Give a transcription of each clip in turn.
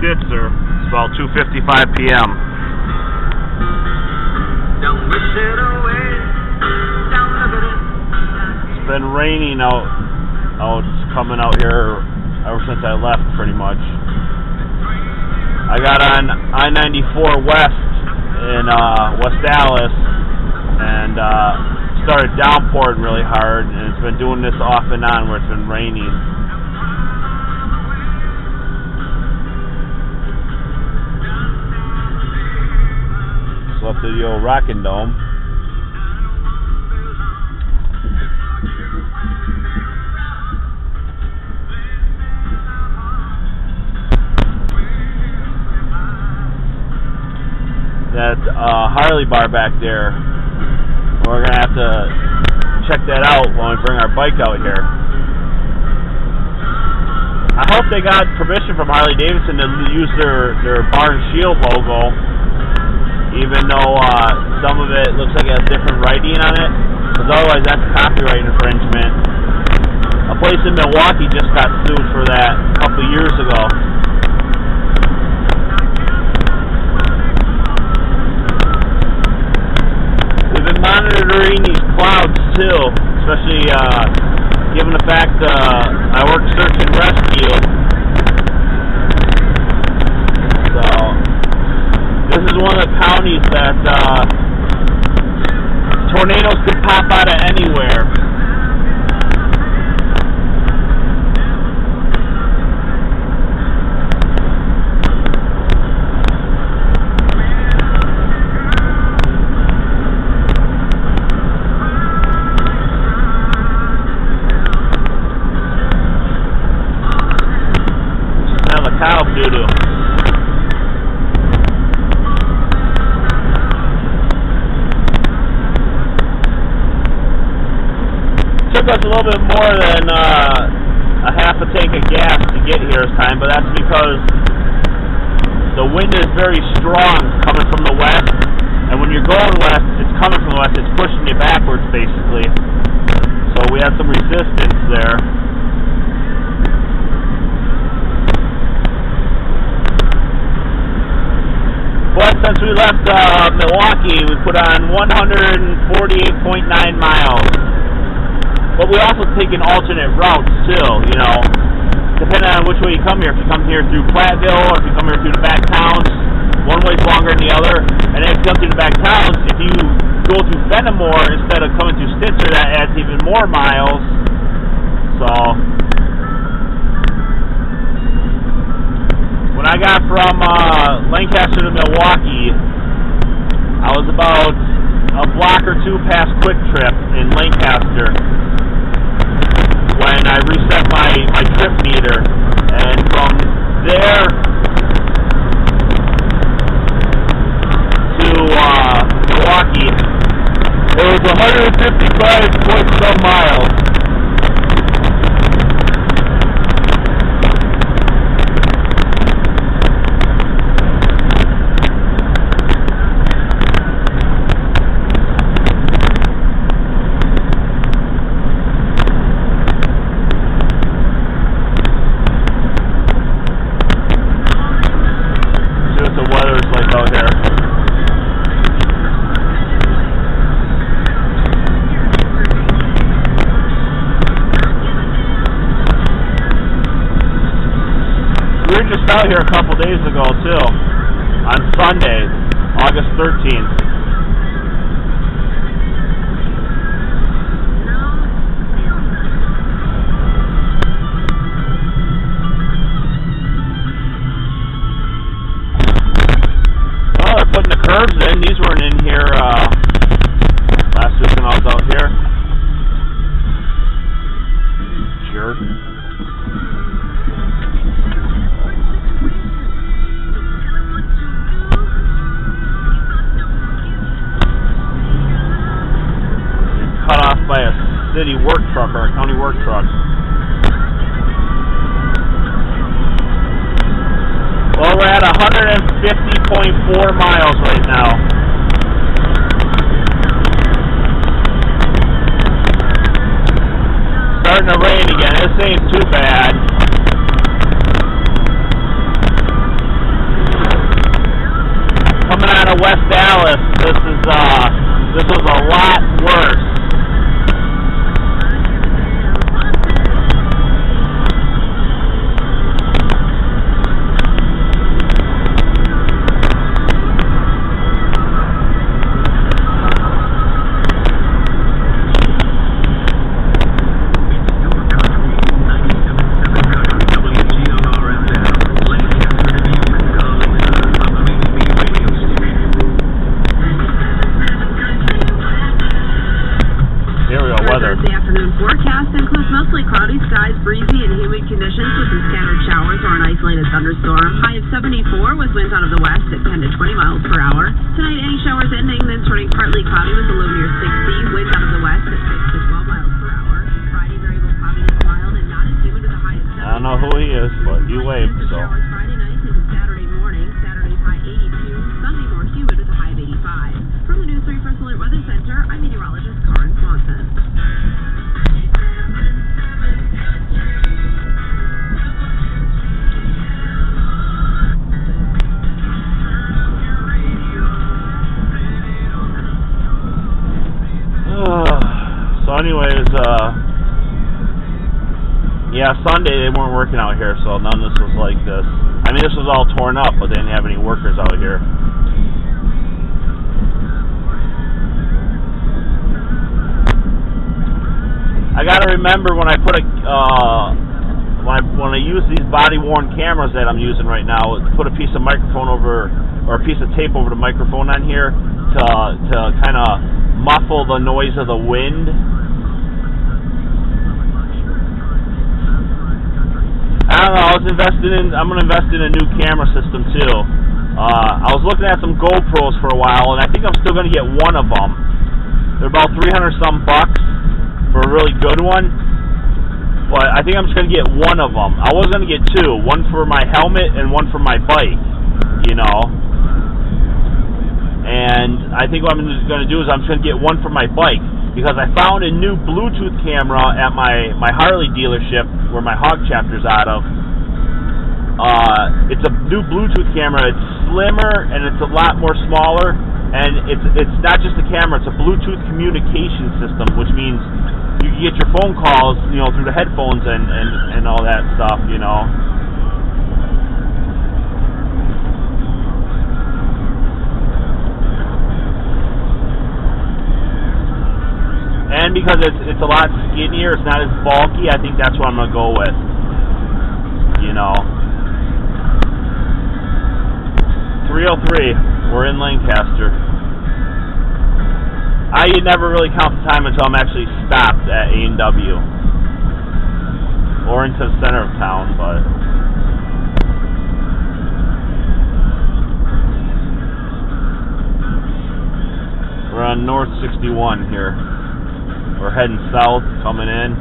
Stitzer. It's about 2:55 p.m. It's been raining out coming out here ever since I left, pretty much. I got on I-94 West in West Dallas and started downpouring really hard, and it's been doing this off and on where it's been raining. Left of the old Rockin' Dome. That Harley bar back there, we're gonna have to check that out when we bring our bike out here. I hope they got permission from Harley Davidson to use their bar and shield logo, even though some of it looks like it has different writing on it, because otherwise that's copyright infringement. A place in Milwaukee just got sued for that a couple of years ago. We've been monitoring these clouds too, especially given the fact I work search and rescue. This is one of the counties that tornadoes could pop out of anywhere. Smell the cow doo-doo. Took us a little bit more than a half a tank of gas to get here this time, but that's because the wind is very strong coming from the west, and when you're going west, it's coming from the west, it's pushing you backwards basically. So we have some resistance there. But since we left Milwaukee, we put on 148.9 miles. But we also take an alternate route still, you know, depending on which way you come here. If you come here through Platteville, or if you come here through the back towns, one way's longer than the other. And then if you come through the back towns, if you go through Fenimore instead of coming through Stitzer, that adds even more miles. So when I got from Lancaster to Milwaukee, I was about a block or two past Quick Trip in Lancaster when I reset my trip meter, and from there to Milwaukee, it was 155.some miles. Out here a couple days ago too, on Sunday, August 13th. Well, they're putting the curbs in. These weren't in here last week when I was out here. Jerk. Cut off by a city work truck or a county work truck. Well, we're at 150.4 miles right now. Starting to rain again. This ain't too bad. out of West Dallas, this was a lot worse. The afternoon forecast includes mostly cloudy skies, breezy and humid conditions with some scattered showers or an isolated thunderstorm. High of 74 with winds out of the west at 10 to 20 miles per hour. Tonight, any showers ending, then turning partly cloudy with a low near 60. Winds out of the west at 6 to 12 miles per hour. Friday, variable cloudiness mild and not as humid with a high of 70. I don't know who he is, but you waved, so. Showers Friday night into Saturday morning. Saturday's high 82. Sunday more humid with a high of 85. From the News 3 First Alert Weather Center, I'm meteorologist Karen Swanson. So anyways, yeah, Sunday they weren't working out here, so none of this was like this. I mean, this was all torn up, but they didn't have any workers out here. I gotta remember when I put when I use these body-worn cameras that I'm using right now, to put a piece of microphone over, or a piece of tape over the microphone on here to kind of muffle the noise of the wind. I don't know. I'm gonna invest in a new camera system too. I was looking at some GoPros for a while, and I think I'm still gonna get one of them. They're about $300-some for a really good one, but I think I'm just gonna get one of them. I was gonna get two, one for my helmet and one for my bike, you know. And I think what I'm gonna do is I'm just gonna get one for my bike, because I found a new Bluetooth camera at my Harley dealership where my hog chapter's out of. It's a new Bluetooth camera. It's slimmer and it's a lot more smaller, and it's not just a camera, it's a Bluetooth communication system, which means you can get your phone calls, you know, through the headphones and all that stuff, you know. And because it's a lot skinnier, it's not as bulky, I think that's what I'm going to go with. You know. 3:03, we're in Lancaster. I never really count the time until I'm actually stopped at A&W. Or into the center of town, but... We're on North 61 here. We're heading south, coming in.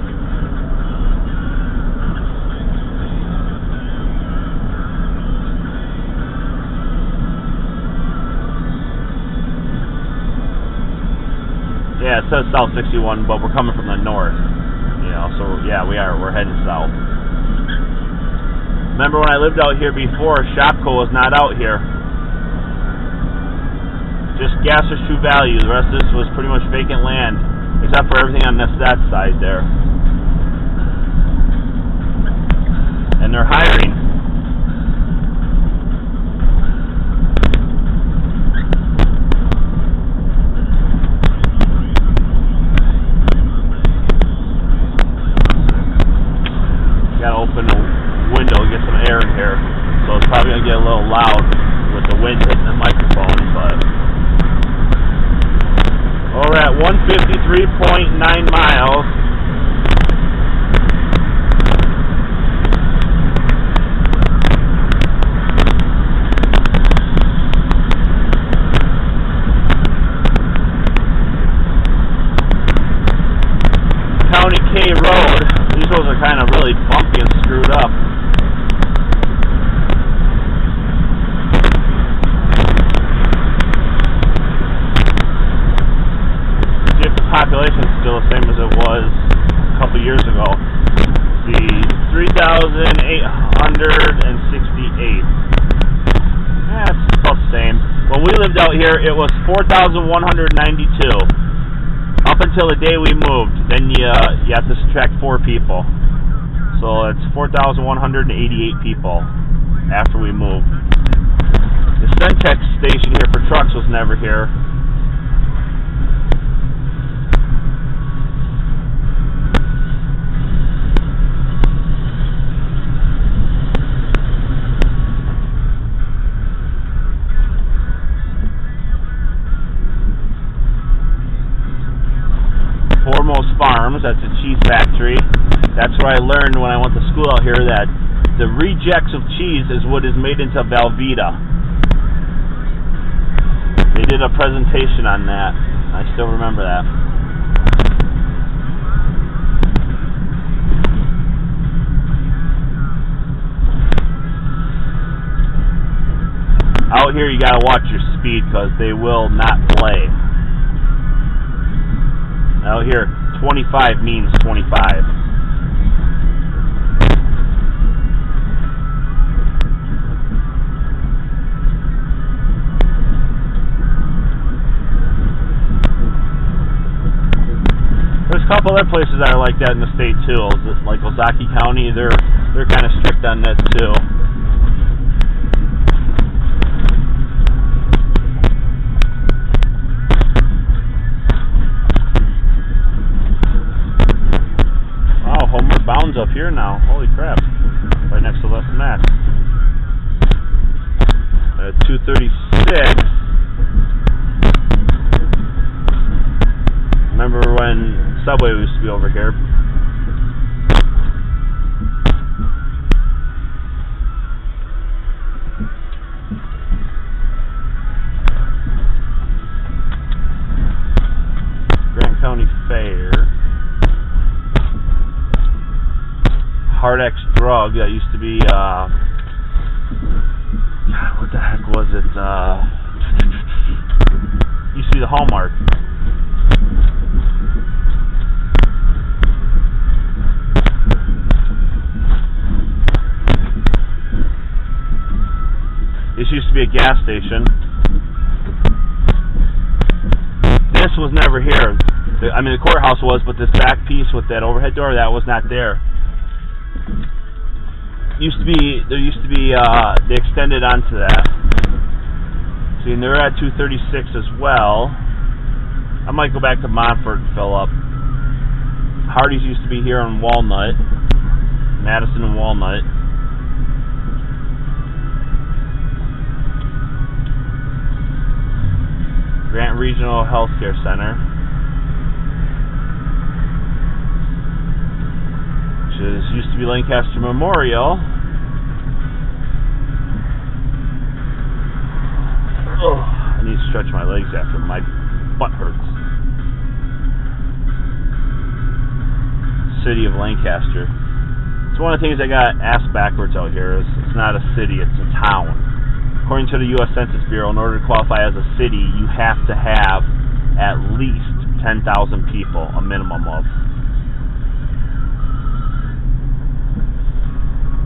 Yeah, it says South 61, but we're coming from the north. You know, so yeah, we're heading south. Remember when I lived out here before, Shopco was not out here. Just Gasser's True Value. The rest of this was pretty much vacant land, except for everything on that side there. And they're hiring. Gotta open the window and get some air in here, so it's probably gonna get a little loud with the wind hitting the microphone, but we're at 153.9 miles. County K Road. These roads are kind of really bumpy and screwed up. See if the population's still the same as it was lived out here, it was 4,192. Up until the day we moved. Then you have to subtract 4 people. So it's 4,188 people after we moved. The Centex station here for trucks was never here. Foremost Farms, that's a cheese factory. That's where I learned when I went to school out here that the rejects of cheese is what is made into Velveeta. They did a presentation on that. I still remember that. Out here you gotta watch your speed because they will not play. Out here, 25 means 25. There's a couple other places that are like that in the state too. Like Ozaki County, they're kind of strict on that too. Wow, Homeward Bound's up here now. Holy crap! Right next to Les Max. At 236. Remember when Subway used to be over here? Grant County Fair. Hard X Drug, that used to be, God, what the heck was it? Used to be the Hallmark. This used to be a gas station. This was never here. I mean, the courthouse was, but this back piece with that overhead door, that was not there. They extended onto that. See, and they're at 236 as well. I might go back to Montfort and fill up. Hardee's used to be here on Walnut. Madison and Walnut. Grant Regional Healthcare Center, which used to be Lancaster Memorial. Oh, I need to stretch my legs after my butt hurts. City of Lancaster. It's one of the things I got asked backwards out here. Is it's not a city, it's a town. According to the U.S. Census Bureau, in order to qualify as a city, you have to have at least 10,000 people, a minimum of.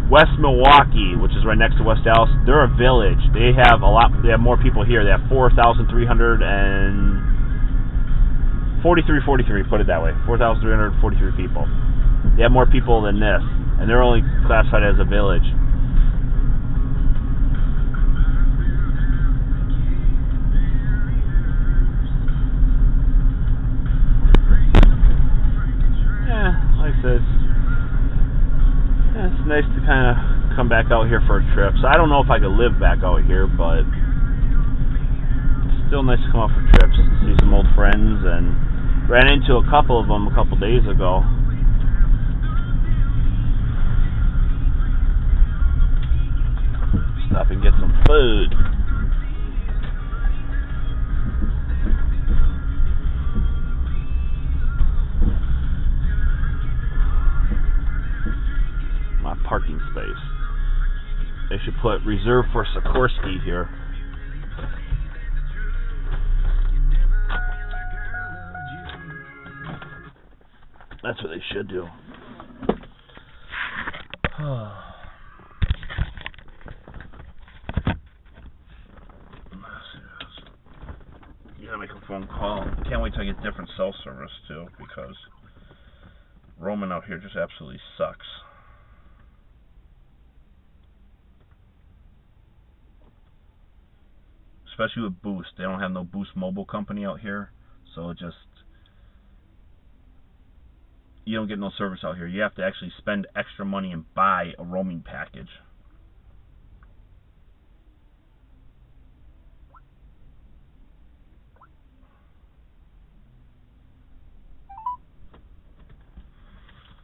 West Milwaukee, which is right next to West Dallas, they're a village. They have more people here. They have 4,343, put it that way. 4,343 people. They have more people than this, and they're only classified as a village. It's nice to kind of come back out here for a trip. So I don't know if I could live back out here, but it's still nice to come out for trips, see some old friends, and ran into a couple of them a couple days ago. Stop and get some food. Parking space. They should put reserved for Suchorski here. That's what they should do. You gotta make a phone call. Can't wait till I get different cell service too, because roaming out here just absolutely sucks. Especially with Boost. They don't have no Boost mobile company out here, so it just, you don't get no service out here. You have to actually spend extra money and buy a roaming package.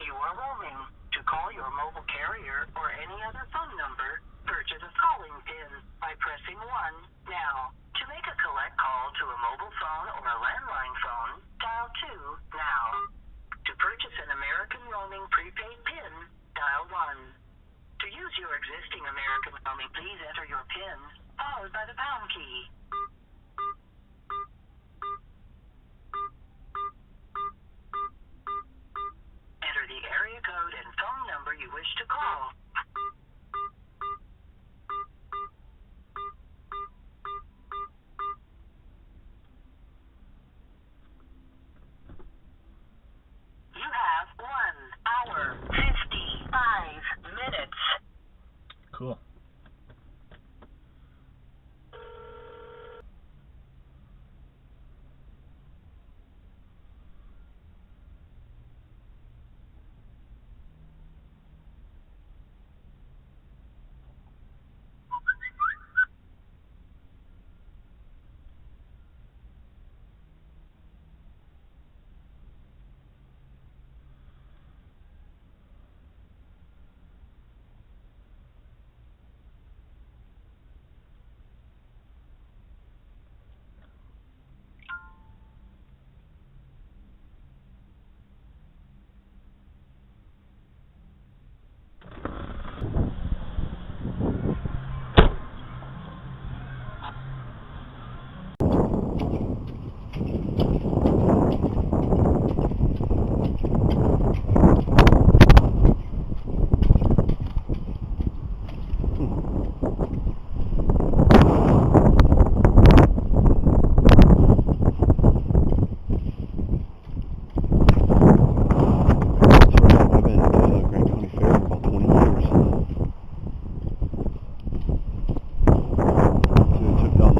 You are roaming. To call your mobile carrier or any other phone number, purchase a calling pin by pressing 1 now. To make a collect call to a mobile phone or a landline phone, dial 2 now. To purchase an American roaming prepaid pin, dial 1. To use your existing American roaming, please enter your pin, followed by the pound key. Enter the area code and phone number you wish to call. You have 1 hour, 55 minutes. Cool.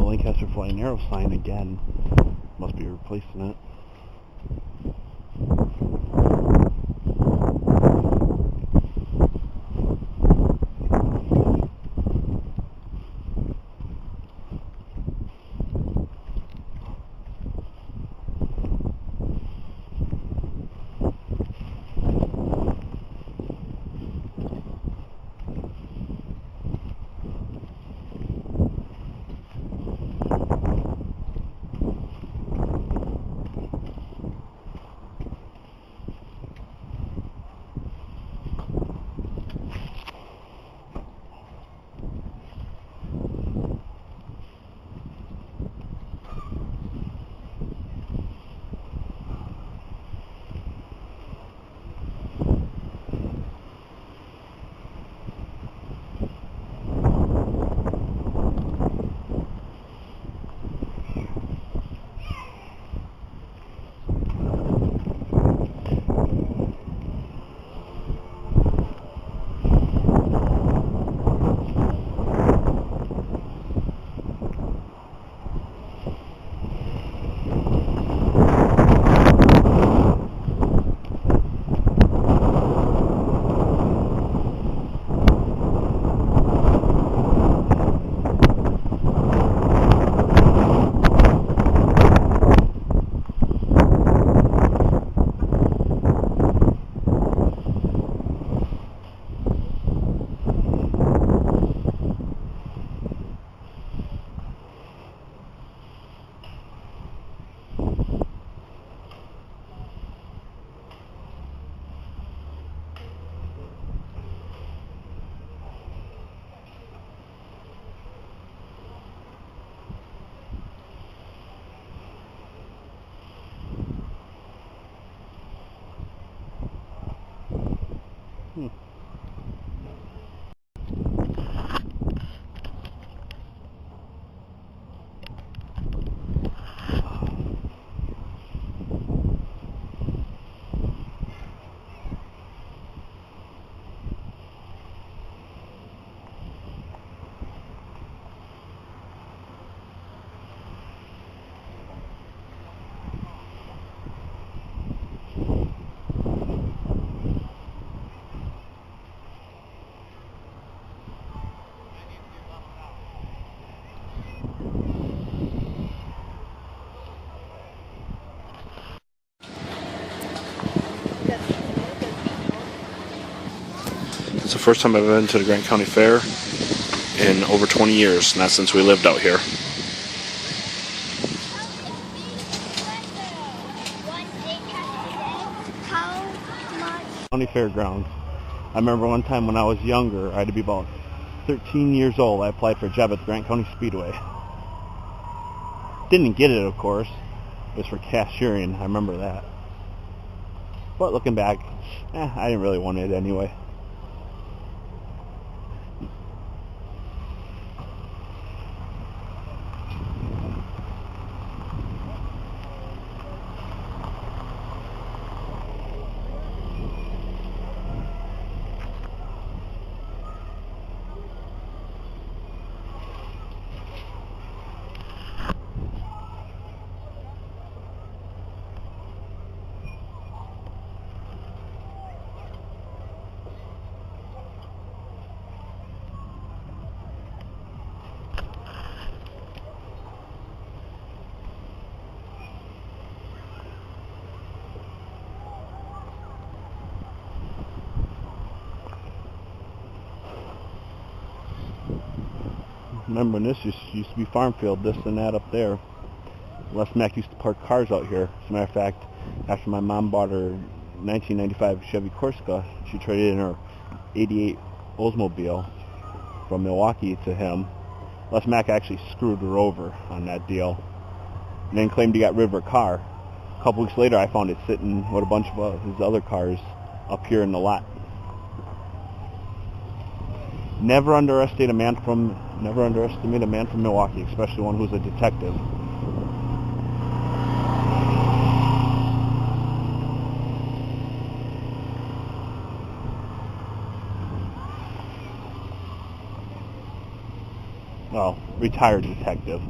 Lancaster flying arrow sign again. Must be replacing it. the first time I've been to the Grant County Fair in over 20 years, and that's since we lived out here. County Fairgrounds. I remember one time when I was younger, I had to be about 13 years old, I applied for a job at the Grant County Speedway. Didn't get it, of course. It was for cashiering, I remember that. But looking back, I didn't really want it anyway. Remember when this used to be farm field, this and that up there. Les Mack used to park cars out here. As a matter of fact, after my mom bought her 1995 Chevy Corsica, she traded in her 88 Oldsmobile from Milwaukee to him. Les Mack actually screwed her over on that deal and then claimed he got rid of her car. A couple weeks later, I found it sitting with a bunch of his other cars up here in the lot. Never underestimate a man from Milwaukee, especially one who's a detective. Well, retired detective.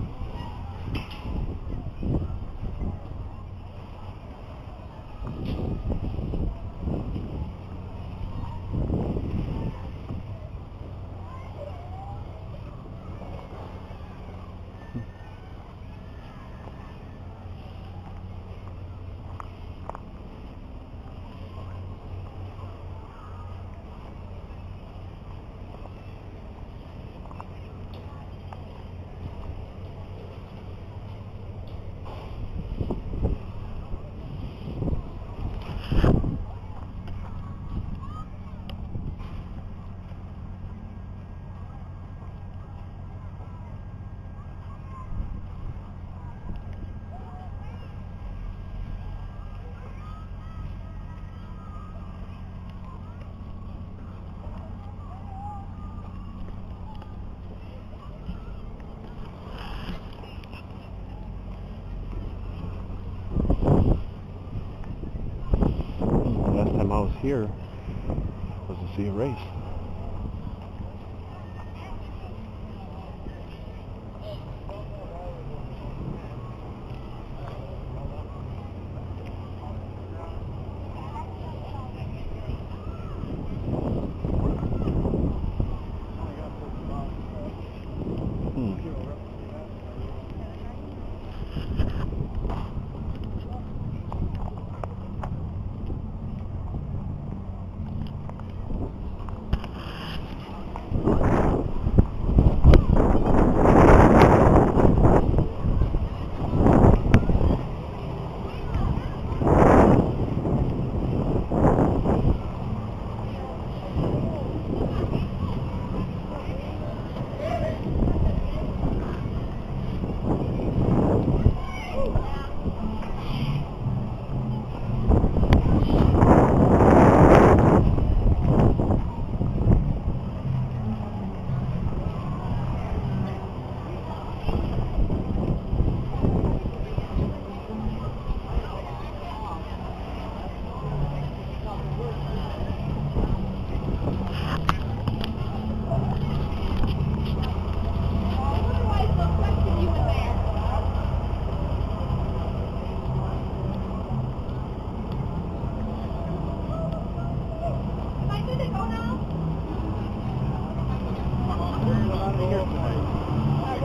Last time I was here was to see a race.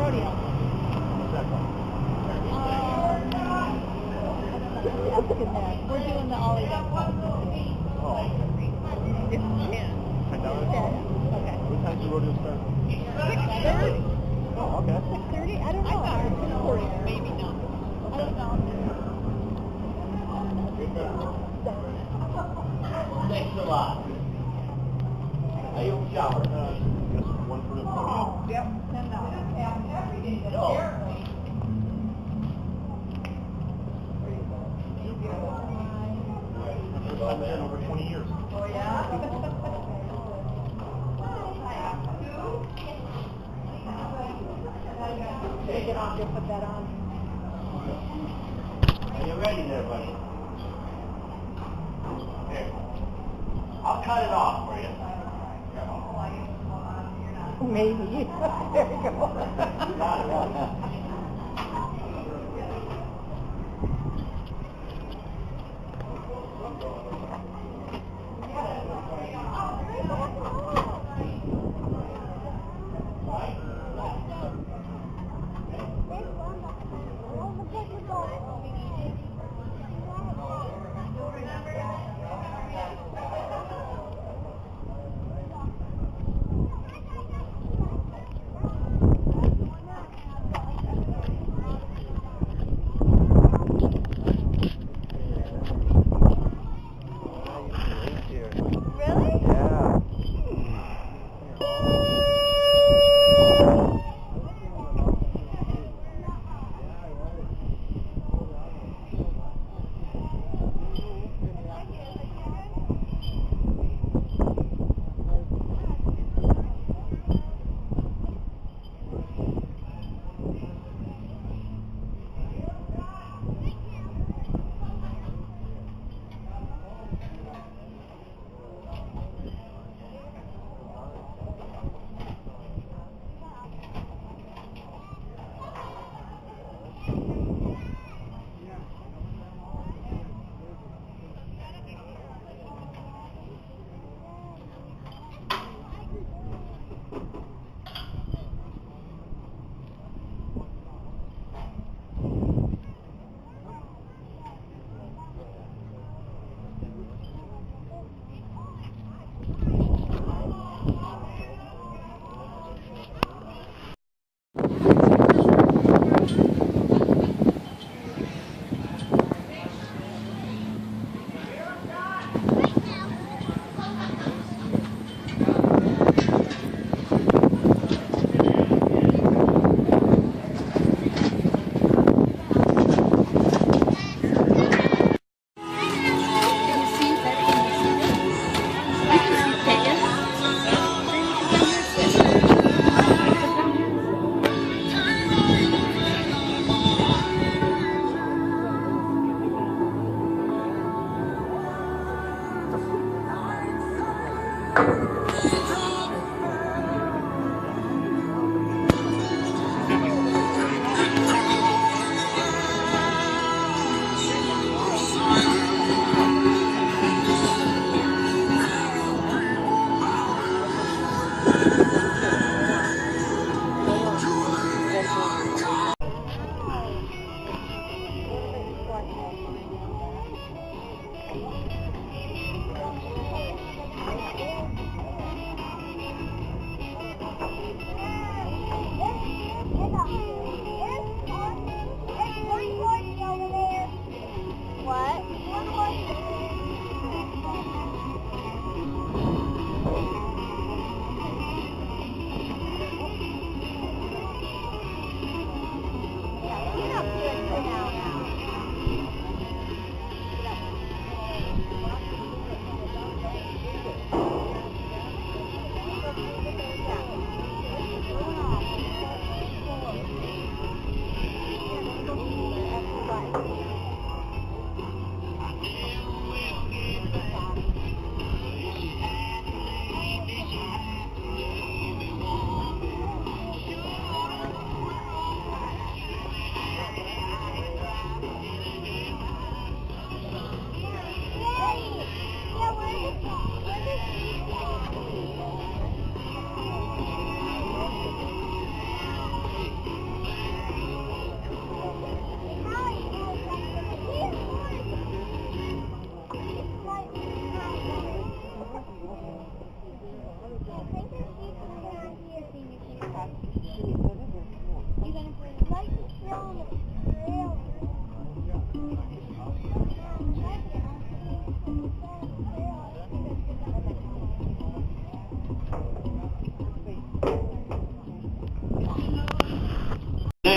Rodeo. We're doing the Ollie Dunk. Oh. If you can. Okay. What time does the rodeo start? 6:30. Oh, okay. 6:30? I don't know. Maybe not. I don't know. Thanks a lot. I don't shower. Guess one for the rodeo. Yep. I've been over 20 years. Oh, yeah? Take it off, you'll put that on. Are you ready there, buddy? Here. I'll cut it off for you. Maybe. There you go.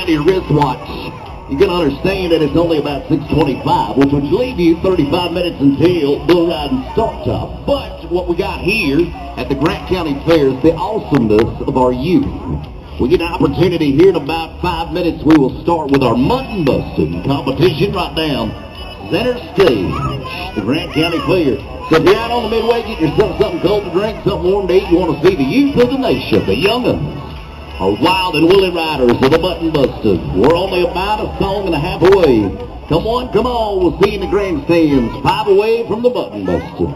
down to your wristwatch, you're going to understand that it's only about 6:25, which would leave you 35 minutes until bull riding start time. But what we got here at the Grant County Fair is the awesomeness of our youth. We get an opportunity here in about 5 minutes. We will start with our mutton busting competition right down center stage, the Grant County Fair. So if you're out on the midway, get yourself something cold to drink, something warm to eat. You want to see the youth of the nation, the young'uns, are wild and woolly riders of the mutton busters. We're only about a song and a half away. Come on, we'll see you in the grandstands, 5 away from the mutton busters.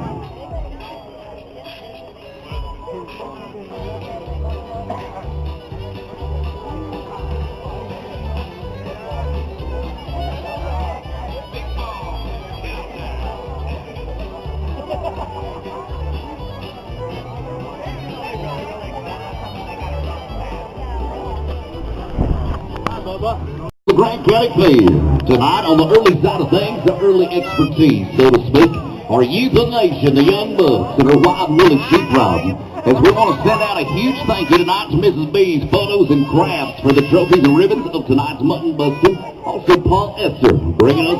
The Grant County Fair. Tonight, on the early side of things, the early expertise, so to speak, our youth of the nation, the young bucks, and our wild woolly sheep riding. As we're going to send out a huge thank you tonight to Mrs. B's Photos and Crafts for the trophies and ribbons of tonight's mutton busting. Also, Paul Esther bringing us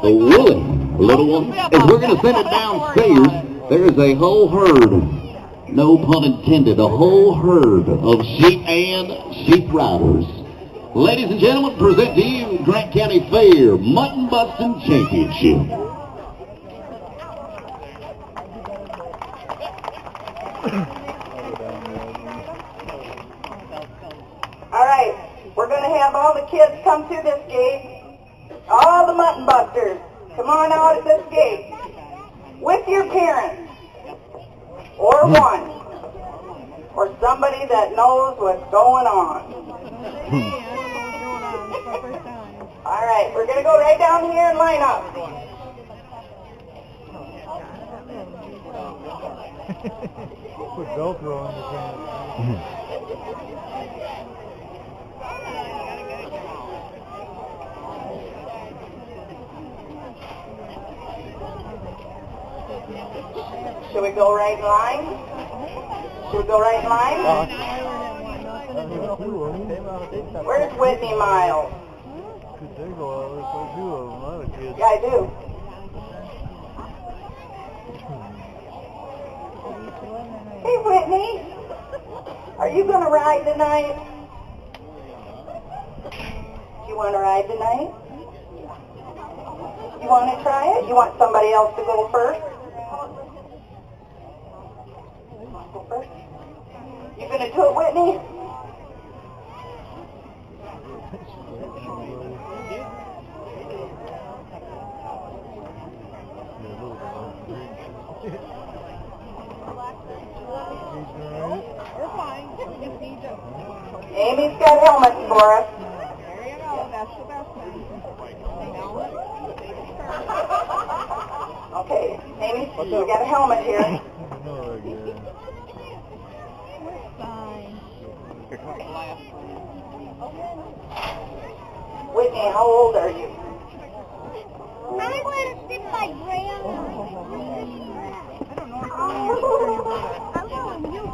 the woolly little one. As we're going to send it downstairs, there is a whole herd, no pun intended, a whole herd of sheep and sheep riders. Ladies and gentlemen, present to you Grant County Fair Mutton Busting Championship. All right, we're going to have all the kids come through this gate. All the mutton busters, come on out at this gate with your parents, or one, or somebody that knows what's going on. All right, we're going to go right down here and line up. Put Velcro on your pants. Should we go right in line? Should we go right in line? Where's Whitney Miles? Yeah, I do. Hey, Whitney, are you going to ride tonight? Do you want to ride tonight? You want to try it? You want somebody else to go first? Go first? You going to do it, Whitney? Amy's got helmets for us. There you go. That's the best one. Okay, Amy, we got a helmet here. Whitney, how old are you? I want to stick my brand. I don't know. I'm telling you.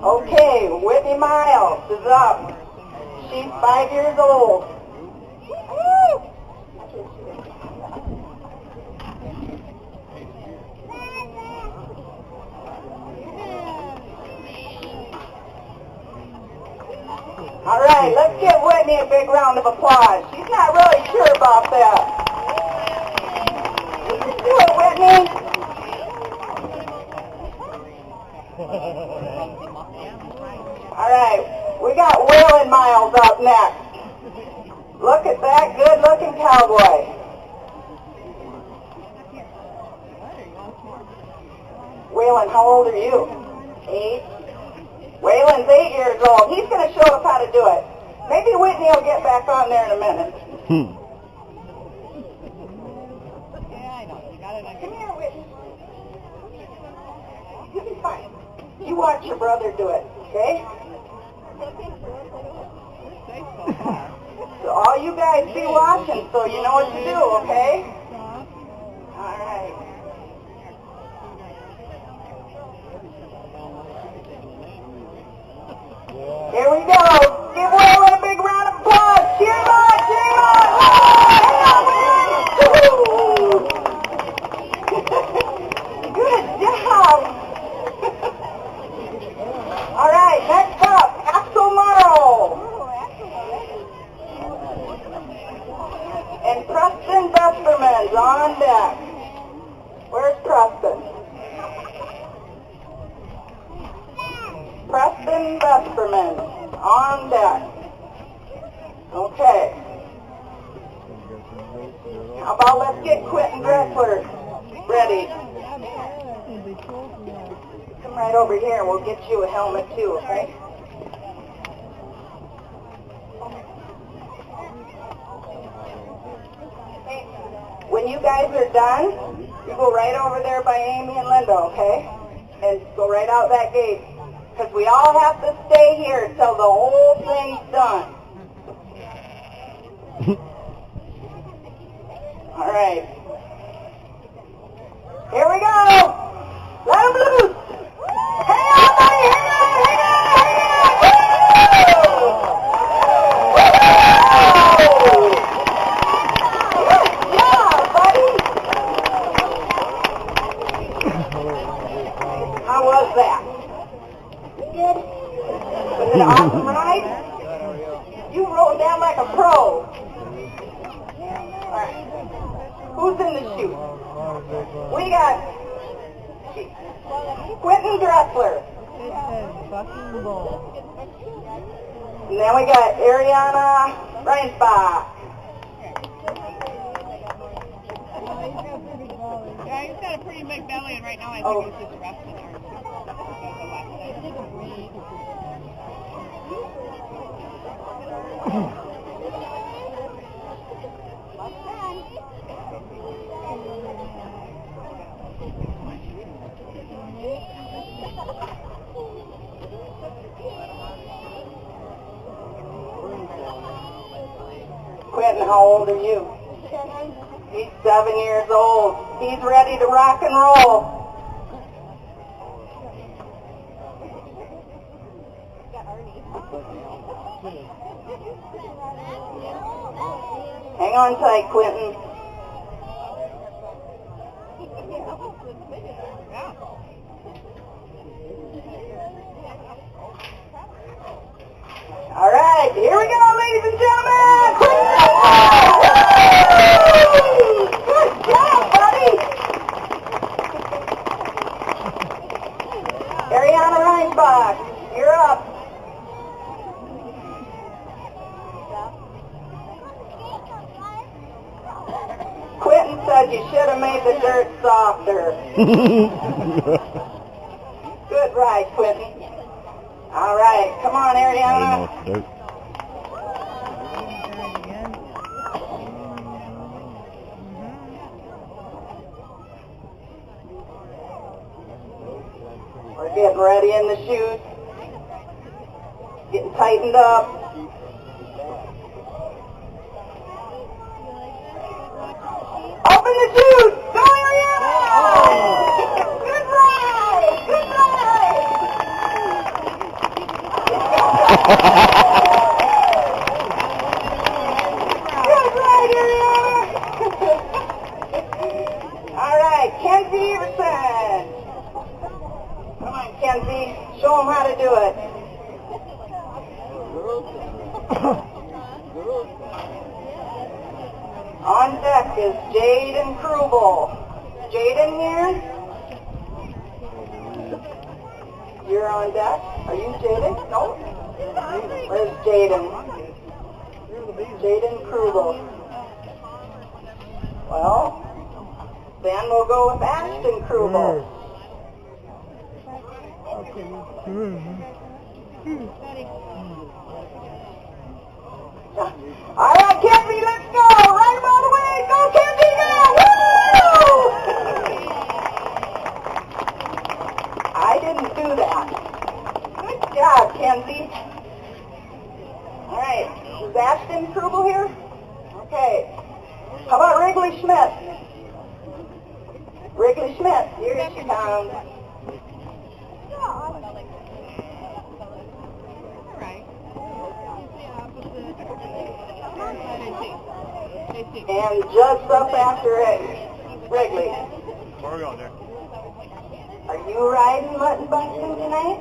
Okay, Whitney Miles is up. She's 5 years old. All right, let's give Whitney a big round of applause. She's not really sure about that. You can do it, Whitney. All right, we got Waylon Miles up next. Look at that good-looking cowboy. Waylon, how old are you? 8. Waylon's 8 years old. He's going to show us how to do it. Maybe Whitney will get back on there in a minute. Yeah, I know. You got it. Come here, Whitney. You'll be fine. You watch your brother do it, okay? So all you guys be watching so you know what to do, okay? All right. Here we go. Give Will a big round of applause. Cheer him on, cheer him on. Woo! Good job. All right, next up, Axel Morrow. And Preston Vesterman's on deck. Where's Preston? Preston Vesterman on deck. Okay. How about let's get Quentin Dressler ready. Come right over here and we'll get you a helmet too, okay? When you guys are done, you go right over there by Amy and Linda, okay? And go right out that gate. Because we all have to stay here till the whole thing's done. All right. Here we go. Let them loose. Hang on, buddy. Hang on, hang on, hang on. Woo! Woo! Good job, buddy. How was that? Good. Was it an awesome ride? You rode that like a pro. All right. Who's in the chute? We got Quentin Dressler. And then we got Ariana Reinsbach. Yeah, he's got a pretty big belly, and right now I think he's just resting there. Quentin, how old are you? 7. He's 7 years old. He's ready to rock and roll. Hang on tight, Quentin. All right, here we go, ladies and gentlemen. Good job, buddy. Ariana Reinsbach, you're up. Quentin said you should have made the dirt softer. Good ride, Quentin. All right, come on, Ariana. We're getting ready in the chute. Getting tightened up. Open the chute! Go, Ariana! Good ride! Good ride! Good ride, Ariana! All right, Kenzie Everson. Come on, Kenzie. Show them how to do it. On deck is Jaden Krubel. Jaden here? You're on deck? Are you Jaden? No? Where's Jaden? Jaden Krubel. Well, then we'll go with Ashton Krubel. All right, Kenzie, let's go. Right him all the way. Go, Kenzie, go. Woo! I didn't do that. Good job, Kenzie. All right, is Ashton Krubel here? Okay. How about Wrigley Schmidt? Wrigley Schmidt, here she comes. All right. and just up after Wrigley. Where are we going there? Are you riding Mutton Buxton tonight?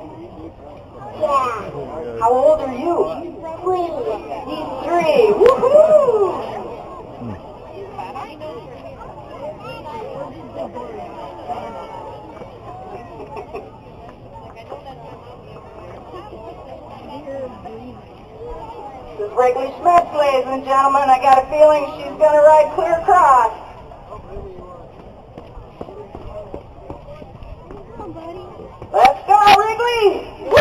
Yeah. How old are you? 3. He's 3. Woohoo! This is Wrigley Schmitz, ladies and gentlemen. I got a feeling she's going to ride clear across. Let's go, Wrigley! Woo!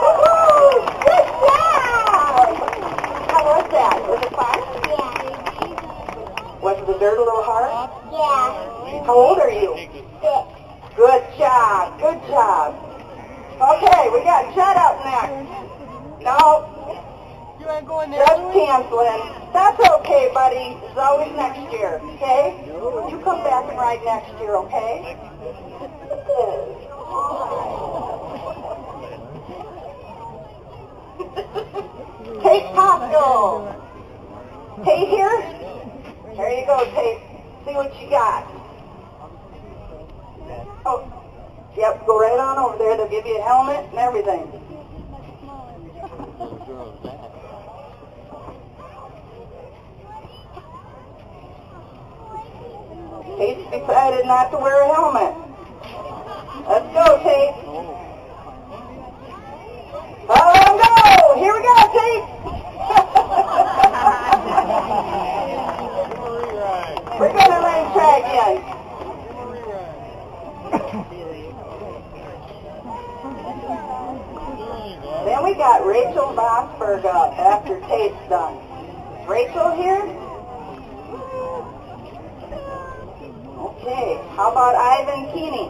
Woo-hoo! Good job! How was that? Was it fun? Yeah. Was the dirt a little hard? Yeah. How old are you? 6. Good job. Good job. Okay, we got Judd up next. No. You ain't going there. Just canceling. That's okay, buddy. It's always next year, okay? You come back and ride next year, okay? Tate Costco. Tate here? There you go, Tate. See what you got. Oh, yep, go right on over there. They'll give you a helmet and everything. Tate's decided not to wear a helmet. Let's go, Tate. Oh, let him go! Here we go, Tate! We're going to run track again. Then we got Rachel Vosberg up after Tate's done. Is Rachel here? Okay, how about Ivan Keeney?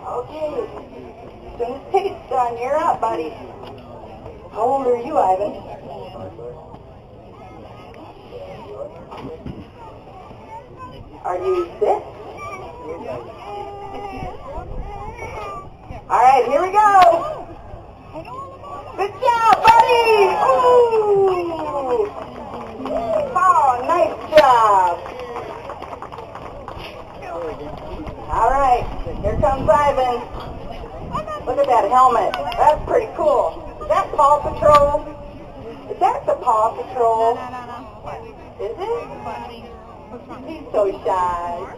Okay, as soon as Tate's done, you're up, buddy. How old are you, Ivan? Are you 6? All right, here we go. Good job, buddy. Ooh. Oh, nice job. All right, here comes Ivan. Look at that helmet. That's pretty cool. Is that Paw Patrol? Is that the Paw Patrol? No. Is it? He's so shy.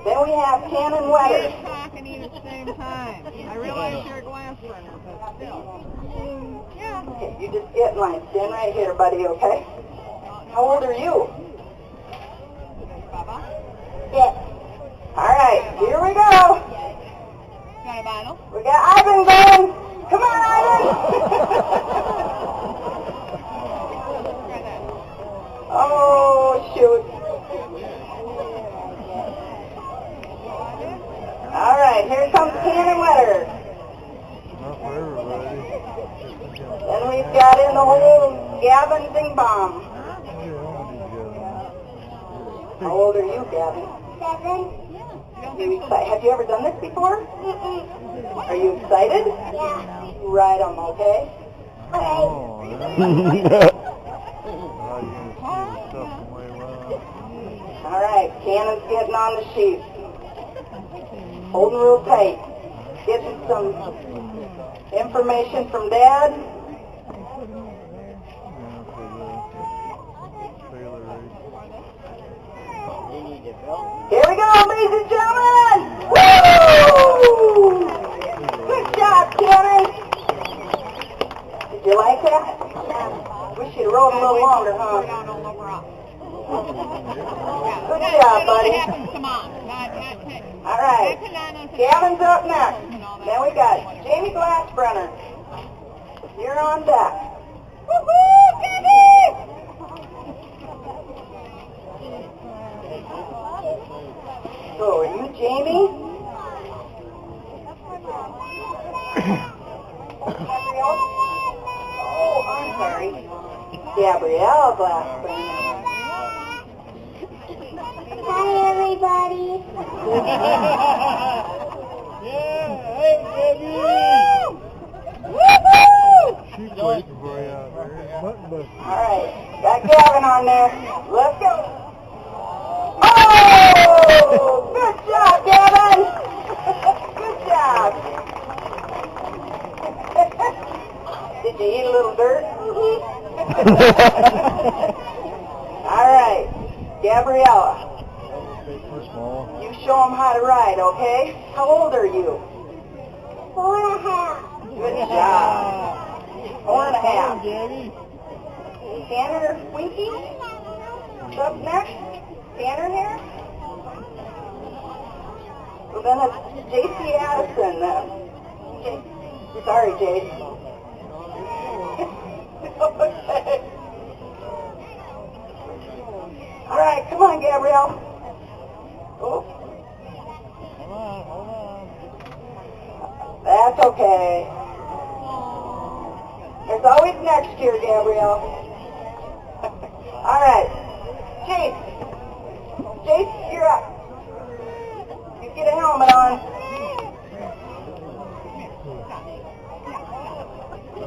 Then we have Cannon Wetter. Talk and eat at the same time. I realize you're a glass runner, but still. Yeah. Okay, you just get in line. Stand right here, buddy, okay? How old are you? Baba? 6. All right, here we go. Got a bottle? We got Ivan going. Come on, Ivan. Oh, shoot. All right, here comes Cannon Wetter. Not for everybody. Then we've got in the whole Gavin Zingbaum. How old are you, Gavin? 7. Have you ever done this before? Are you excited? Yeah. Ride them, okay? Oh, yeah. All right, Cannon's getting on the sheet. Holding real tight. Getting some information from Dad. Here we go, ladies and gentlemen! Woo! Good job, Cannon! Did you like that? Wish you'd rode a little longer, huh? Good job, buddy. All right. Gavin's up next. Then we got Jamie Glassbrenner. You're on deck. Woohoo, Jamie! So, are you Jamie? Oh, I'm sorry. Gabrielle Glassbrenner. Hi, everybody. She's waiting for you out there. Button bus. All right, got Gavin on there. Let's go. Oh, good job, Gavin. Good job. Did you eat a little dirt? All right, Gabriella. You show them how to ride, okay? How old are you? 4.5. Good job. 4.5. Tanner Winky? What's up next? Tanner here? Well, then it's J.C. Addison then. Sorry, Jade. Okay. All right, come on, Gabrielle. Oh. Hold on. That's okay. There's always next year, Gabrielle. All right. Chase, you're up. You get a helmet on.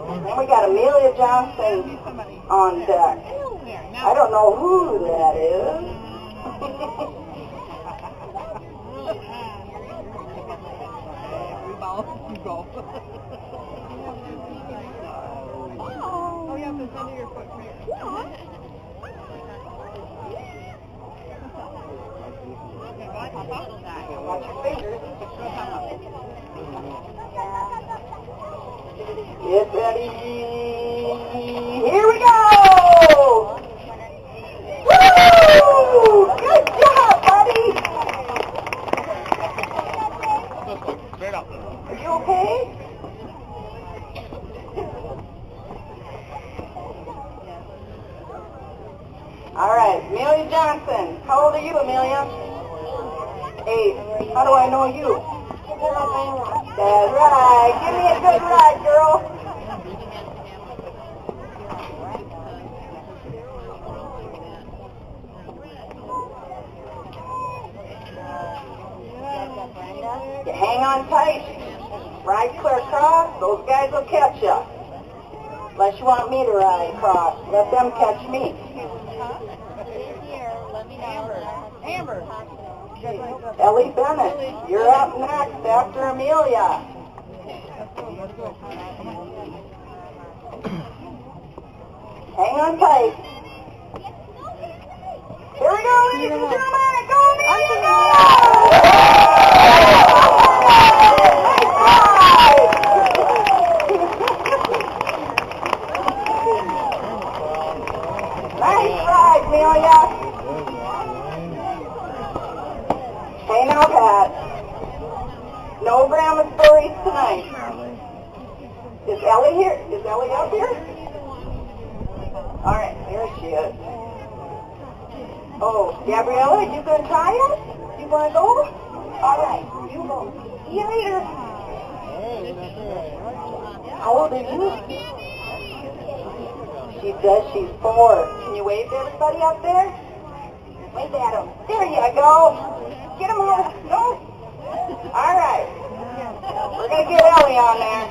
And we got Amelia Johnson on deck. I don't know who that is. Oh, you have to send your foot here. Watch your fingers. Get ready. Here we go! Woo! Good job, buddy! Straight up. Are you okay? All right, Amelia Johnson. How old are you, Amelia? 8. How do I know you? That's right. Give me a good ride, girl. You hang on tight. Ride clear across. Those guys will catch you. Unless you want me to ride across. Let them catch me. Amber. Ellie Bennett, you're up next after Amelia. Hang on tight. Here we go, ladies and gentlemen. Go, Amelia! Nice ride! Nice ride, Amelia. Hey now, Pat. No grandma's stories tonight. Is Ellie here? Is Ellie up here? All right, there she is. Oh, Gabriella, you gonna try it? You wanna go? All right, you go. See you later. How old are you? She says she's 4. Can you wave to everybody up there? Wave at them. There you go. Get him over. No. All right. We're going to get Ellie on there.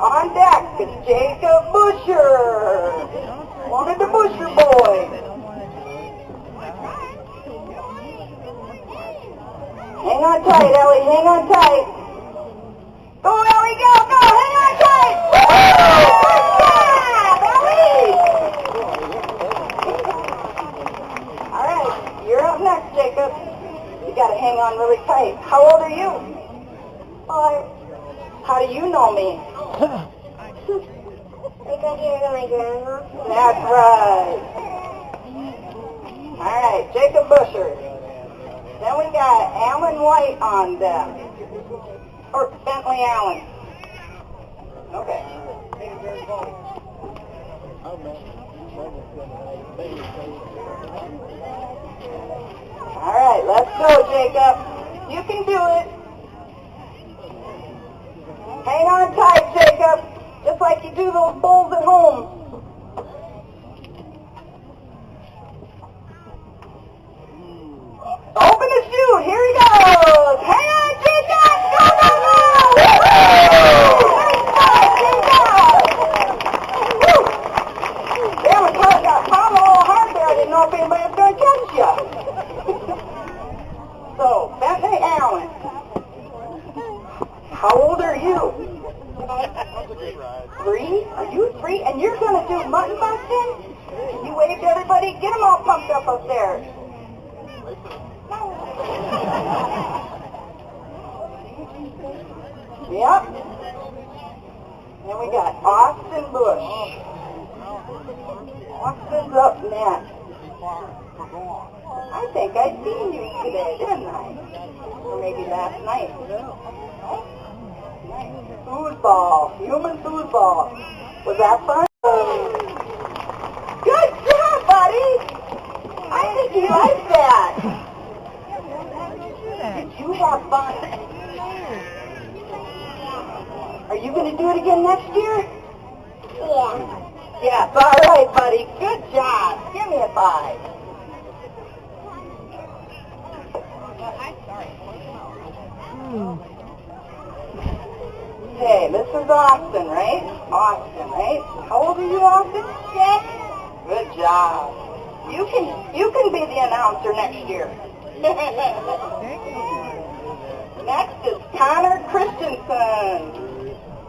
On deck is Jacob Busher. One of the Busher boys. Hang on tight, Ellie. Hang on tight. Go, Ellie. Go, go. Hang on tight. Woo! Good job, Ellie. All right. You're up next, Jacob. You got to hang on really tight. How old are you? 5. How do you know me? Because you're my grandma. That's right. All right, Jacob Busher. Then we got Alan White on deck. Or Bentley Allen. Okay. All right, let's go, Jacob. You can do it. Hang on tight, Jacob. Just like you do those bowls at home. Open the chute. Here he goes. Hang on, Jacob. waved everybody? Get them all pumped up there. Yep. And we got Austin Bush. Austin's up next. I think I seen you today, didn't I? Or maybe last night. Foosball. Human foosball. Was that fun? Good job, buddy! I think you like that. Did you have fun? Are you going to do it again next year? Yeah. Yes, all right, buddy. Good job. Give me a 5. Okay, this is Austin, right? Austin, right? How old are you, Austin? 6. Good job. You can be the announcer next year. Next is Connor Christensen.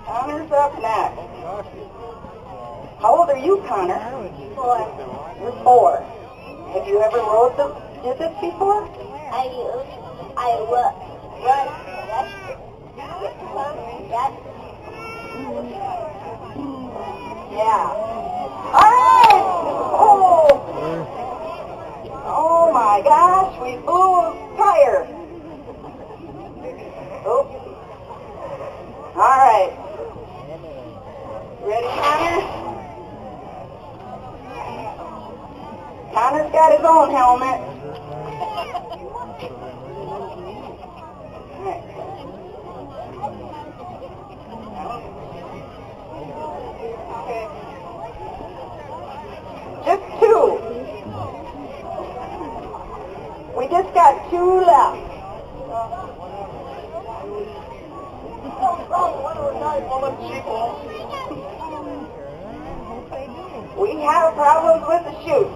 Connor's up next. How old are you, Connor? 4. You're 4. Have you ever did this before? I run. Yeah. All right. Oh my gosh, we blew a tire. Oh. All right. Ready, Connor? Connor's got his own helmet. Okay. Just 2. We just got 2 left. We have problems with the chute.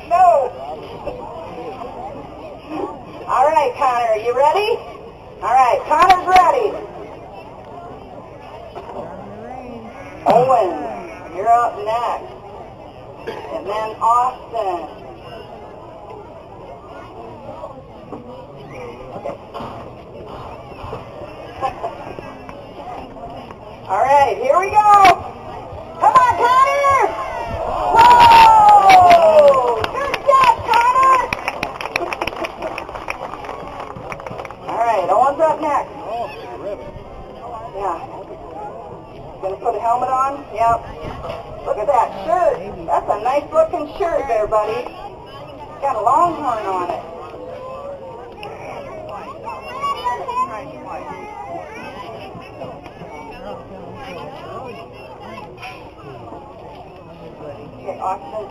No. All right, Connor, are you ready? All right, Connor's ready. Owen, you're up next. And then Austin. All right, here we go. Come on, Connor! Whoa! Good job, Connor! All right, Owen's up next. Yeah. Gonna put a helmet on? Yep. Look at that shirt. That's a nice looking shirt there, buddy. Got a longhorn on it. Okay, Austin.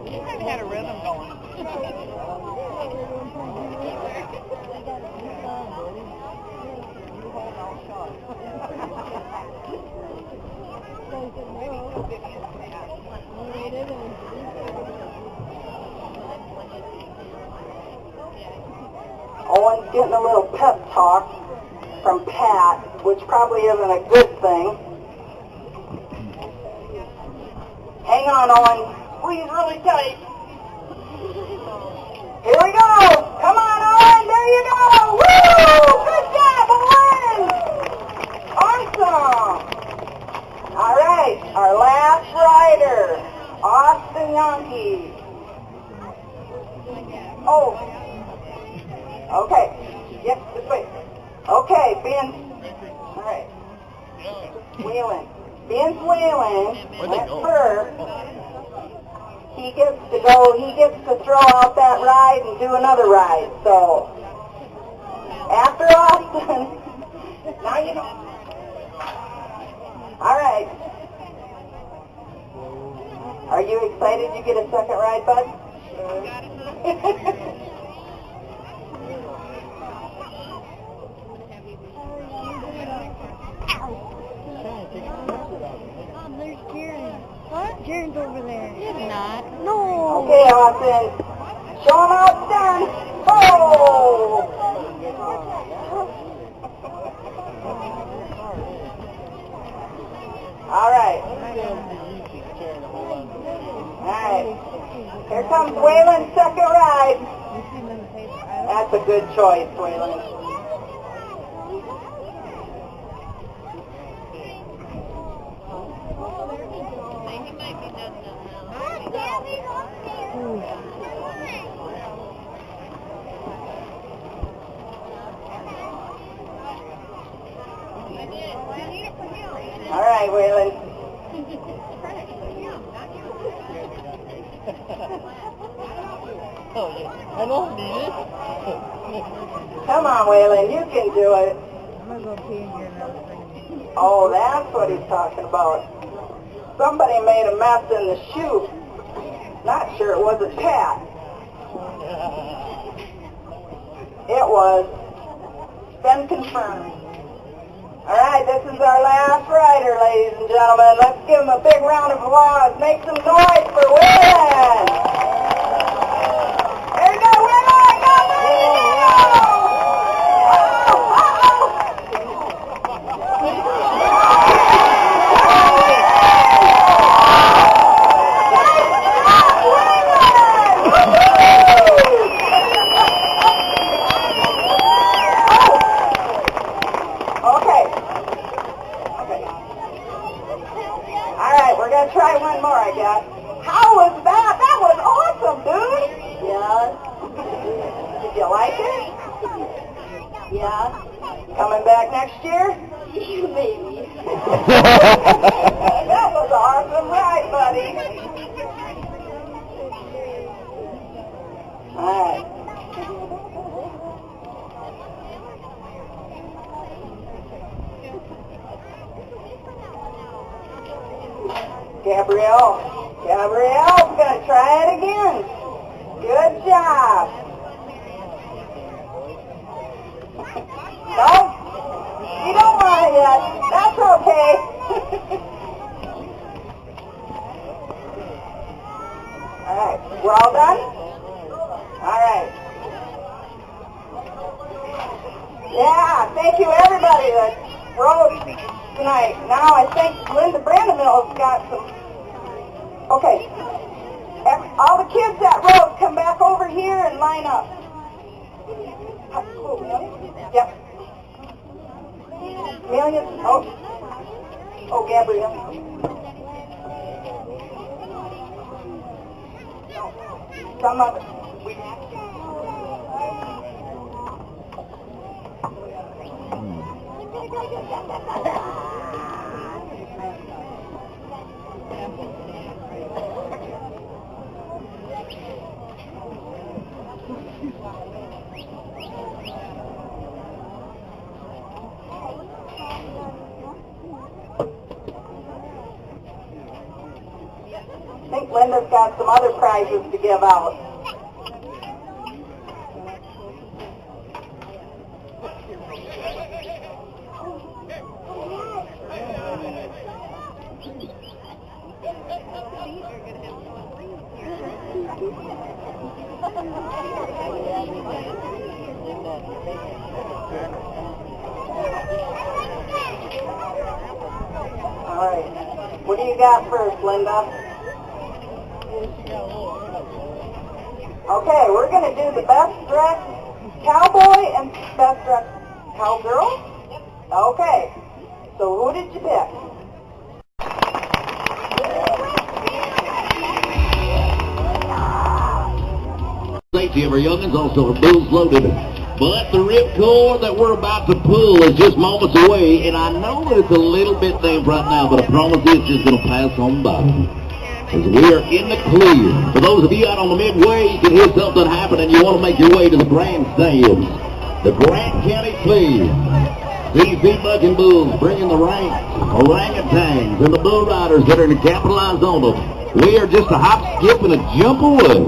You kind of had a rhythm going. Owen's getting a little pep talk from Pat, which probably isn't a good thing. Hang on, Owen. Squeeze really tight. Here we go. Come on, Owen. There you go. Woo! Good job, Owen. Awesome. All right. Our last rider, Austin Yankee. Oh. Okay. Yep, this way. Okay, Ben's. All right. Wheeling. Ben's wheeling. That's first. He gets to throw out that ride and do another ride. So, after Austin, now you know. All right. Are you excited you get a second ride, bud? There's Jaren. What? Jaren's over there. He's not. No. Okay, Austin. Show him how it's done. Oh! All right. All right. Here comes Waylon's second ride. That's a good choice, Waylon. All right, Waylon. I don't need it. Come on, Waylon, you can do it. I'm going to go pee in here now. Oh, that's what he's talking about. Somebody made a mess in the chute. Not sure it was a cat. It was. Been confirmed. All right, this is our last rider, ladies and gentlemen. Let's give him a big round of applause. Make some noise for Waylon. There you go, Waylon. Go, try one more, I guess. How was that? That was awesome, dude. Yes. Did you like it? Yeah. Coming back next year? Maybe. That was awesome, right, buddy? All right. Gabrielle's going to try it again. Good job. No? You don't want it yet. That's okay. All right. We're all done? All right. Yeah, thank you everybody that rode tonight. Now I think Linda Brandemill's got some. Okay. All the kids that rode, come back over here and line up. Yep. Million. Oh, Gabrielle. Some of it. I think Linda's got some other prizes to give out. All right. What do you got first, Linda? Okay, we're going to do the best dressed cowboy and best dressed cowgirl. Okay. So who did you pick? Safety of our youngins, also the booze loaded. But the ripcord that we're about to pull is just moments away, and I know that it's a little bit named right now, but I promise it's just going to pass on by. As we are in the clear. For those of you out on the midway, you can hear something happen and you want to make your way to the grandstands. The Grant County Clear. CC Bucking Bulls bringing the ranks, orangutans, and the bull riders that are going to capitalize on them. We are just a hop, skip, and a jump away.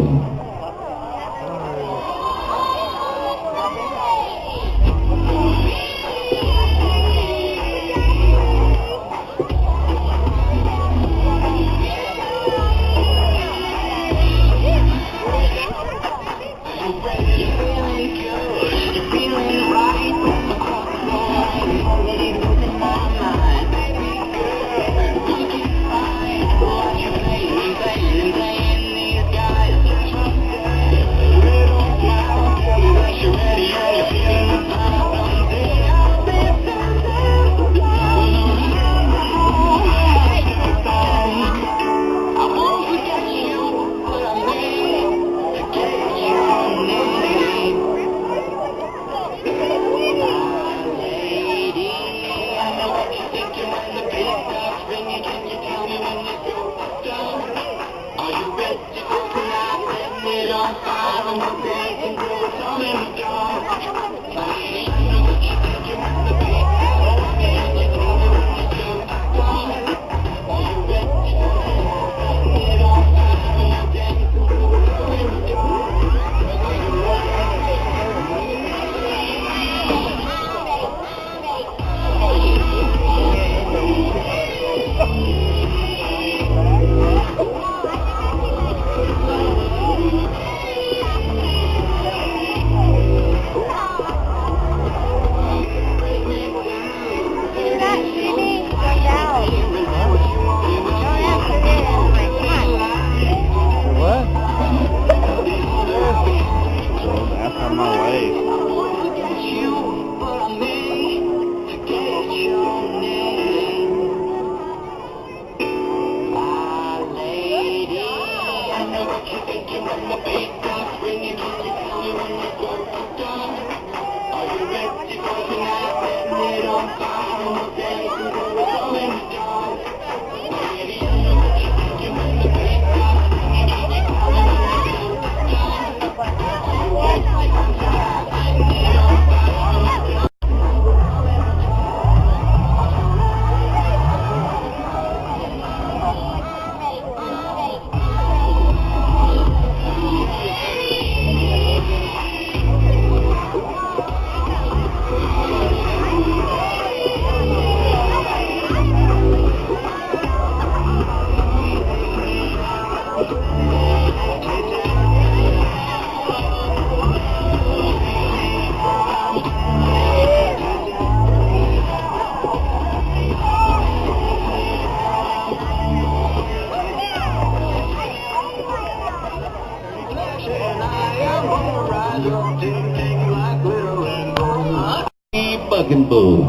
Bucking Bulls,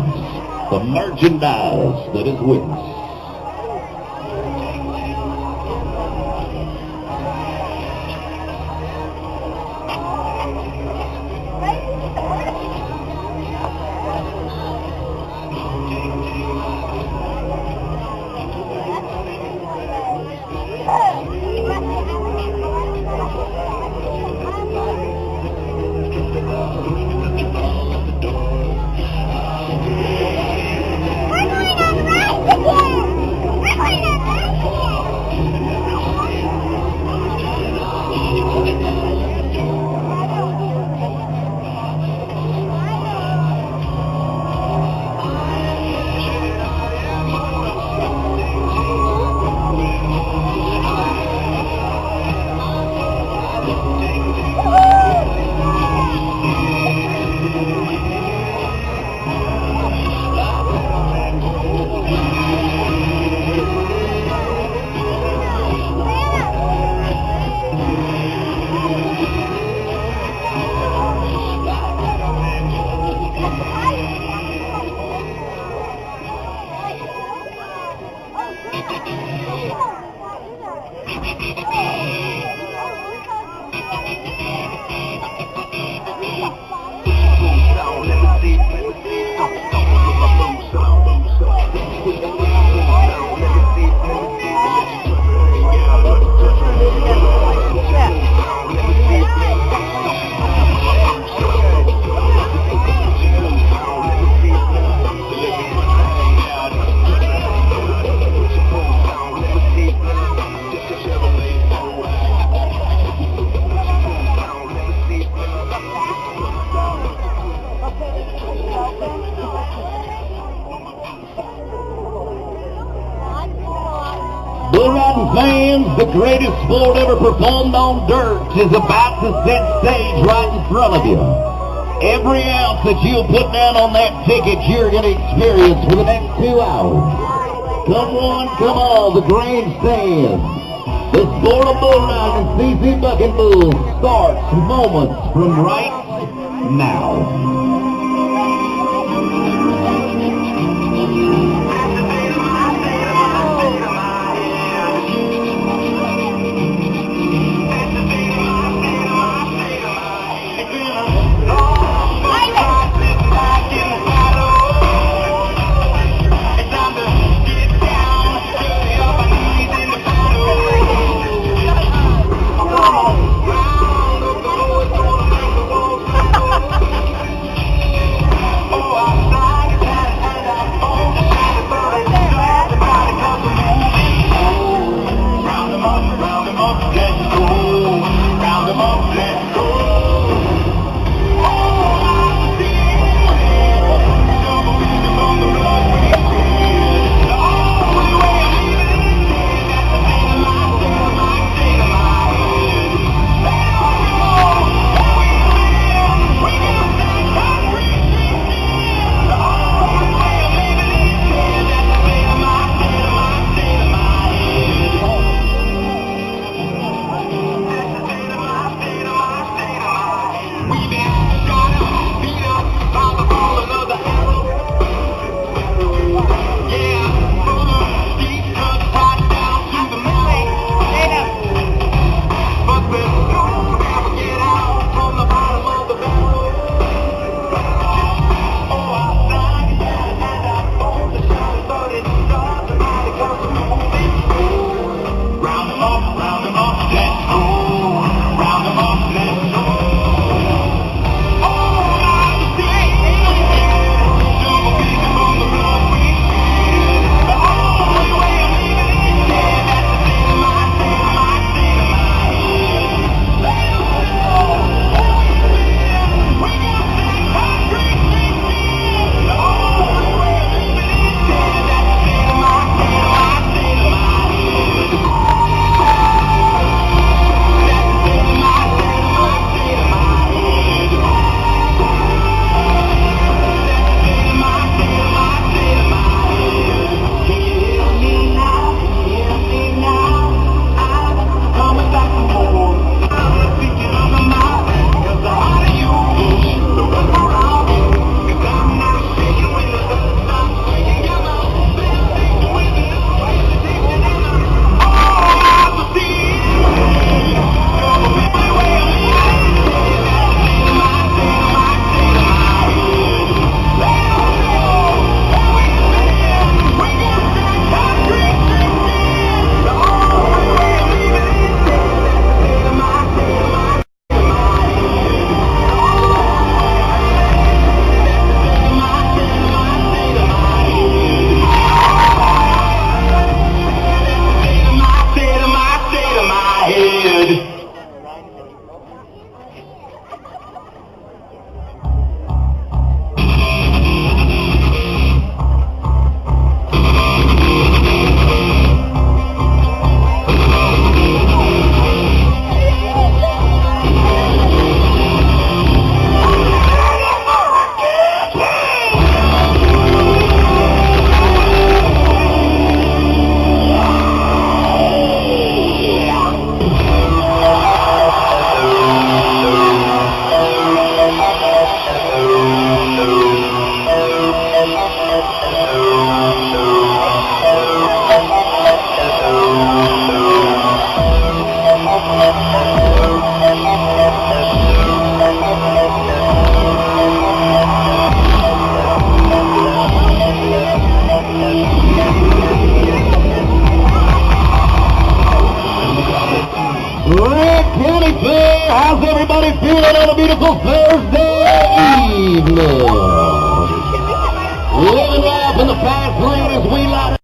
the merchandise that is with us. riding fans, the greatest sport ever performed on dirt is about to set stage right in front of you. Every ounce that you'll put down on that ticket, you're going to experience for the next 2 hours. Come on, come on, the grandstand. The sport of bull riding and CC Bucking Bulls starts moments from right now. beautiful Thursday evening. Living life in the fast lane as we light up.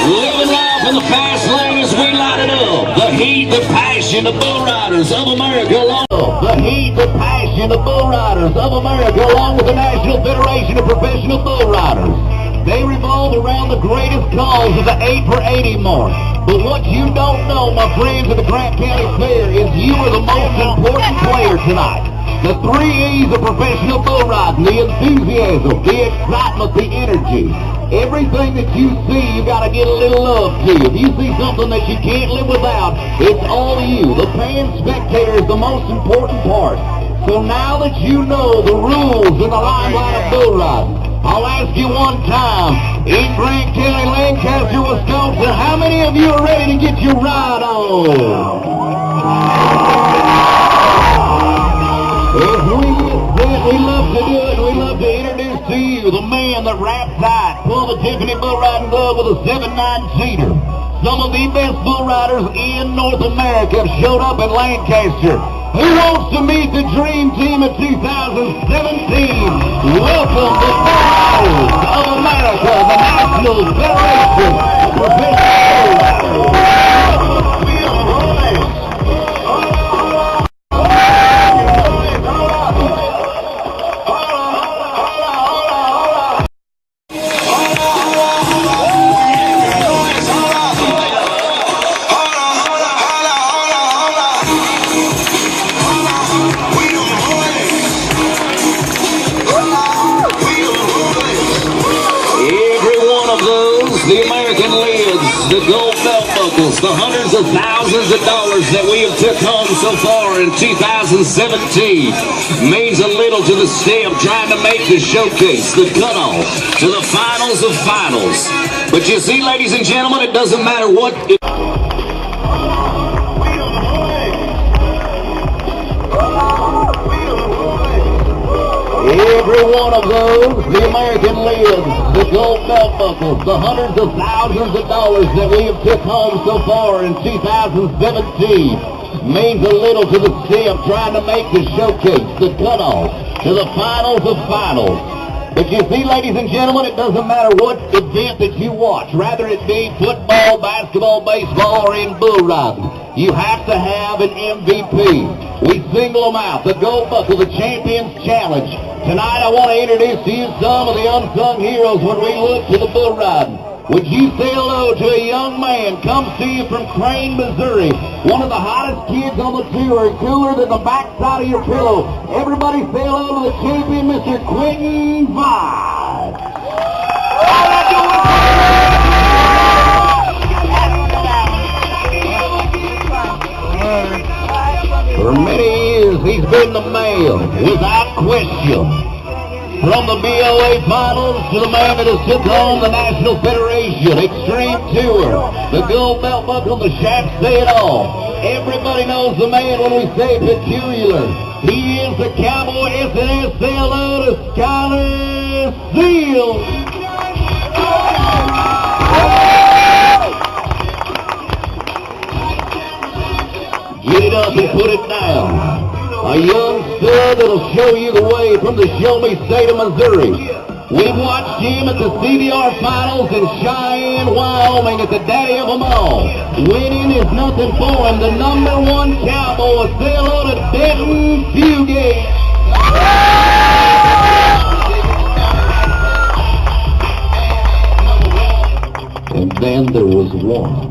Living life in the fast lane as we light it up. The heat, the passion, the bull riders of America along. The heat, the passion, the bull riders of America along with the National Federation of Professional Bull Riders. They revolve around the greatest cause of the 8 for 80 mark. But what you don't know, my friends at the Grant County Fair, is you are the most important player tonight. The 3 E's of professional bull riding, the enthusiasm, the excitement, the energy. Everything that you see, you got to get a little love to. If you see something that you can't live without, it's all you. The fan spectator is the most important part. So now that you know the rules in the limelight of bull riding, I'll ask you one time, in Grant County, Lancaster, Wisconsin, how many of you are ready to get your ride on? We love to do it. We love to introduce to you the man that wraps tight, pull the Tiffany bull riding glove with a 7-9-seater. Some of the best bull riders in North America have showed up in Lancaster. Who wants to meet the dream team of 2017? Welcome the Bull Riders of America, the National Federation of Professional Bull Riders. The American lids, the gold belt buckles, the hundreds of thousands of dollars that we have took home so far in 2017 means a little to the step trying to make the showcase, the cutoff, to the finals of finals. But you see, ladies and gentlemen, it doesn't matter what... Every one of those, the American lids, the gold belt buckles, the hundreds of thousands of dollars that we have took home so far in 2017 means a little to the step trying to make the showcase, the cutoff, to the finals of finals. But you see, ladies and gentlemen, it doesn't matter what event that you watch, rather it be football, basketball, baseball, or in bull riding. You have to have an MVP. We single them out, the gold buckle, the Champions Challenge. Tonight I want to introduce to you some of the unsung heroes when we look to the bull riding. Would you say hello to a young man, comes to you from Crane, Missouri, one of the hottest kids on the tour, cooler than the backside of your pillow. Everybody say hello to the champion, Mr. Quentin Vide. For many years, he's been the man, without question. From the BOA finals to the man that has took home the National Federation Extreme Tour, the gold belt buckle, the shaft, say it all. Everybody knows the man when we say peculiar. He is the Cowboy SNS. Say hello to Skyler Seal. Get it up and put it down. A young stud that'll show you the way from the Show Me State of Missouri. We've watched him at the CBR Finals in Cheyenne, Wyoming at the Daddy of them all. Winning is nothing for him. The #1 Cowboy. Say hello to Denton Fugate. And then there was one.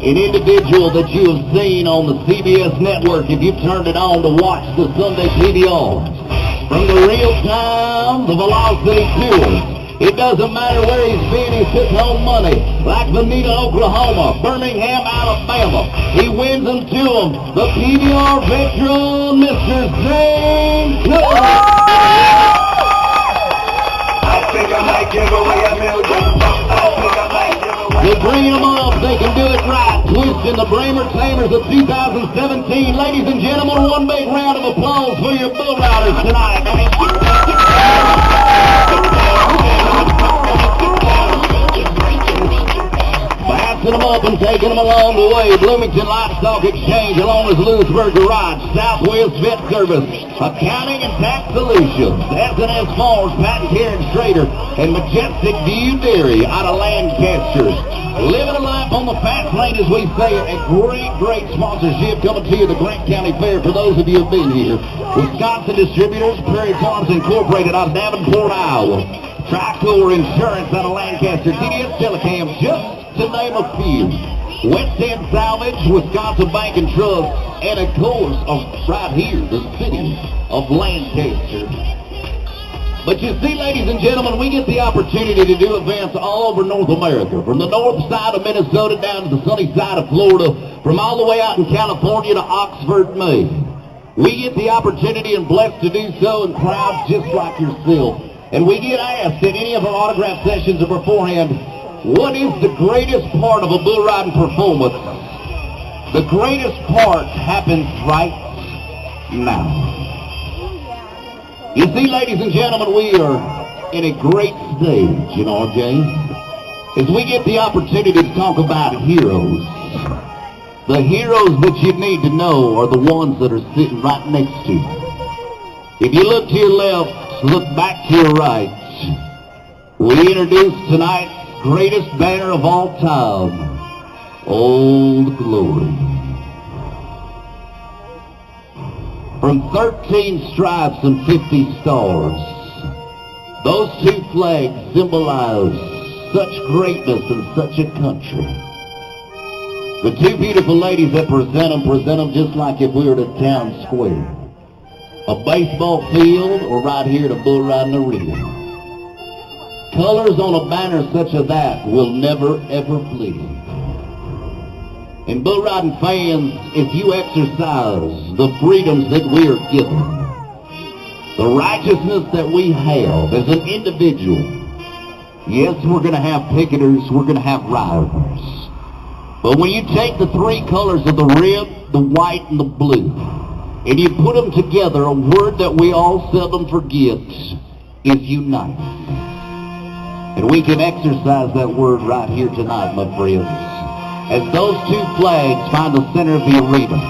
An individual that you have seen on the CBS network if you turned it on to watch the Sunday PBR. From the real time, the velocity tours. It doesn't matter where he's been, he took home money. Like Bonita, Oklahoma, Birmingham, Alabama. He wins them to them. The PBR veteran, Mr. Zane Cook. I think I might give away $1 million. They bring them up, they can do it right. Twisting the Bramer Tamers of 2017. Ladies and gentlemen, one big round of applause for your bull riders tonight. Bouncing them up and taking them along the way. Bloomington Livestock Exchange along with Lewisburg Garage, Southwest Vet Service, Accounting and Tax Solutions, S&S Farms, Pat and Karen Schrader, and Majestic View Dairy out of Lancaster. Living a life on the fast lane, as we say it. A great sponsorship coming to you, the Grant County Fair, for those of you who have been here. Wisconsin Distributors, Prairie Farms Incorporated out of Davenport, Iowa. Tricor Insurance out of Lancaster, TDS Telecam, just to name a few. West End Salvage, Wisconsin Bank and Trust, and of course, right here, the city of Lancaster. But you see, ladies and gentlemen, we get the opportunity to do events all over North America, from the north side of Minnesota down to the sunny side of Florida, from all the way out in California to Oxford, Maine. We get the opportunity and blessed to do so in crowds just like yourself. And we get asked at any of our autograph sessions or beforehand, what is the greatest part of a bull riding performance? The greatest part happens right now. You see, ladies and gentlemen, we are in a great stage in our game as we get the opportunity to talk about heroes. The heroes that you need to know are the ones that are sitting right next to you. If you look to your left, look back to your right, we introduce tonight's greatest banner of all time, Old Glory. From 13 stripes and 50 stars, those two flags symbolize such greatness in such a country. The two beautiful ladies that present them just like if we were at Town Square, a baseball field, or right here at a bull riding arena. Colors on a banner such as that will never ever bleed. And bull riding fans, if you exercise the freedoms that we are given, the righteousness that we have as an individual, yes, we're going to have picketers, we're going to have riders. But when you take the three colors of the red, the white, and the blue, and you put them together, a word that we all seldom forget is unite. And we can exercise that word right here tonight, my friends. As those two flags find the center of the arena,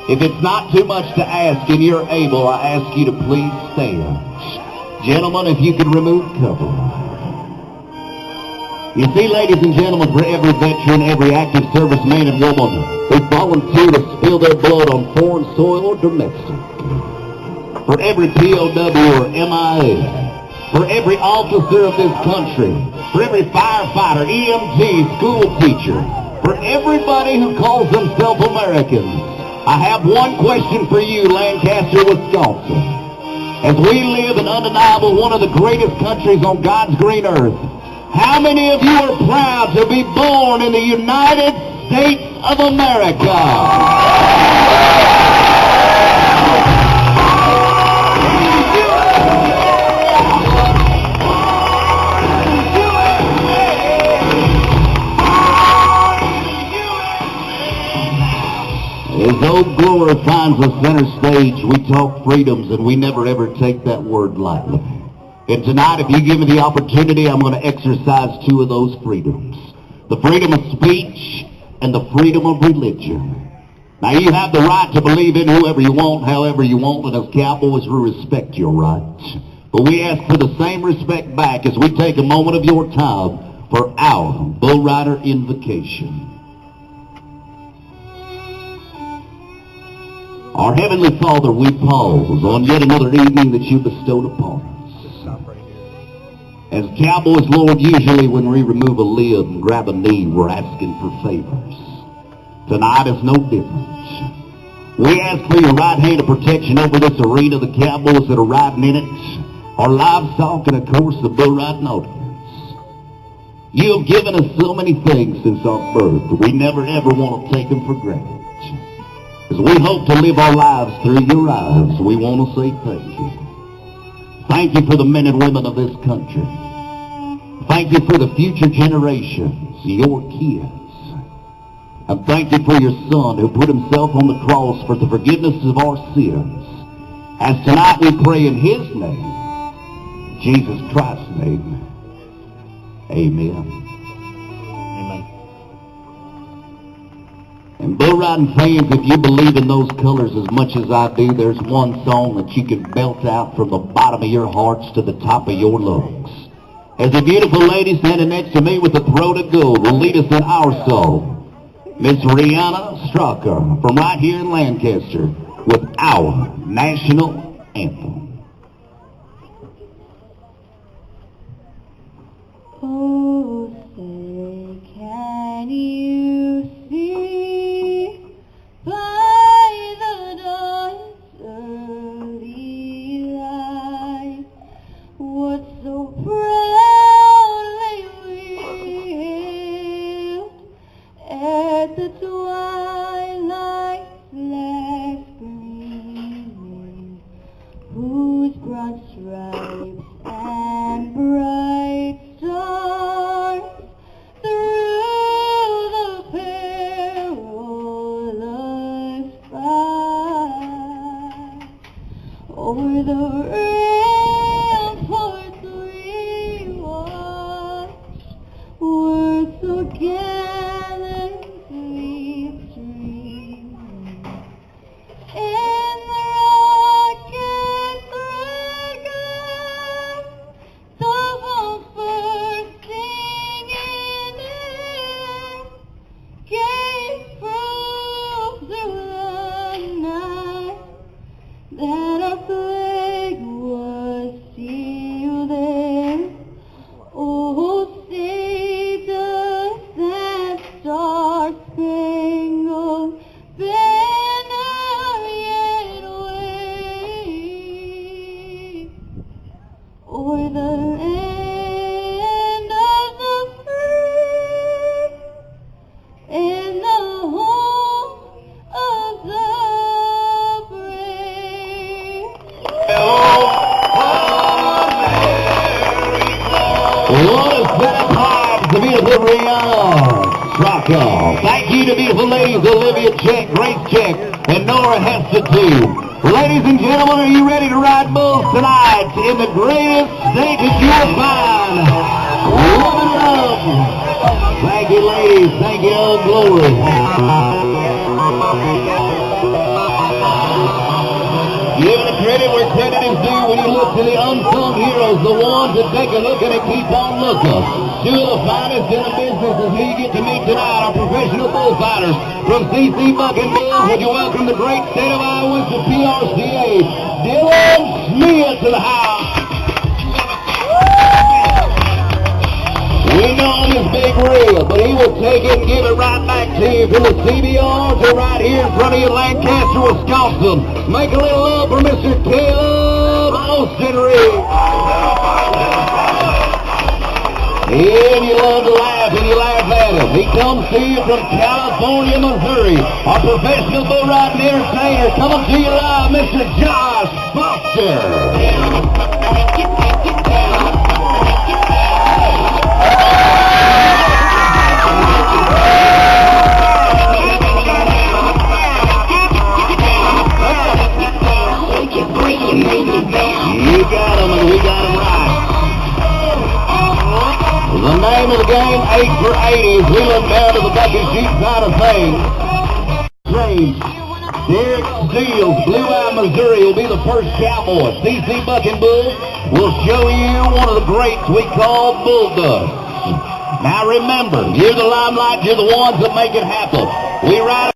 if it's not too much to ask and you're able, I ask you to please stand. Gentlemen, if you can remove cover. You see, ladies and gentlemen, for every veteran, every active serviceman and woman who volunteer to spill their blood on foreign soil or domestic, for every POW or MIA, for every officer of this country, for every firefighter, EMT, school teacher, for everybody who calls themselves Americans, I have one question for you, Lancaster, Wisconsin. As we live in undeniable one of the greatest countries on God's green earth, how many of you are proud to be born in the United States of America? As Old Glory finds the center stage, we talk freedoms, and we never ever take that word lightly. And tonight, if you give me the opportunity, I'm going to exercise two of those freedoms. The freedom of speech and the freedom of religion. Now, you have the right to believe in whoever you want, however you want, and as cowboys, we respect your rights. But we ask for the same respect back as we take a moment of your time for our Bull Rider Invocation. Our Heavenly Father, we pause on yet another evening that you bestowed upon us. As cowboys, Lord, usually when we remove a lid and grab a knee, we're asking for favors. Tonight is no different. We ask for your right hand of protection over this arena, the cowboys that are riding in it, our livestock, and of course the bull riding audience. You have given us so many things since our birth, but we never ever want to take them for granted. As we hope to live our lives through your eyes, we want to say thank you. Thank you for the men and women of this country. Thank you for the future generations, your kids. And thank you for your Son who put himself on the cross for the forgiveness of our sins. As tonight we pray in his name, Jesus Christ's name, amen. And bull riding fans, if you believe in those colors as much as I do, there's one song that you can belt out from the bottom of your hearts to the top of your lungs. As a beautiful lady standing next to me with the throat of gold will lead us in our song, Miss Rihanna Strocker from right here in Lancaster with our national anthem. Oh, say, can you see by the dawn's early light what so proudly we hailed at the twilight's last gleaming, whose broad stripes and bright stars through the perilous fight o'er the ramparts we watched were so gallantly streaming, and the rocket fragments of our first singing air gave proof through the night that our flag was still there. Oh, say does that star-spangled banner yet wave o'er the land of the free and the home of the brave? What a set of vibes, the beautiful Rihanna Strocker. Thank you to beautiful ladies Olivia Check, Grace Check, and Nora Hester too. Ladies and gentlemen, are you ready to ride bulls tonight in the greatest state that you'll find? Woman love. Thank you, ladies. Thank you, oh glory. Giving the credit where credit is due when you look to the unsung heroes, the ones that take a look and keep on looking. Two of the finest in the business is who you get to meet tonight, our professional bullfighters. From CC Bucking Bulls, would you welcome the great state of Iowa to PRCA, Dylan Smith to the house. We know him as Big Red, but he will take it and give it right back to you from the CBR to right here in front of you, Lancaster, Wisconsin. Make a little love for Mr. Caleb Austin Reed. And you love to laugh, and you laugh at him. He comes to you from California, Missouri. Our professional bull riding entertainer coming to you live, Mr. Josh Foster. You got him, and we got him right. The name of the game, 8 for 80, as we look down to the bucket sheet side of things. James, Derek Steele, Blue Eye, Missouri, will be the first cowboy. CC Bucking Bulls will show you one of the greats we call Bulldogs. Now remember, you're the limelight, you're the ones that make it happen. We ride.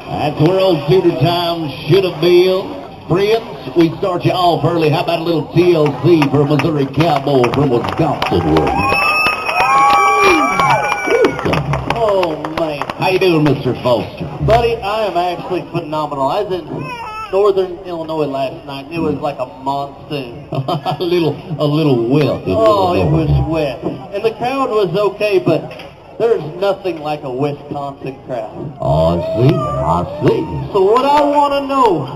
That's where old Tudor times should have been. Friends, we start you off early. How about a little TLC for a Missouri cowboy from Wisconsin? Oh, man. How you doing, Mr. Foster? Buddy, I am actually phenomenal. I was in northern Illinois last night. It was like a monsoon. a little wet. Oh, it was wet. And the crowd was okay, but there's nothing like a Wisconsin crowd. Oh, I see. So what I want to know,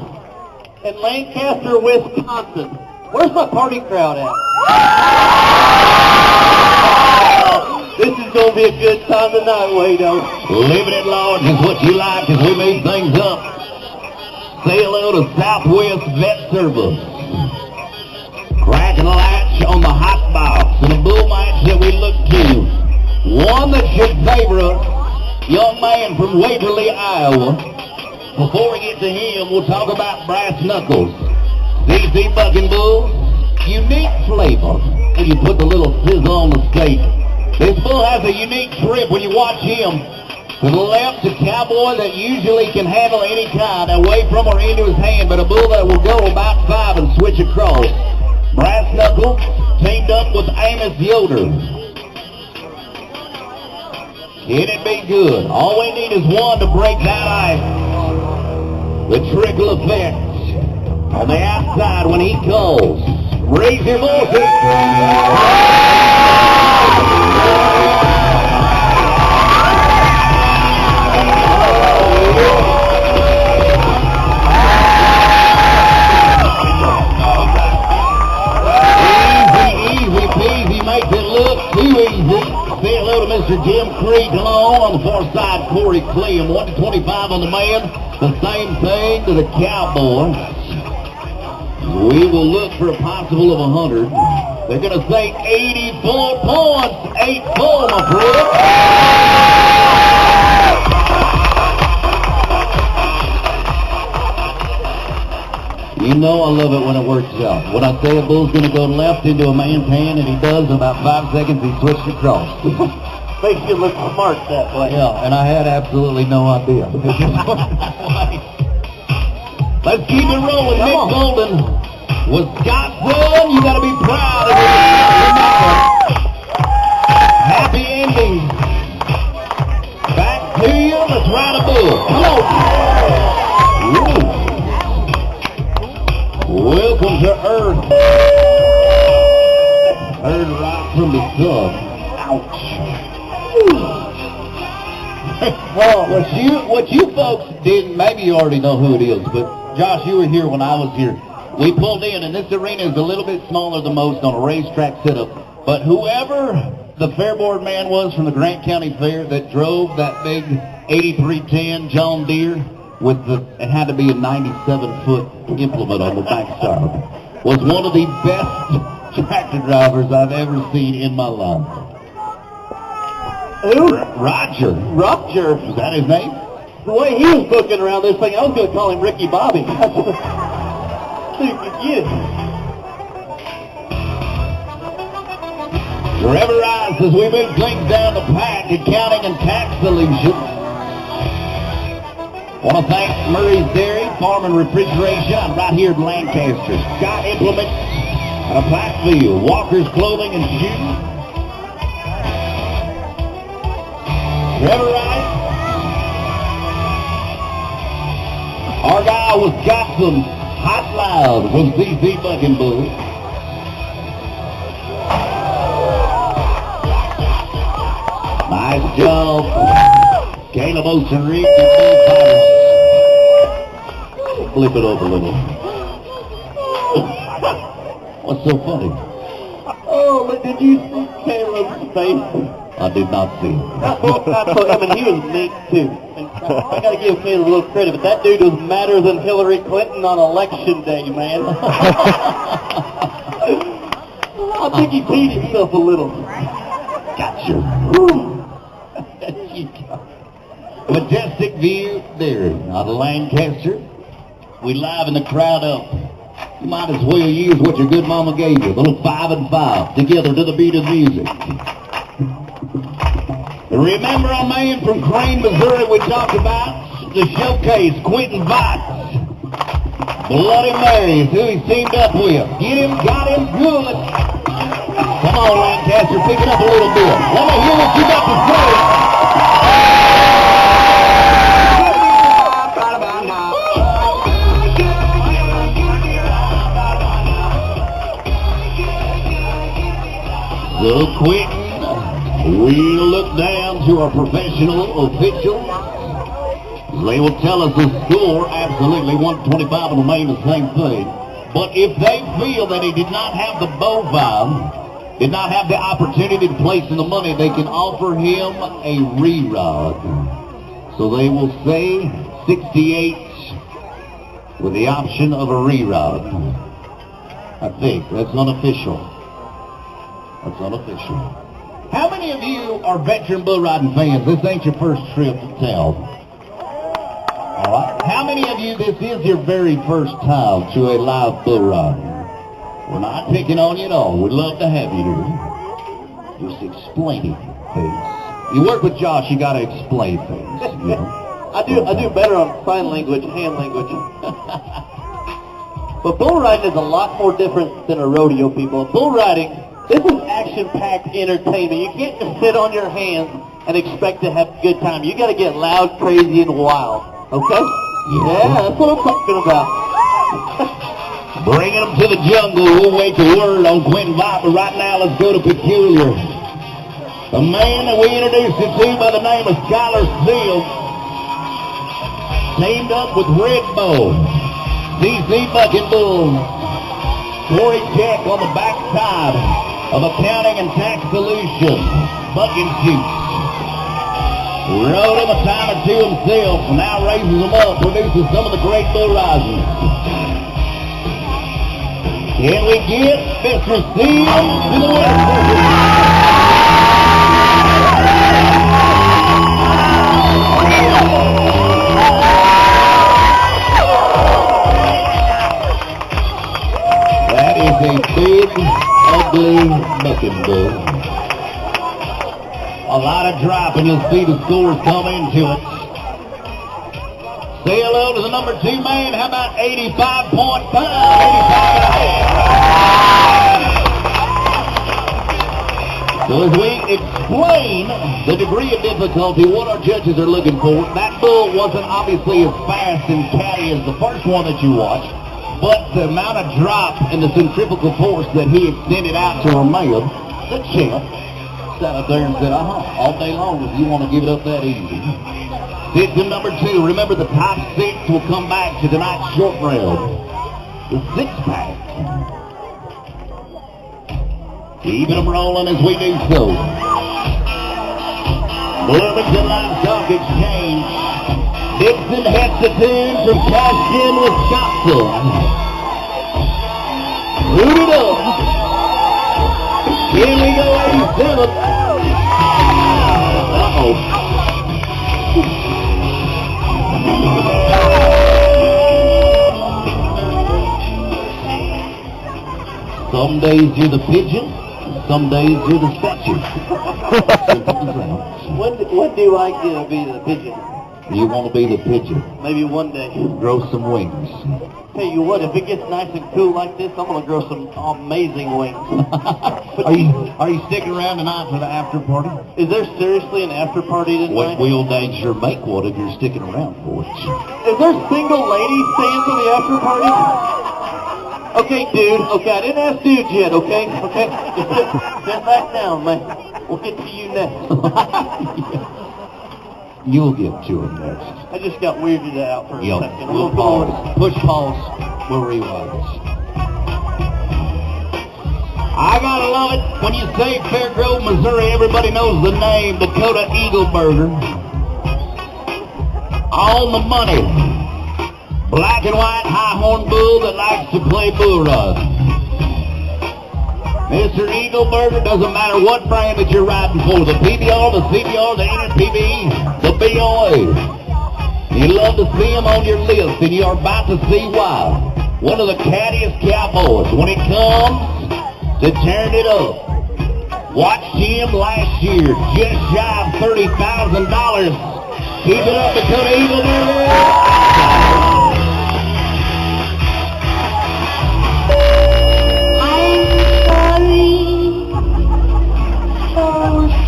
in Lancaster, Wisconsin, where's my party crowd at? This is going to be a good time tonight, Wado. Limited large is what you like as we move things up. Say hello to Southwest Vet Service. Cracking the latch on the hot box and the bull match that we look to. One that should favor us, young man from Waverly, Iowa. Before we get to him, we'll talk about brass knuckles. CC Bucking Bulls, unique flavor when you put the little sizzle on the steak. This bull has a unique trip when you watch him. To the left, a cowboy that usually can handle any kind, away from or into his hand, but a bull that will go about 5 and switch across. Brass Knuckle teamed up with Amos Yoder. Can it be good? All we need is one to break that ice. The trickle effect on the outside when he calls. Raise your voices. Say hello to Mr. Jim Creed along on the far side, Corey Clem. 1-25 on the man. The same thing to the Cowboy. We will look for a possible of 100. They're going to say 84 points. 8-4, my friend. You know I love it when it works out. When I say a bull's going to go left into a man's hand, and he does, in about 5 seconds he switched across. Makes you look smart that way. Yeah, and I had absolutely no idea. Let's keep it rolling. Nick Golden, Wisconsin, you got to be proud of it. Happy ending. Back to you. Let's ride a bull. Come on. Ooh. Welcome to Earth. Heard right from the sun. Ouch. Well, what you folks didn't, maybe you already know who it is, but Josh, you were here when I was here. We pulled in, and this arena is a little bit smaller than most on a racetrack setup. But whoever the fairboard man was from the Grant County Fair that drove that big 8310 John Deere, with it had to be a 97-foot implement on the backside, was one of the best tractor drivers I've ever seen in my life. Who? Roger. Roger. Is that his name? The way he was booking around this thing, I was going to call him Ricky Bobby. So you could get it. Forever Eyes as we move things down the pack, accounting and tax solutions. Want to thank Murray's Dairy, Farm and Refrigeration, right here in Lancaster. Scott Implements, out of Platteville, Walker's Clothing and Shoes. Forever Eyes. Argyle, Wisconsin, Hot Loud from CC Bucking Bull. Nice job, Caleb Ocean Reed, flip it over a little. What's so funny? Oh, but did you see Caleb's face? I did not see him. I mean, he was neat, too. And I got to give Caleb a little credit, but that dude was madder than Hillary Clinton on Election Day, man. I think he peed himself a little. Gotcha. Majestic view there out of Lancaster. We liven the crowd up. You might as well use what your good mama gave you. A little 5 and 5 together to the beat of music. Remember our man from Crane, Missouri we talked about? The showcase, Quentin Vitz. Bloody Mary is who he teamed up with. Get him, got him, good. Come on, Lancaster, pick it up a little bit. Let me hear what you got to say. So, Quentin, we'll look down to our professional officials. They will tell us the score. Absolutely, 125 on the main, the same thing. But if they feel that he did not have the bovine, did not have the opportunity to place in the money, they can offer him a re-rod. So they will say 68 with the option of a re-rod. I think that's unofficial. That's unofficial. How many of you are veteran bull riding fans? This ain't your first trip to town. All right. How many of you, this is your very first time to a live bull ride? We're not picking on you at all. We'd love to have you here. Just explaining things. You work with Josh, you gotta explain things, you know. I do better on sign language, hand language. But bull riding is a lot more different than a rodeo, people. Bull riding, this is action-packed entertainment. You can't just sit on your hands and expect to have a good time. You gotta get loud, crazy, and wild. Okay? Yeah, that's what I'm talking about. Bringing them to the jungle. We'll wait the word on Quentin Viper. Right now, let's go to Peculiar. A man that we introduced you to by the name of Skylar Steele teamed up with Red Bull, CC Bucking Bull, Corey Check on the backside of Accounting and Tax Solutions, Bucking Shoots. Rode him a time or two himself, and now raises them up, produces some of the great bull risers. Can we get Mr. Steele to the west? That is a big, ugly bucking bull. A lot of drop, and you'll see the scores come into it. Say hello to the number 2 man. How about 85.5? 85.5. So as we explain the degree of difficulty, what our judges are looking for, that bull wasn't obviously as fast and catty as the first one that you watched, but the amount of drop and the centrifugal force that he extended out to our male, the champ, sat up there and said, all day long if you want to give it up that easy. Victim number 2, remember the top 6 will come back to tonight's short round. The 6-pack. Keeping them rolling as we do so. Bloomington Livestock Exchange. Dixon Hexatune from Cashin, Wisconsin. Root it up. Here we go, 87. Uh-oh. Some days you're the pigeon, some days you're the statue. When do I get to be the pigeon? You want to be the pigeon. Maybe one day. Grow some wings. Tell you what, if it gets nice and cool like this, I'm going to grow some amazing wings. Are you sticking around tonight for the after party? Is there seriously an after party tonight? We'll danger make one if you're sticking around for it. Is there single ladies staying for the after party? Okay, dude. Okay, I didn't ask dudes yet, okay? Okay? Sit back down, man. We'll get to you next. You'll get to him next. I just got weirded out for a second. We'll pause. Push pause. We'll rewind. I gotta love it. When you say Fairgrounds, Missouri, everybody knows the name Dakota Eagle Burger. On the money. Black and white high-horn bull that likes to play bull run. Mr. Eagle Burger, doesn't matter what brand that you're riding for, the PBR, the CBR, the NPB, the BOA. You love to see him on your list, and you're about to see why. One of the cattiest cowboys when it comes to turn it up. Watched him last year, just shy of $30,000. Keep it up, Dakota Eagle Burger.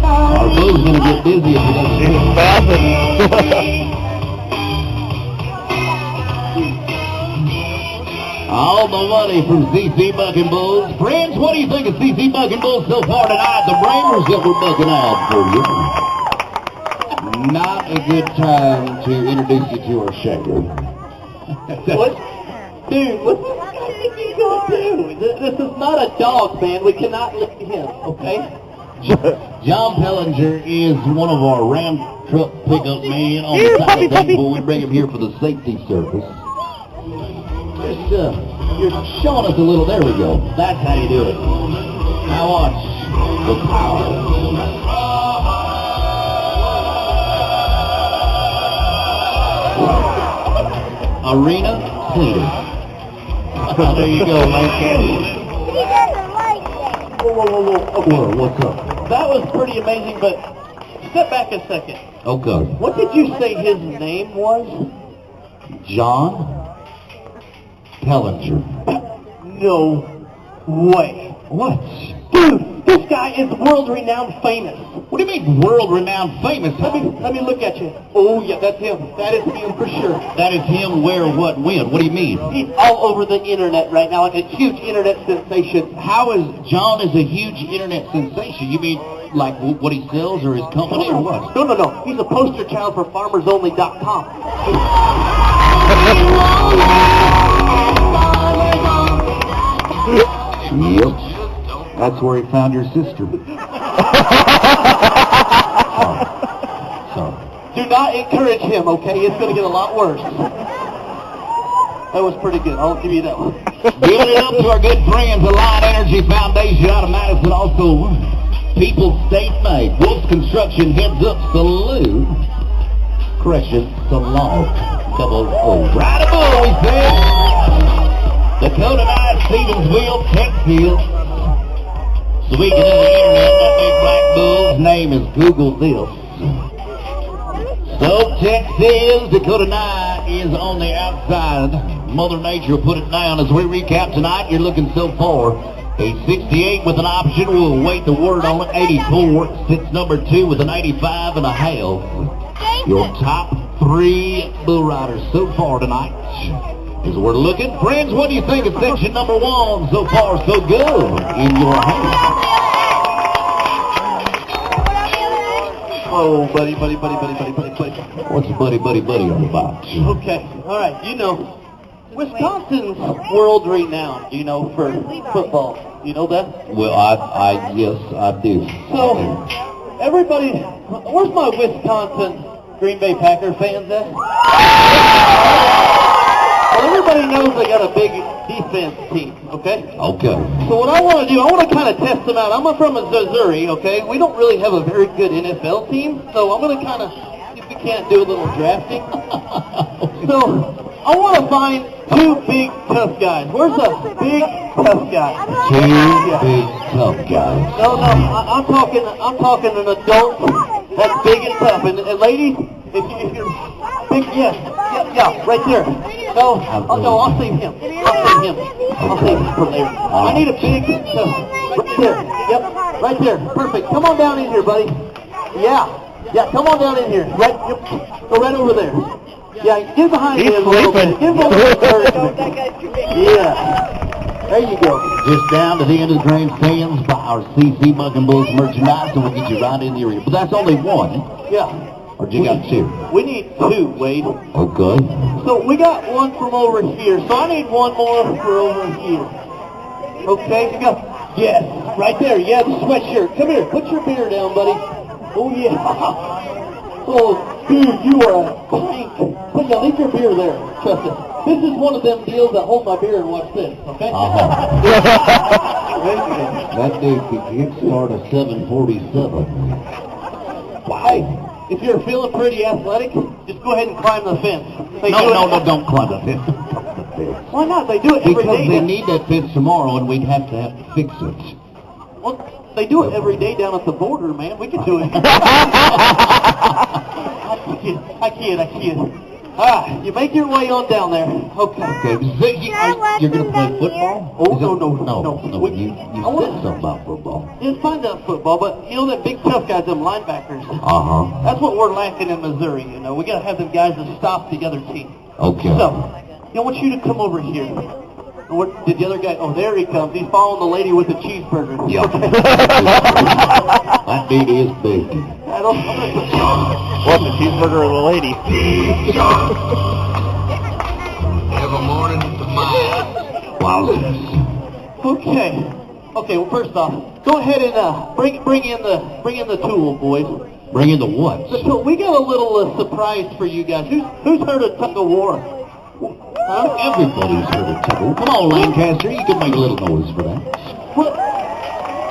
Our bull's gonna get busy if he doesn't get all the money from CC Bucking Bulls. Friends, what do you think of CC Bucking Bulls so far tonight? The Bramers that we're bucking out for you. Not a good time to introduce you to our shaker. What? Dude, what the fuck are you gonna do? This is not a dog, man. We cannot lick him, okay? John Pellinger is one of our Ram truck pickup men on the side of people. We bring him here for the safety service. Just, you're showing us a little. There we go. That's how you do it. Now watch the power. Arena cleaner. There you go, Lancaster. Okay. Whoa, what's up? That was pretty amazing, but step back a second. Okay. What did you say his name was? John Pellinger. No way. What? Dude, this guy is world-renowned famous. What do you mean world-renowned famous? Let me look at you. Oh, yeah, that's him. That is him for sure. That is him where, what, when? What do you mean? He's all over the internet right now, like a huge internet sensation. How is John is a huge internet sensation? You mean like what he sells or his company or what? No. He's a poster child for FarmersOnly.com. Yep. That's where he found your sister. Sorry. Do not encourage him, okay? It's going to get a lot worse. That was pretty good. I'll give you that one. Giving it up to our good friends, the Light Energy Foundation out of Madison, also People's State Made. Wolf's Construction, heads up, salute. Correction, salon. Double O. Right above, we said. Dakota Knight, Stevensville, Texfield. Speaking of the internet, that big black bull's name is Google this. So Texas, Dakota Knight is on the outside. Mother Nature will put it down. As we recap tonight, you're looking so far. A 68 with an option. We'll await the word on it. 84 sits number 2 with an 85 and a half. Your top 3 bull riders so far tonight. As we're looking, friends, what do you think of section number 1? So far, so good in your hands. Oh, buddy. What's buddy on the box? Okay, all right. You know, Wisconsin's world-renowned, you know, for football. You know that? Well, yes, I do. So, everybody, where's my Wisconsin Green Bay Packer fans at? Well, everybody knows they got a big defense team, okay? Okay. So what I want to do, I want to kind of test them out. I'm from Missouri, okay? We don't really have a very good NFL team, so I'm going to kind of, if we can't do a little drafting. So, I want to find 2 big, tough guys. Where's a big, tough guy? 2 big, tough guys. No, I'm talking an adult that's big and tough. And ladies, if you're big, yeah, right there. No, I'll save him. I'll save him from there. I need a big, tough, right there. Yep, right there. Perfect. Come on down in here, buddy. Yeah, come on down in here. Right, go right over there. Yeah, get behind him a little bit. Give him a little encouragement. Yeah. There you go. Just down to the end of the grandstands by our CC Mug and Bulls merchandise, and we'll get you right in the area. But that's only 1. Yeah. Or you got 2? We need 2, Wade. Okay. So we got 1 from over here. So I need 1 more for over here. Okay, you go. Yes, right there. Yeah, the sweatshirt. Come here. Put your beer down, buddy. Oh, yeah. Oh, dude, you are a tank. Put down, leave your beer there. Trust it. This is one of them deals that hold my beer and watch this, okay? That dude could kickstart a 747. Wow. Hey, if you're feeling pretty athletic, just go ahead and climb the fence. No, don't climb the fence. Why not? They do it every day. Because they need that fence tomorrow, and we'd have to fix it. Well, they do it every day down at the border, man. We can do it. I kid. You make your way on down there. Okay. You're going to play football? Oh, no. You said something about football. Just find out football, but you know that big tough guys, them linebackers. That's what we're lacking in Missouri, you know. We got to have them guys that stop the other team. Okay. So, I want you to come over here. What did the other guy? Oh, there he comes. He's following the lady with the cheeseburger. Yeah. That dude is big. What's the cheeseburger or the lady? Every morning to mine. Wow. Okay. Well, first off, go ahead and bring in the tool, boys. Bring in the what? The tool. We got a little surprise for you guys. Who's heard of tug of war? Everybody's heard of tug of war. Come on, Lancaster. You can make a little noise for that. What?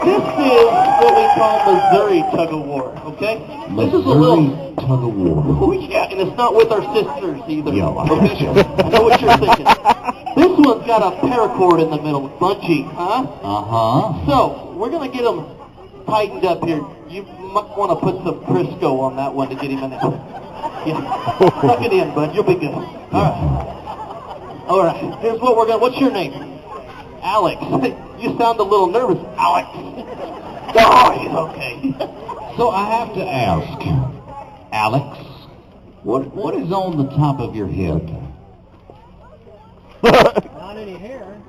This is what we call Missouri tug-of-war, okay? This is a little tug-of-war. Oh, yeah, and it's not with our sisters either. Yeah, Okay? I know what you're thinking. This one's got a paracord in the middle, bungee, huh? Uh-huh. So, we're going to get them tightened up here. You might want to put some Crisco on that one to get him in there. Yeah. Suck it in, bud. You'll be good. All right. Here's what we're going to... What's your name? Alex. You sound a little nervous. Alex. Oh, he's okay. So I have to ask, Alex, what is on the top of your head? Not any hair.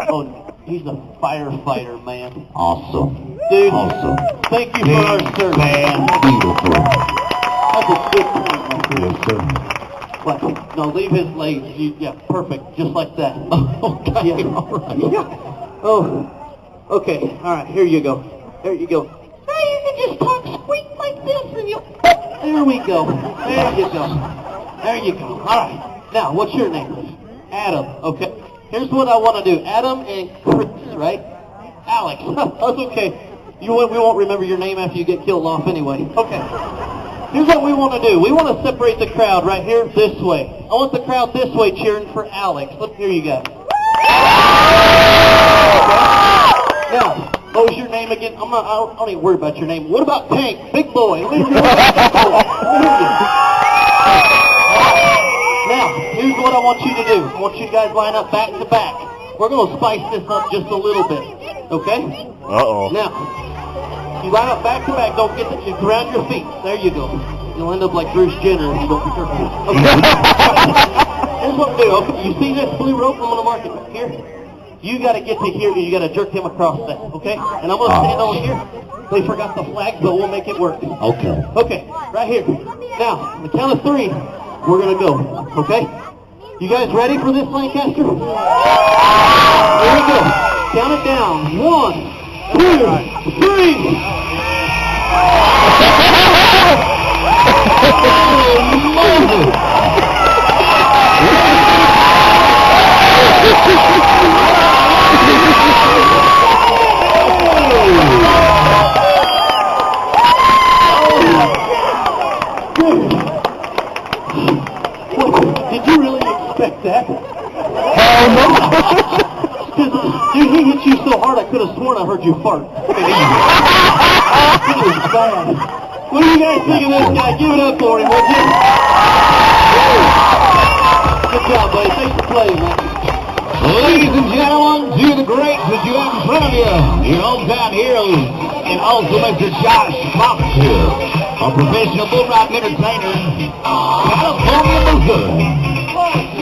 Oh, he's a firefighter, man. Awesome. Dude, awesome. Thank you for our service. Man, beautiful. That's a good point, my friend. Yes, sir. But, no, leave his legs. Yeah, perfect. Just like that. Okay, yeah. all right. Yeah. Oh, okay. All right, here you go. There you go. Now you can just talk squeak like this and you... There we go. There you go. There you go. All right. Now, what's your name? Adam. Okay. Here's what I want to do. Adam and Chris, right? Alex. That's okay. We won't remember your name after you get killed off anyway. Okay. Here's what we want to do. We want to separate the crowd right here this way. I want the crowd this way cheering for Alex. Look, here you go. Now, what was your name again? I don't even worry about your name. What about Tank? Big boy. Now, here's what I want you to do. I want you guys line up back to back. We're going to spice this up just a little bit. Okay? Uh-oh. Now, you line up back to back. Don't get you ground your feet. There you go. You'll end up like Bruce Jenner if you don't be careful. Okay. Here's what we do. Okay. You see this blue rope? I'm going to mark it back here. You got to get to here. You got to jerk him across that. Okay? And I'm going to stand over here. They forgot the flag, but we'll make it work. Okay. Okay. Right here. Now, on the count of 3, we're going to go. Okay? You guys ready for this, Lancaster? Here we go. Count it down. 1, 2, 3. Did you really expect that? Hell no. Dude, he hit you so hard I could have sworn I heard you fart. It was bad. What do you guys think of this guy? Give it up for him, would you? Good job, buddy. Thanks for playing, man. Ladies and gentlemen, to the greats that you have in front of you, your hometown heroes, and also Mr. Josh Foster, a professional bull riding entertainer, California, Missouri.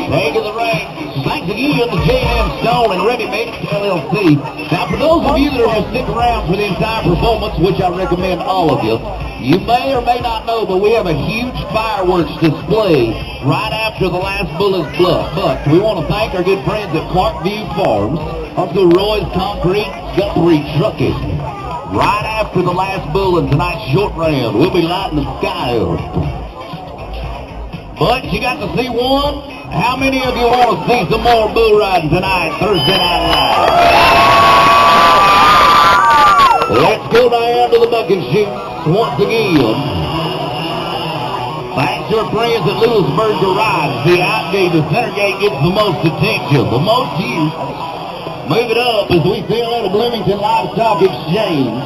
Take the ring. Thanks again to J&M Stone and Ready Mix LLC. Now, for those of you that are going to stick around for the entire performance, which I recommend all of you, you may or may not know, but we have a huge fireworks display right after the last bull is bucked. We want to thank our good friends at Clarkview Farms, also Roy's Concrete, Guthrie Trucking. Right after the last bull in tonight's short round, we'll be lighting the sky up. But you got to see one. How many of you want to see some more bull riding tonight, Thursday Night Live? Let's go down to the bucket chutes once again. Thanks to our friends at Lewisburg Garage, the outgate, the center gate gets the most attention, the most use. Move it up as we fill out of Bloomington Livestock Exchange.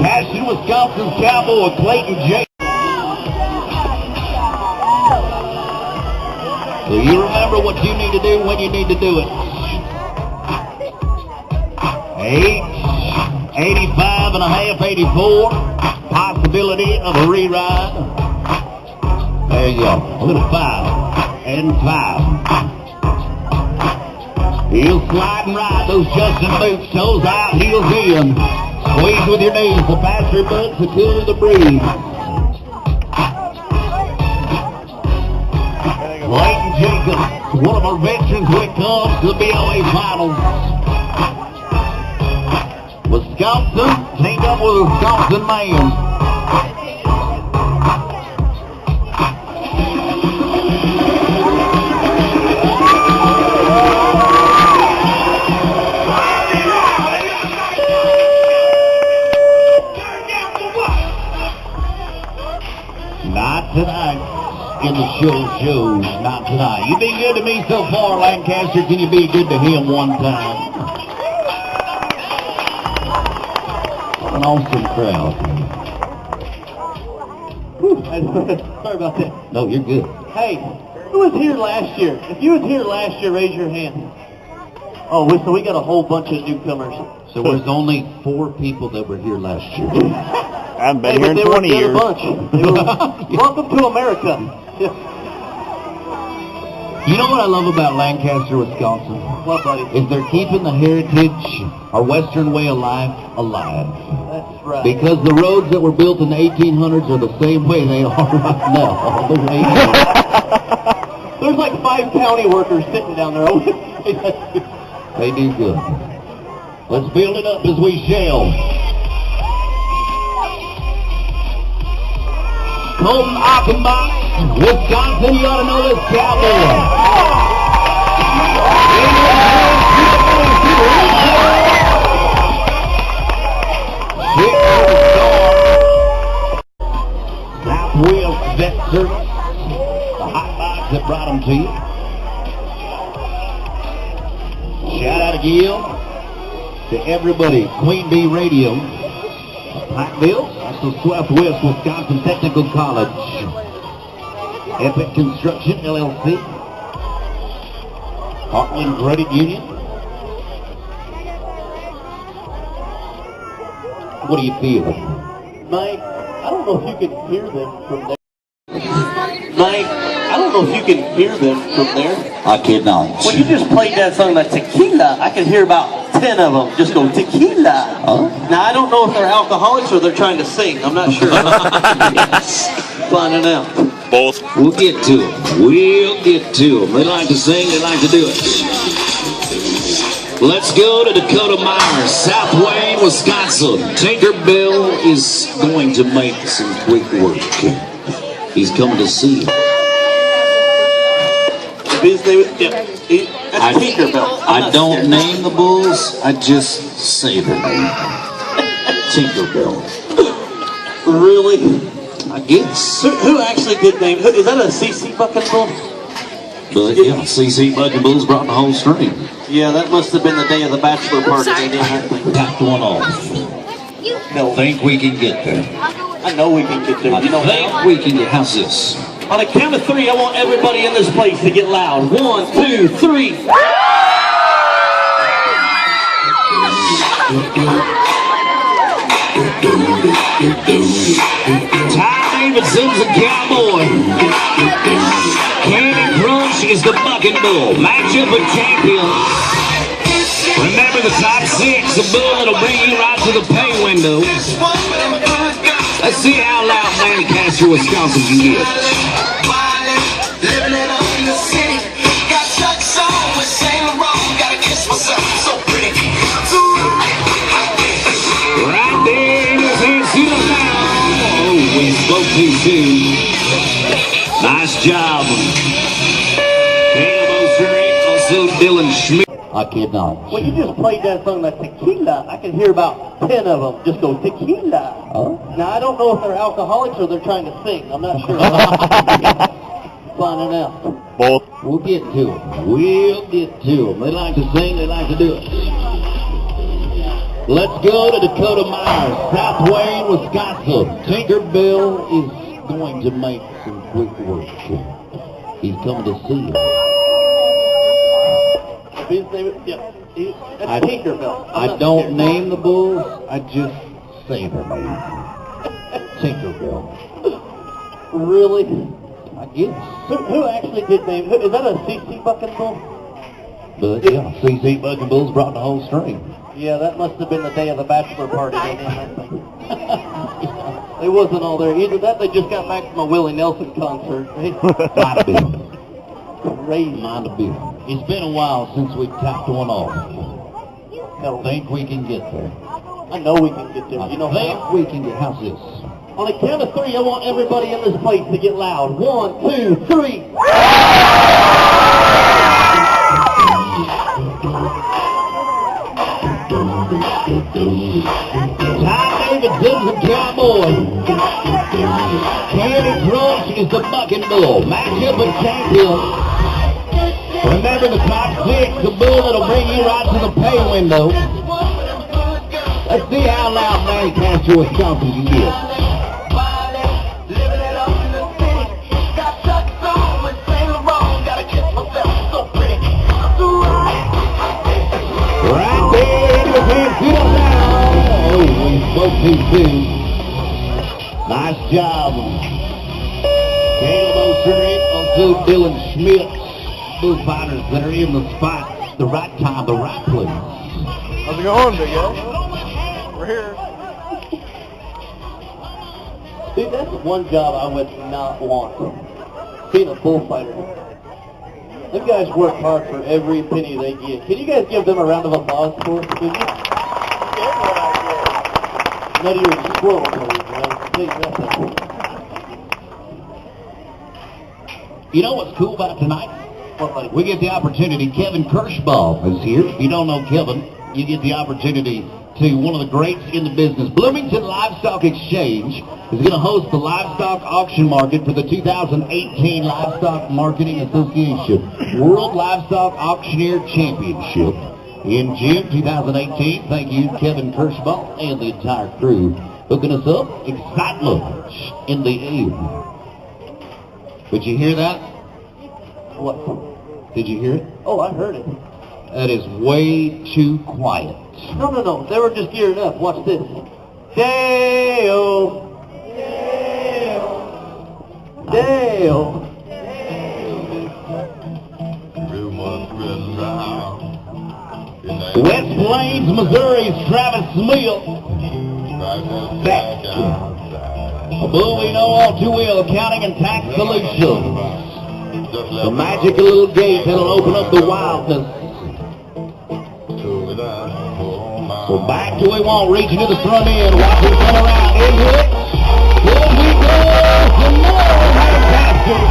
Caston, Wisconsin's cowboy Clayton J. So you remember what you need to do when you need to do it. 85 and a half, 84. Possibility of a re-ride. There you go. A little 5 and 5. Heels slide and ride. Those Justin boots. Toes out, heels in. Squeeze with your knees. The faster butts, the cooler the breeze. Clayton Jacobs, one of our veterans when it comes to the BOA finals. Wisconsin teamed up with a Wisconsin man. in the shows. Not tonight. You've been good to me so far, Lancaster. Can you be good to him one time? What an awesome crowd. Whew, sorry about that. No, you're good. Hey, who was here last year? If you was here last year, raise your hand. Oh, so we got a whole bunch of newcomers. So there's only 4 people that were here last year. I haven't been here in 20 years. Welcome to America. You know what I love about Lancaster, Wisconsin? What, buddy? Is they're keeping the heritage, our Western way of life, alive. That's right. Because the roads that were built in the 1800s are the same way they are right now. There's like 5 county workers sitting down there. They do good. Let's build it up as we shall. Colton Achenbach, Wisconsin, you ought to know this cowboy. Southwest Vet Service, the hot box that brought them to you. Shout out again to everybody, Queen Bee Radio, Pikeville, also Southwest Wisconsin Technical College, Epic Construction LLC, Heartland Credit Union. What do you feel? Mike, I don't know if you can hear them from there. Mike, I don't know if you can hear them from there. I cannot. When you just played that song, that tequila, I can hear about 10 of them just go tequila. Huh? Now, I don't know if they're alcoholics or they're trying to sing. I'm not sure. Finding out. Both. We'll get to them. We'll get to them. They like to sing, they like to do it. Let's go to Dakota Myers, South Wayne, Wisconsin. Tinkerbell is going to make some quick work. He's coming to see you. His name is, that's Tinkerbell. I don't name the bulls, I just say the name. Tinkerbell. Really? I guess. Who actually did name? Is that a CC bucking bull? But yeah, CC Bucking Bulls brought the whole string. Yeah, that must have been the day of the bachelor party. They did, I think. Tapped one off. No. Think we can get there. I know we can get there. I You know think how? we can get. How's this? On a count of 3, I want everybody in this place to get loud. 1, 2, 3. Ty Davidson's a cowboy. Candy Crush is the bucking bull. Matchup of champions. Remember the top 6, the bull that'll bring you right to the pay window. Let's see how loud Lancaster, Wisconsin can get. Living it up in the city. Got Chuck's on with Saint Laurent. Gotta kiss myself, so pretty. Right there in his hand, see the now. Oh, we spoke too soon. Nice job. Caleb O'Shea, also Dylan Schmidt. I cannot. When you just played that song, that tequila, I can hear about 10 of them just go tequila. Huh? Now, I don't know if they're alcoholics or they're trying to sing. I'm not sure. Finding out. Both. We'll get to them. We'll get to them. They like to sing, they like to do it. Let's go to Dakota Myers, South Wayne, Wisconsin. Tinkerbell is going to make some quick work. He's coming to see you. His name is, that's Tinkerbell. I don't name the bulls, I just say the name. Tinkerbell. Really? I guess. Who actually did name? Is that a CC bucking bull? But yeah, CC Bucking Bulls brought the whole string. Yeah, that must have been the day of the bachelor party. They did, I think. They wasn't all there. Either that, they just got back from a Willie Nelson concert. Might have been. Crazy. Might have been. It's been a while since we tapped one off. No. Think we can get there. I know we can get there. You know think how? we can get. How's this? On a count of 3, I want everybody in this place to get loud. 1, 2, 3. Ty Davidson's the cowboy. Candy Crush is the bucking bull. Matchup of champions. Remember the top 6, the bull that'll bring you right to the pay window. Let's see how loud Lancaster, Wisconsin can get. Right there in the pants, sit on down. Oh, we spoke too soon. Nice job. Caleb O'Shea, also Dylan Schmidt. Those fighters that are in the spot, the right time, the right place. How's it going, big guy? We're here. Dude, that's one job I would not want. Being a bullfighter. Them guys work hard for every penny they get. Can you guys give them a round of applause for it? None of your squirrel toes, You know what's cool about tonight? We get the opportunity. Kevin Kirschbaum is here. If you don't know Kevin, you get the opportunity to one of the greats in the business. Bloomington Livestock Exchange is going to host the livestock auction market for the 2018 Livestock Marketing Association World Livestock Auctioneer Championship in June 2018. Thank you, Kevin Kirschbaum and the entire crew hooking us up. Excitement in the air. Did you hear that? What? Did you hear it? Oh, I heard it. That is way too quiet. No. They were just gearing up. Watch this. Dale. Dale. West Plains, Missouri's Travis Smith. Back. A bull we know all too well, Accounting and Tax Solutions. The magical little gate that'll open up the wildness. So back to we won't, reaching to the front end, watch him come around, into it. Here we go, some more Lancaster.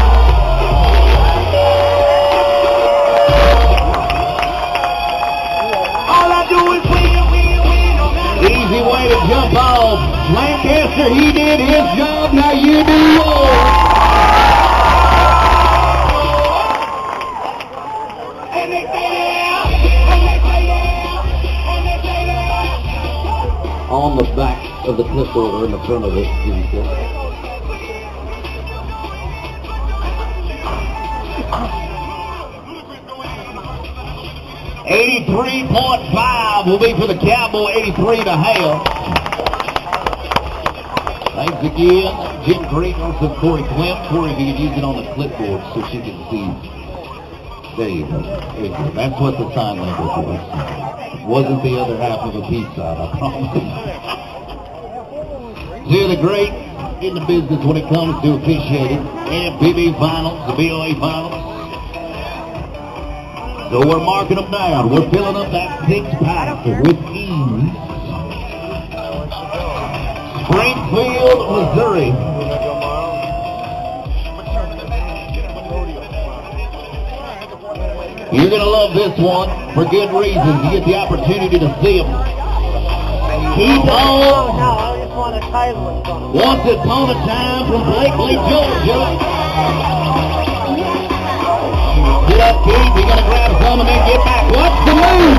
All I do is win. Easy way to jump off. Lancaster, he did his job, now you do yours. On the back of the clipboard or in the front of it, 83.5 will be for the Cowboy, 83.5. Thanks again, Jim Green, also Corey Clem. Corey, if you could use it on the clipboard so she can see. There you go. There you go. That's what the sign language was. Wasn't the other half of the peace sign, I promise. They're the great in the business when it comes to officiating. MPB finals, the BOA finals. So we're marking them down. We're filling up that 6-pack with ease. Springfield, Missouri. You're going to love this one for good reasons. You get the opportunity to see them. Keep on. Once upon a time from Blakely, Georgia. Get up, Keith. You're going to grab some and then get back. What's the move?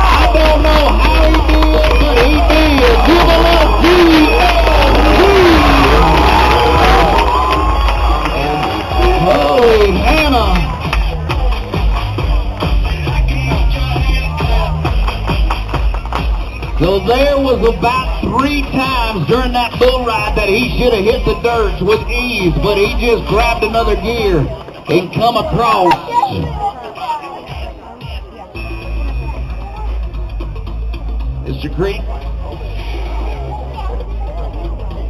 I don't know how he did, but he did. Give a little Holy Hannah! So there was about 3 times during that bull ride that he should have hit the dirt with ease, but he just grabbed another gear and come across. Mr. Creek.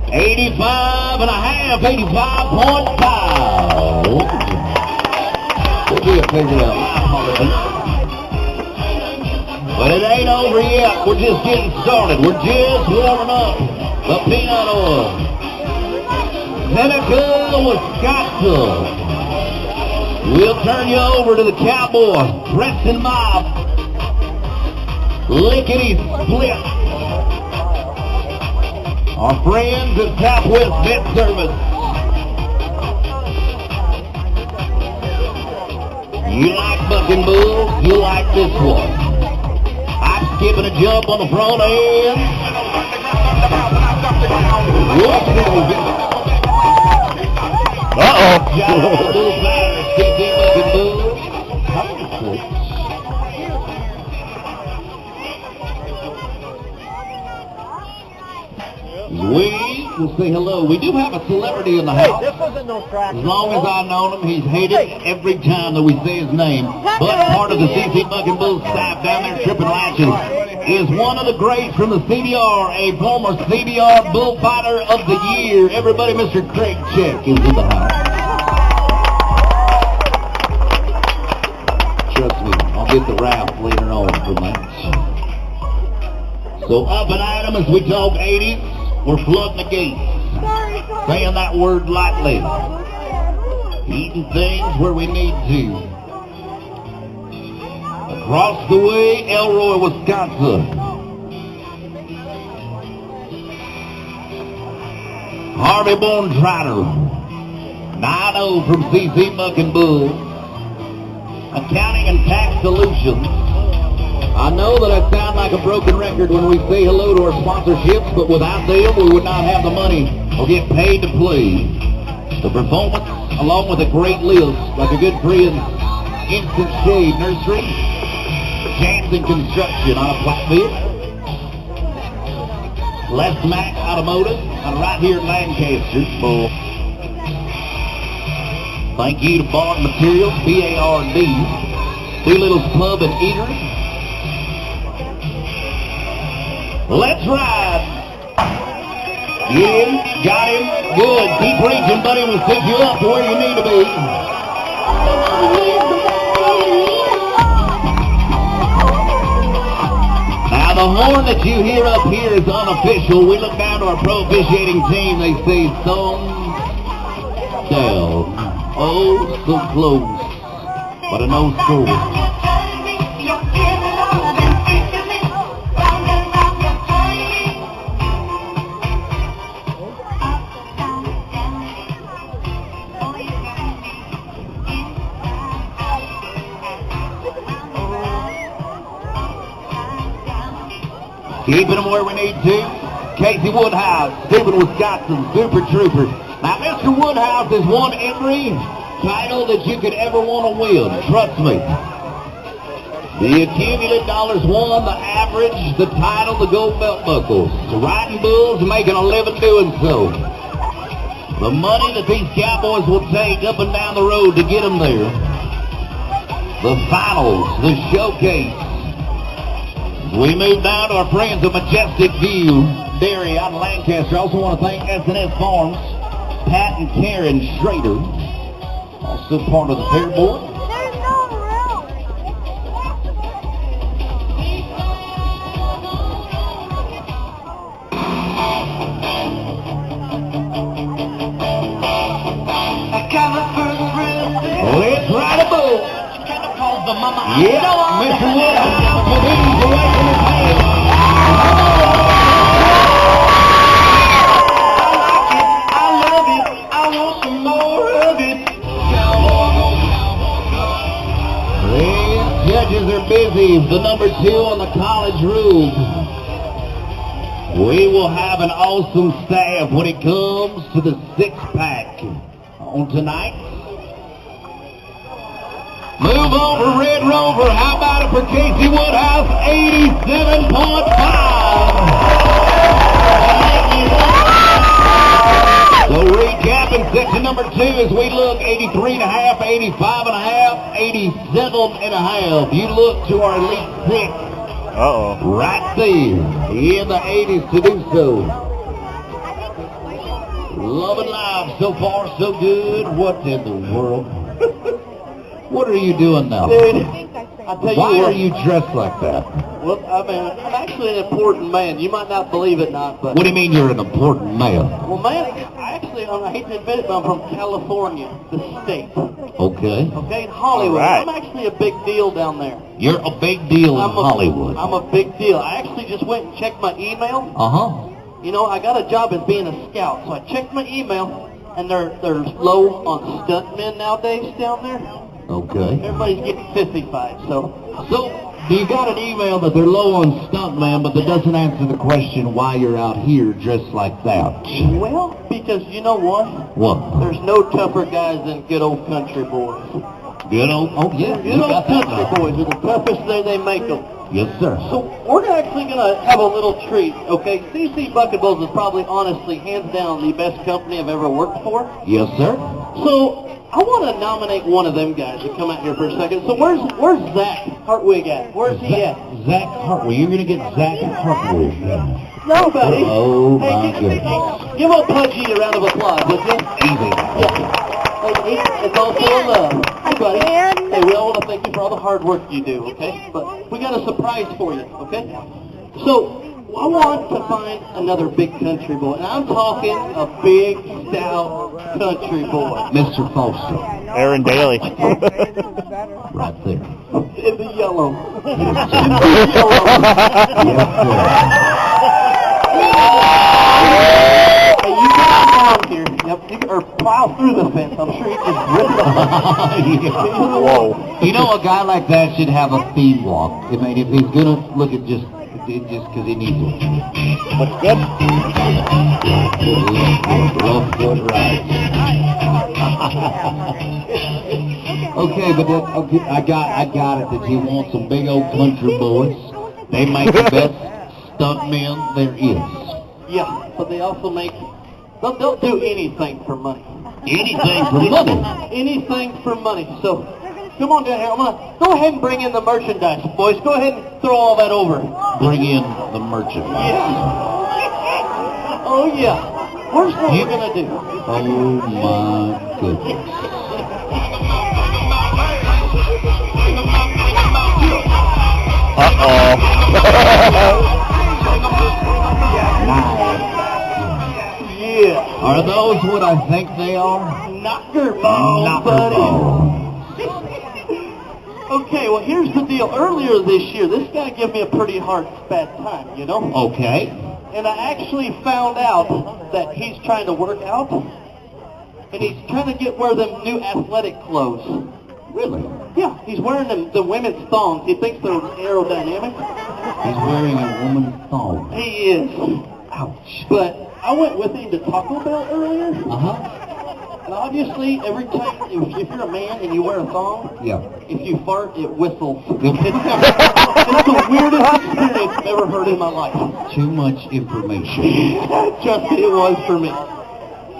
85.5, 85.5. We'll be a figure out. But it ain't over yet. We're just getting started. We're just warming up the peanut oil. Seneca, Wisconsin. We'll turn you over to the cowboy, Preston Mob. Lickety Split. Our friends at Southwest Vet Service. You like bucking bulls, you like this one. I'm skipping a jump on the front end. Uh-oh. We will say hello. We do have a celebrity in the house. This wasn't no track. As long as I've known him, he's hated every time that we say his name. But part of the CC Bucking Bulls staff down there tripping latches is one of the greats from the CBR, a former CBR Bullfighter of the Year. Everybody, Mr. Craig Check is in the house. Trust me, I'll get the rap later on for match. So up and at 'em as we talk 80s, we're flooding the gates. Saying that word lightly. Eating things where we need to. Across the way, Elroy, Wisconsin. Harvey Borntrotter. 9-0 from CC Bucking Bulls. Accounting and Tax Solutions. I know that I sound like a broken record when we say hello to our sponsorships, but without them, we would not have the money or get paid to play. The performance, along with a great list, like a good friend, Instant Shade Nursery, Jansen Construction out of Platteville, Les Mack Automotive, and right here in Lancaster. Thank you to Barton Materials, B-A-R-D, Doolittle's Pub and Eatery. Let's ride. Get him, got him, good. Keep reaching, buddy. We'll take you up to where you need to be. Now, the horn that you hear up here is unofficial. We look down to our pro officiating team. They say, thumbs down. Oh, so close. But a no score. Keeping them where we need to. Casey Woodhouse, Stephen, Wisconsin, Super Trooper. Now, Mr. Woodhouse has won every title that you could ever want to win. Trust me. The accumulated dollars won, the average, the title, the gold belt buckles. The riding bulls making a living doing so. The money that these cowboys will take up and down the road to get them there. The finals, the showcase. We move down to our friends of Majestic View Dairy out of Lancaster. I also want to thank S&S Farms, Pat and Karen Schrader, also part of the fair board. There's no room. Let's ride a bull. Yeah, Mr. Woodhouse with ease away from his hand. I love it. I want some more of it. These judges are busy. The number 2 on the college rule. We will have an awesome staff when it comes to the 6-pack on tonight. Move over, Red Rover. How about it for Casey Woodhouse? 87.5. So recapping section number 2 as we look 83.5, 85.5, 87.5. You look to our elite 6. Uh-oh. Right there in the 80s to do so. Loving life. So far, so good. What in the world? What are you doing now? Dude, I'll tell you Why what. are you dressed like that? Well, I mean, I'm actually an important man. You might not believe it, but... What do you mean you're an important man? Well, man, I hate to admit it, but I'm from California, the state. Okay, in Hollywood. All right. I'm actually a big deal down there. You're a big deal in Hollywood. I'm a big deal. I actually just went and checked my email. Uh-huh. You know, I got a job as being a scout, so I checked my email, and they're low on stuntmen nowadays down there. Okay. Everybody's getting 55, so you got an email that they're low on stuntman, but that doesn't answer the question why you're out here dressed like that. Well, because you know what? What? There's no tougher guys than good old country boys. Good old, oh yeah, Good old country boys are the toughest they make them. Yes, sir. So we're actually going to have a little treat, okay? CC Bucket Bowls is probably, honestly, hands down, the best company I've ever worked for. Yes, sir. So I want to nominate one of them guys to come out here for a second. So where's Zach Hartwig at? Where's he at? Zach Hartwig. You're going to get Zach Hartwig. No, buddy. Oh, hey, my goodness. Give old Pudgy a round of applause, would you? Easy. Yeah. Hey, it's all full of love. Hey, buddy. Hey, we all want to thank you for all the hard work you do, okay? But we got a surprise for you, okay? So, I want to find another big country boy. And I'm talking a big, stout country boy. Mr. Foster. Aaron Daly. Right there. In the yellow. Yes, sir. Hey, you can come down here. Yep, or plow through the fence. I'm sure you can rip it off. Whoa. You know, a guy like that should have a theme walk. I mean, if he's going to look at just because he needs it. What's good? Left foot right. Okay, but I got it. That you want some big old country boys. They make the best stuntmen there is. Yeah, but they also make... They'll do anything for money. Anything for money. Anything for money. So, come on down here. I'm going to go ahead and bring in the merchandise, boys. Go ahead and throw all that over. Bring in the merchandise. Yeah. Oh, yeah. Here's what we're going to do. Oh, my goodness. Uh-oh. Yeah. Are those what I think they are? Knocker balls, buddy. Okay, well, here's the deal. Earlier this year, this guy gave me a pretty hard, bad time, you know? Okay. And I actually found out that he's trying to work out, and he's trying to wear them new athletic clothes. Really? Yeah, he's wearing the women's thongs. He thinks they're aerodynamic. He's wearing a woman's thong. He is. Ouch. But I went with him to Taco Bell earlier. Uh-huh. And obviously, every time, if you're a man and you wear a thong, Yeah. if you fart, it whistles. It's the weirdest experience I've ever heard in my life. Too much information. Trust me, it was for me.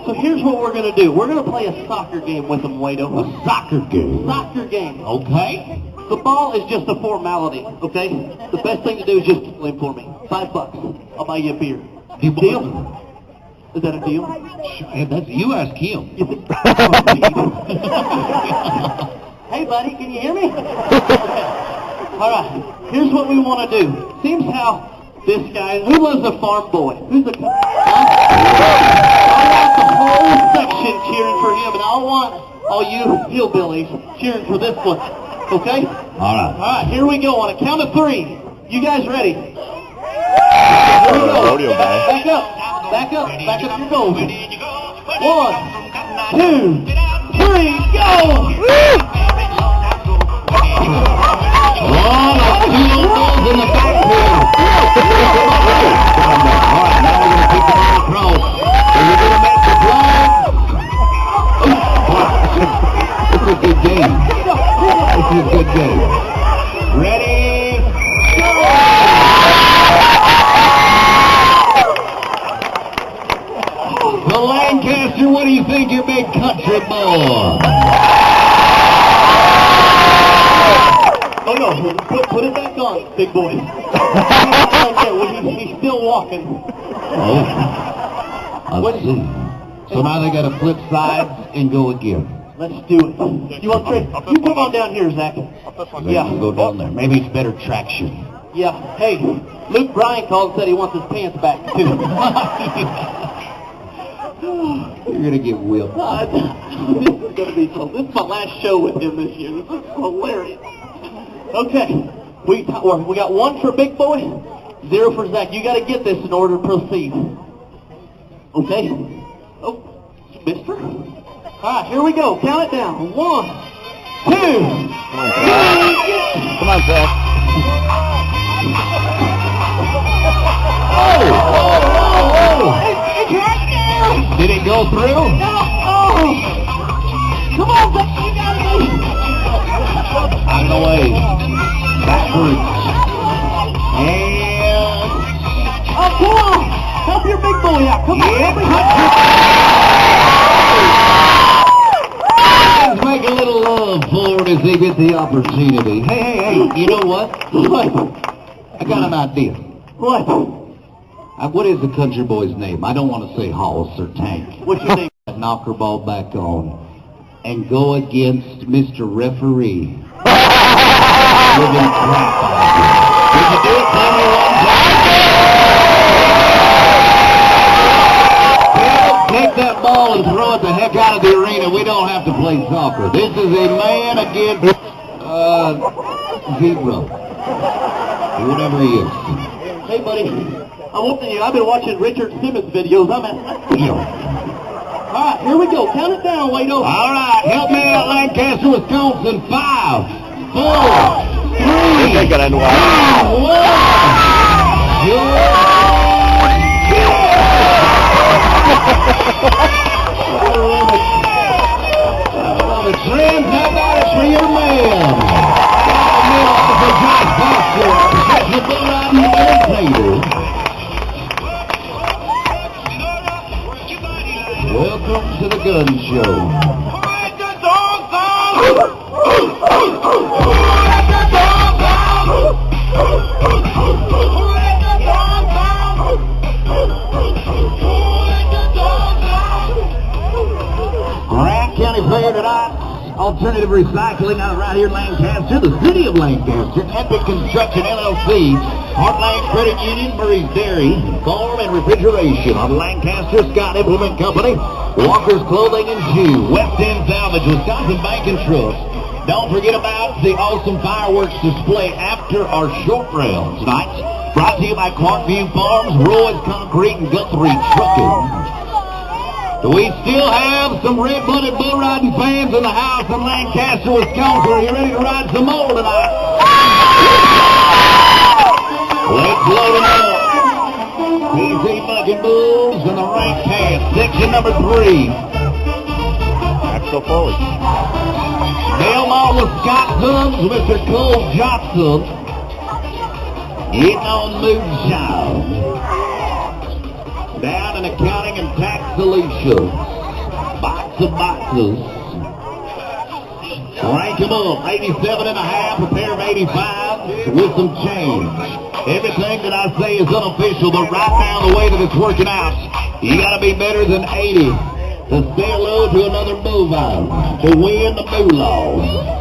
So here's what we're going to do. We're going to play a soccer game with him, Wado. A soccer game. Soccer game. Okay. The ball is just a formality, okay? The best thing to do is just play for me. $5. I'll buy you a beer. Deal? Is that a deal? You ask him. You think? Hey, buddy, can you hear me? Okay. All right. Here's what we want to do. Seems how this guy, who loves a farm boy? Who's the... Huh? I want the whole section cheering for him, and I want all you hillbillies cheering for this one. Okay? All right. All right, here we go. On a count of 3. You guys ready? Here we go. Rodeo guy. Back up. Back up. Back up your goals. 1, 2, 3, go! One or two goals in the backfield. All right, now we're going to take the ball across. And we're going to make the flag. This is a good game. This is a good game. Ready? Go! The Lancaster, what do you think, you big country boy? Oh no, put it back on, big boy. Okay, well, he's still walking. Oh, I see. So now they got to flip sides and go again. Let's do it. You want to you come on down here, Zach. Yeah, go down there. Maybe it's better traction. Yeah. Hey, Luke Bryan called and said he wants his pants back too. You're gonna get whipped. This is gonna be fun. This is my last show with him this year. This is hilarious. Okay, we got 1 for Big Boy, 0 for Zach. You got to get this in order to proceed. Okay. Oh, Mister. All right, here we go. Count it down. 1, 2. Come on, Zach. Come on, Zach. Did it go through? Come on, Zach. You got it. Out of the way. Backwards. And... Oh, come on. Help your Big Boy out. Come on. Let's make a little love for him as he gets the opportunity. Hey, you know what? I got an idea. What? What is the country boy's name? I don't want to say Hoss or Tank. What's your name? Knock her ball back on and go against Mr. Referee. Living crap. Did you do it? Tell me one time. Take that ball and throw it the heck out of the arena. We don't have to play soccer. This is a man against zebra. Whatever he is. Hey, buddy. I've been watching Richard Simmons videos. I'm at... All right, here we go. Count it down, Wado. All right, help me out, Lancaster, Wisconsin. 5, 4, 3, 2, 1. I love it. Friends, how about it for your man? For Josh Foster, professional bull riding entertainer. Welcome to the gun show. Grant County Fair tonight. Alternative Recycling out of right here in Lancaster. The City of Lancaster. Epic Construction LLC. Heartland Credit Union. Murray's Dairy. Farm and Refrigeration. On Lancaster Scott Implement Company. Walker's Clothing and Shoe. West End Salvage. Wisconsin Bank and Trust. Don't forget about the awesome fireworks display after our short round tonight. Brought to you by Clarkview Farms, Roy's Concrete, and Guthrie Trucking. Do we still have some red-blooded bull riding fans in the house in Lancaster, Wisconsin? Are you ready to ride some more tonight? Let's load them up. PZ Bucking Bulls and the rank cast, section number 3. Axel Foley. Belmont, Wisconsin, Mr. Cole Johnson. Getting on moonshine. Down in accounting and tax solutions. Box of boxes. Rank them up. 87.5, a pair of 85 with some change. Everything that I say is unofficial, but right now the way that it's working out, you got to be better than 80 to say hello to another bovine, to win the moolah.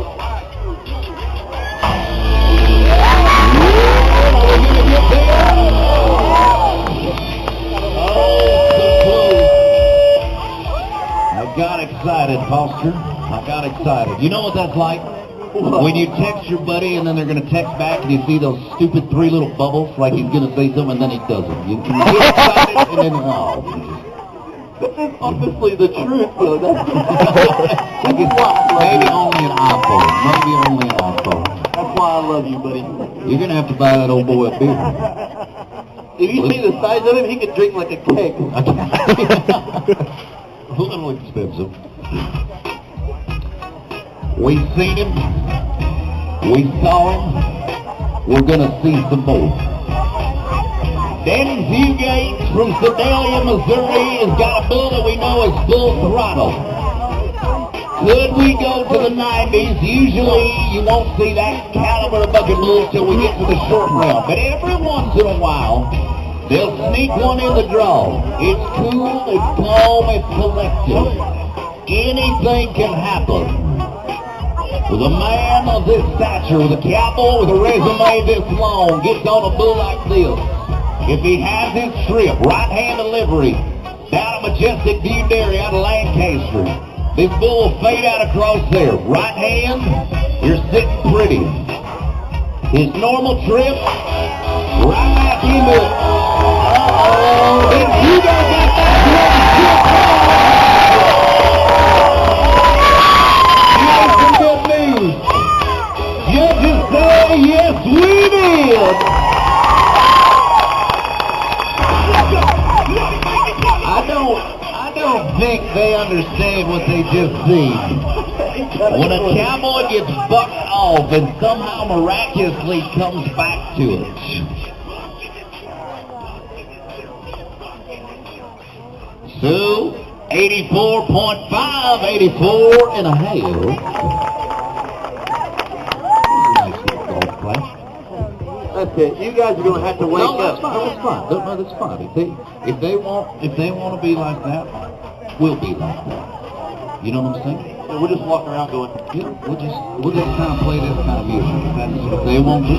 I got excited, Foster. I got excited. You know what that's like? When you text your buddy and then they're going to text back and you see those stupid 3 little bubbles like he's going to say something and then he doesn't. You can get excited and then, This is honestly the truth, though. Maybe only an iPhone. Maybe only an iPhone. That's why I love you, buddy. You're going to have to buy that old boy a beer. If you see the size of him, he could drink like a keg. A little expensive. We seen him. We saw him. We're going to see some more. Danny Fugate from Sedalia, Missouri has got a bull that we know is full throttle. Could we go to the 90s? Usually you won't see that caliber of bucket bull till we get to the short round. But every once in a while, they'll sneak one in the draw. It's cool, it's calm, it's collective. Anything can happen. With a man of this stature, with a cowboy with a resume this long, gets on a bull like this. If he has his trip, right hand delivery, down at Majestic View Dairy out of Lancaster. This bull will fade out across there. Right hand, you're sitting pretty. His normal trip, right back into it. Uh-oh. And you go back to some good news. Judges say, yes, we did. I don't think they understand what they just seen. When a cowboy gets bucked off and somehow miraculously comes back to it. So, 84.5, 84 and a half. Nice little golf class. That's it. You guys are going to have to wake up. No, that's fine. No, that's fine. If they want to be like that, we'll be like that. You know what I'm saying? And we'll just walk around going, Yeah, we'll just kind of play this kind of music. If they want to.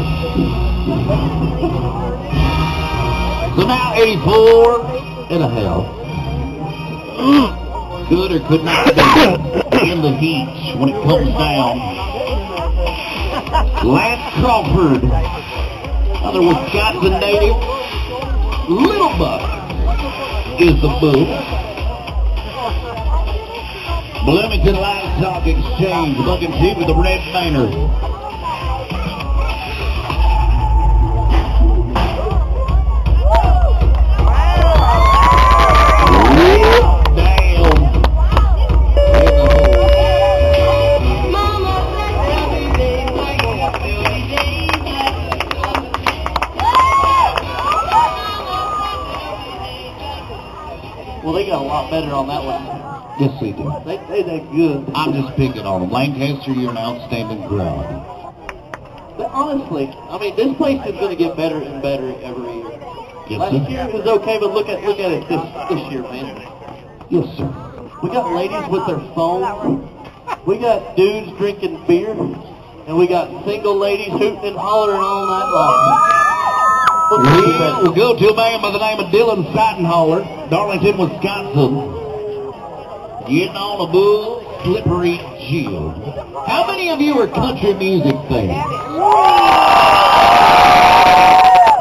So now 84 and a half. Could or could not be in the heat when it comes down. Lance Crawford, another Wisconsin native. Little Buck is the bull. Bloomington Livestock Exchange, Buck and Chief with the red banner. well, they got a lot better on that one. Yes, they do. They good. I'm just picking on them. Lancaster, you're an outstanding crowd. But honestly, I mean, this place is going to get better and better every year. Yes, Last sir. year it was okay, but look at it this year, man. Yes, sir. We got ladies with their phones. We got dudes drinking beer, and we got single ladies hooting and hollering all night long. We'll go to a man by the name of Dylan Sittenholler, Darlington, Wisconsin. Getting on a bull, slippery shield. How many of you are country music fans?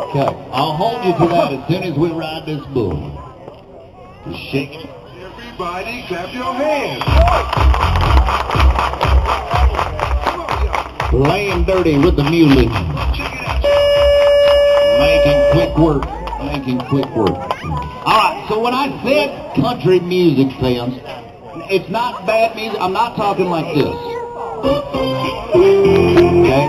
Okay, I'll hold you to that as soon as we ride this bull. Just shake it. Everybody clap your hands. Laying dirty with the muley. Making quick work. Making quick work. All right, so when I said country music fans, it's not bad music. I'm not talking like this. Okay?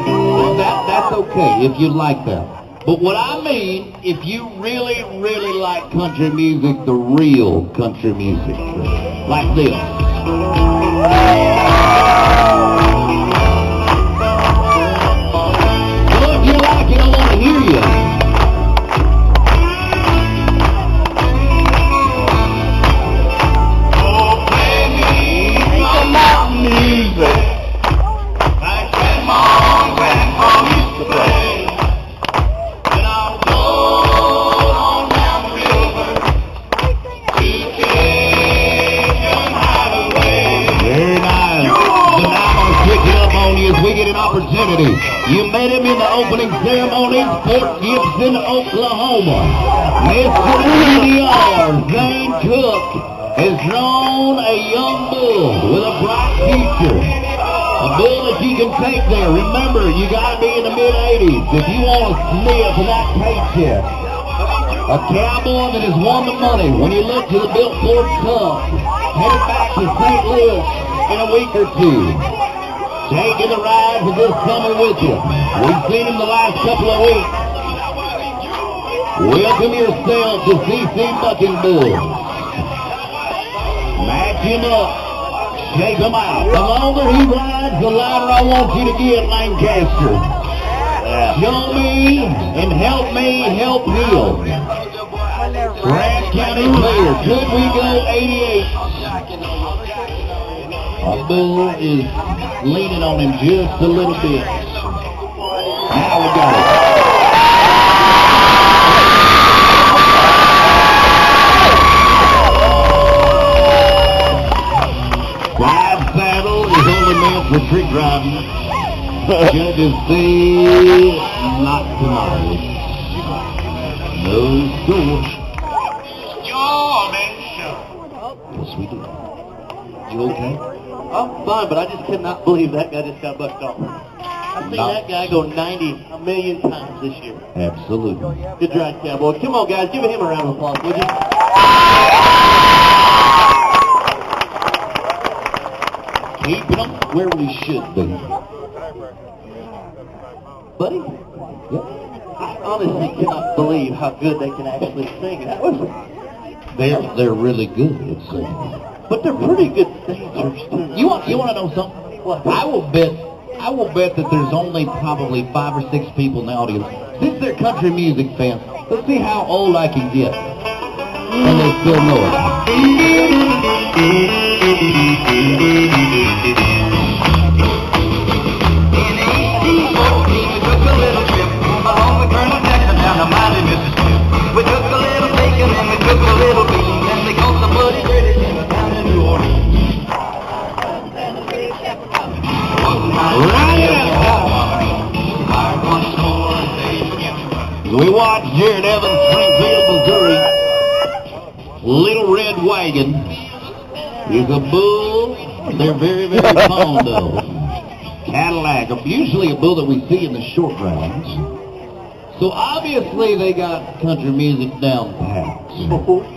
That's okay if you like that. But what I mean, if you really, really like country music, the real country music, like this. So if you like it, I want to hear you. Music. Like that mom and grandpa used to play. And I'll go on down the river to Cajun Highway. Very nice. So now I'm going to switch it up on you as we get an opportunity. You met him in the opening ceremony in Fort Gibson, Oklahoma. Mr. DDR, Zane Cook, has drawn a young bull with a bright future. A bull that you can take there. Remember, you got to be in the mid-80s if you want to sniff that paycheck. A cowboy that has won the money. When you look to the Built Ford Cup, headed back to St. Louis in a week or two. Taking the ride for this summer with you. We've seen him the last couple of weeks. Welcome yourself to CC Bucking Bulls. Match him up. Shake him out. The longer he rides, the louder I want you to get, Lancaster. Show me and help me help him. Grant County clear. Could we go 88? Our bull is leaning on him just a little bit. Now we got it. Judges say not tonight. No score. Yes, we do. You okay? I'm fine, but I just cannot believe that guy just got bucked off. I've seen that guy go 90 a million times this year. Absolutely. Good drive, Cowboy. Come on, guys. Give him a round of applause, would you? Keeping them where we should be. Buddy? Yep. I honestly cannot believe how good they can actually sing. That was... They're really good at singing. But they're pretty good dancers, too. You want to know something? What? I will bet that there's only probably 5 or 6 people in the audience. Since they're country music fans, let's see how old I can get. And they still know it. We took a little bacon and we took a little bean and we got some bloody dirty down in New Orleans. We watched Jared Evans, Springfield, Missouri. Little Red Wagon is a bull they're very, very fond of. Cadillac, usually a bull that we see in the short rounds. So obviously they got country music down pat.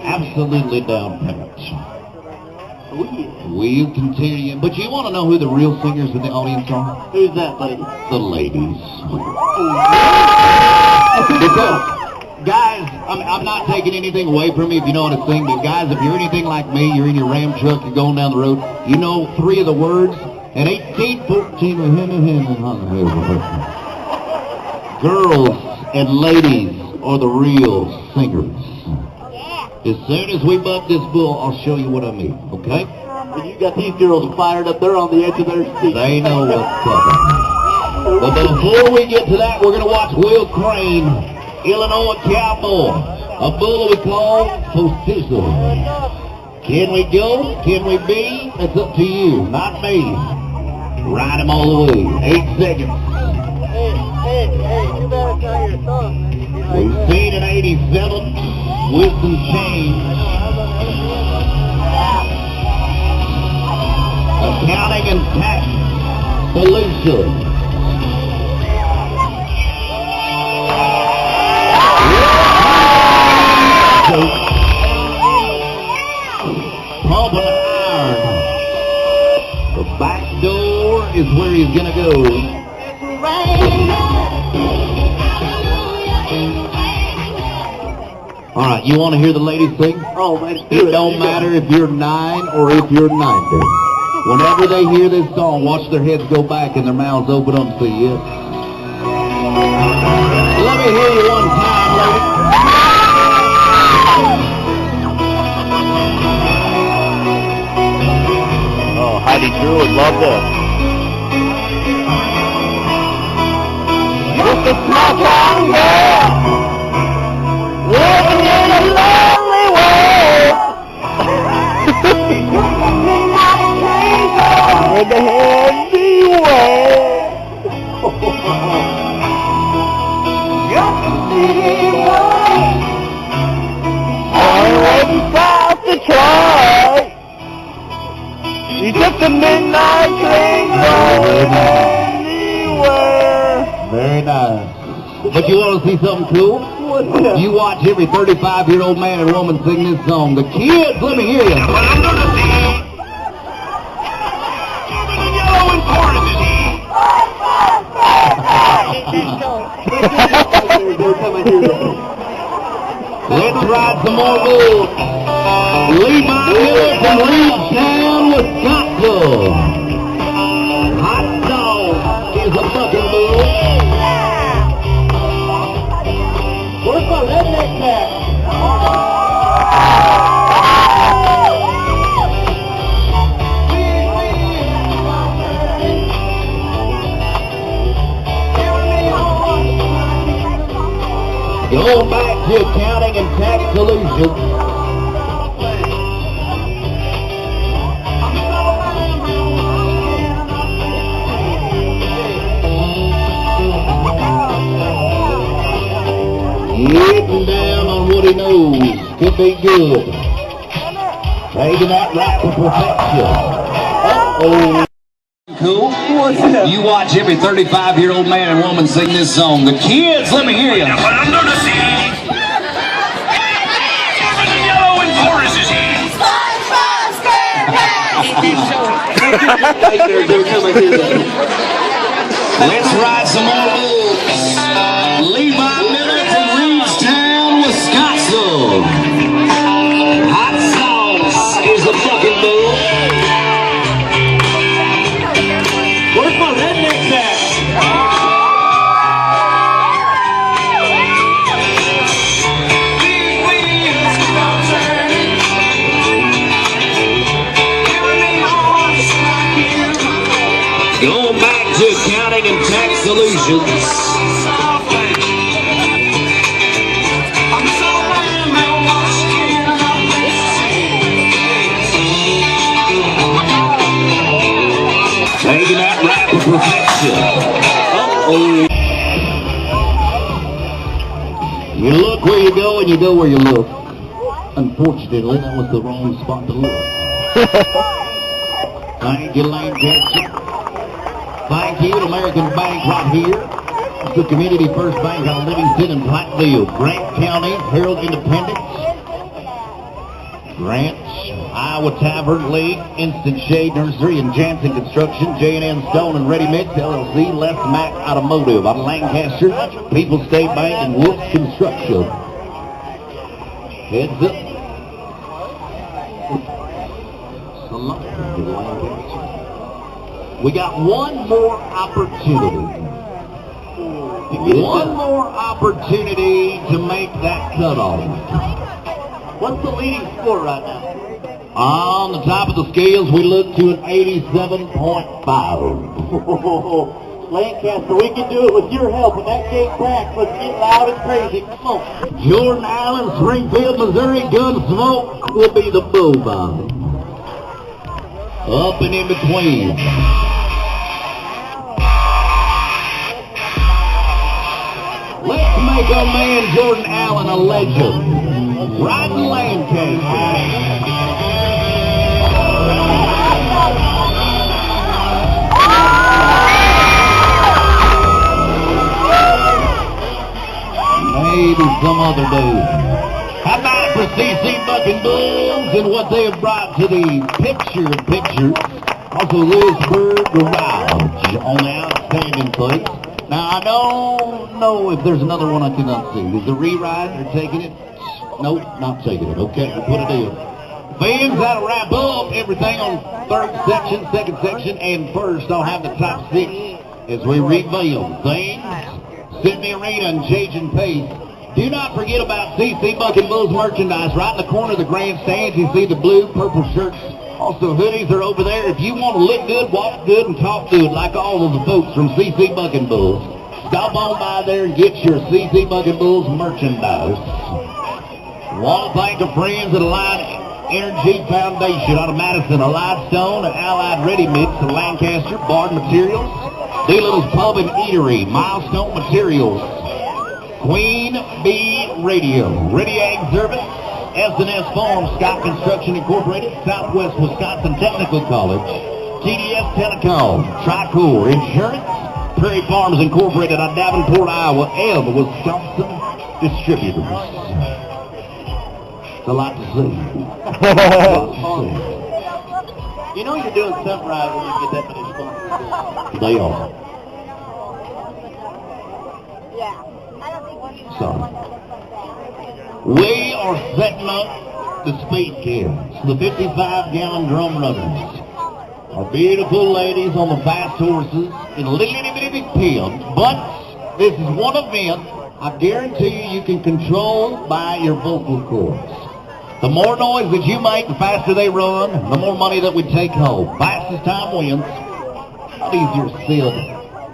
Absolutely down pat. We'll continue. But you want to know who the real singers in the audience are? Who's that, buddy? The ladies. Because, guys, I'm not taking anything away from you if you know how to sing, but guys, if you're anything like me, you're in your Ram truck, you're going down the road, you know 3 of the words, and 18, 14, girls and ladies are the real singers. As soon as we buck this bull, I'll show you what I mean, okay? Well, you got these girls fired up. They're on the edge of their seat. They know what's up. But before we get to that, we're going to watch Will Crane, Illinois Cowboy, a bull we call Position. Can we go? Can we be? It's up to you, not me. Ride him all the way. 8 seconds. Hey, you better tell your song. We've seen an 87 with some change. Accounting and tax solution. Pump and iron. The back door is where he's going to go. All right, you want to hear the ladies sing? Oh, man. It don't matter if you're 9 or if you're 90. Whenever they hear this song, watch their heads go back and their mouths open up and say, yes. Let me hear you one time, ladies. Oh, Heidi Drew would love this. Just a small town girl, living in a lonely world. With the heavy weight. Just a city boy, on the way from South Detroit. He's just a midnight train going anywhere. Very nice. But you want to see something cool? You watch every 35-year-old man and woman sing this song. The kids, let me hear you. Let's ride some more bulls. Levi Miller from Reedtown, Wisconsin. Hot dog is a bucking bull. Where's my redneck cat? Going back to accounting and tax solutions. Getting down on what he knows. Could be good. Taking that right to perfection. Uh-oh. Cool. You watch every 35-year-old man and woman sing this song. The kids, let me hear you. Under the sea. Yellow and chorus is here. Let's ride some more bulls. Levi Miller from Reedstown, Wisconsin. Hot sauce is the fucking bull. Where's my rednecks at? Going back to accounting and tax solutions. Taking that right to perfection. Uh-oh. You look where you go and you go where you look. Unfortunately, that was the wrong spot to look. Thank you, Lancaster. Thank you, American Bank right here. It's the Community First Bank out of Livingston and Platteville. Grant County, Herald Independence. Grant, Iowa Tavern League, Instant Shade Nursery, and Jansen Construction, J&N Stone and Ready Mix, LLC, Left Mac Automotive out of Lancaster, People's State Bank, and Wolf Construction. Heads up. We got one more opportunity. One more opportunity to make that cutoff. What's the leading score right now? On the top of the scales, we look to an 87.5. Lancaster, we can do it with your help. When that gate cracks, let's get loud and crazy. Come on. Jordan Island, Springfield, Missouri, Gunsmoke will be the bullseye. Up and in between. Let's make our man Jordan Allen a legend. Riding Lancaster. Maybe some other day. How about it for CC Bucking Bulls and what they have brought to the picture? Also Lewisburg Garage on the outstanding place. Now I don't know if there's another one I cannot see. Is the re-ride? They're taking it? Nope, not taking it. Okay, we'll put it in. Fans, that'll wrap up everything on third section, second section, and first I'll have the top six as we reveal things. Sydney Arena and Changing Pace. Do not forget about CC Bucking Bulls merchandise. Right in the corner of the grandstands, you see the blue, purple shirts. Also, hoodies are over there. If you want to look good, walk good, and talk good, like all of the folks from CC Bucking Bulls, stop on by there and get your CC Bucking Bulls merchandise. Want to thank our friends at Allied Energy Foundation out of Madison, Allied Stone, and Allied Ready Mix of Lancaster, Bard Materials, Doolittle's Pub and Eatery, Milestone Materials, Queen Bee Radio, Ready Ag Service, S&S Farm, Scott Construction Incorporated, Southwest Wisconsin Technical College, TDS Telecom, Tricor Insurance, Prairie Farms Incorporated on Davenport, Iowa, and Wisconsin Distributors. It's a lot to see. You know you're doing something right when you get that many sponsors. They are. So, we are setting up the speed camps, the 55-gallon drum runners. Our beautiful ladies on the fast horses in a little bitty pen. But this is one event I guarantee you can control by your vocal cords. The more noise that you make, the faster they run, the more money that we take home. Fastest time wins. Not easier said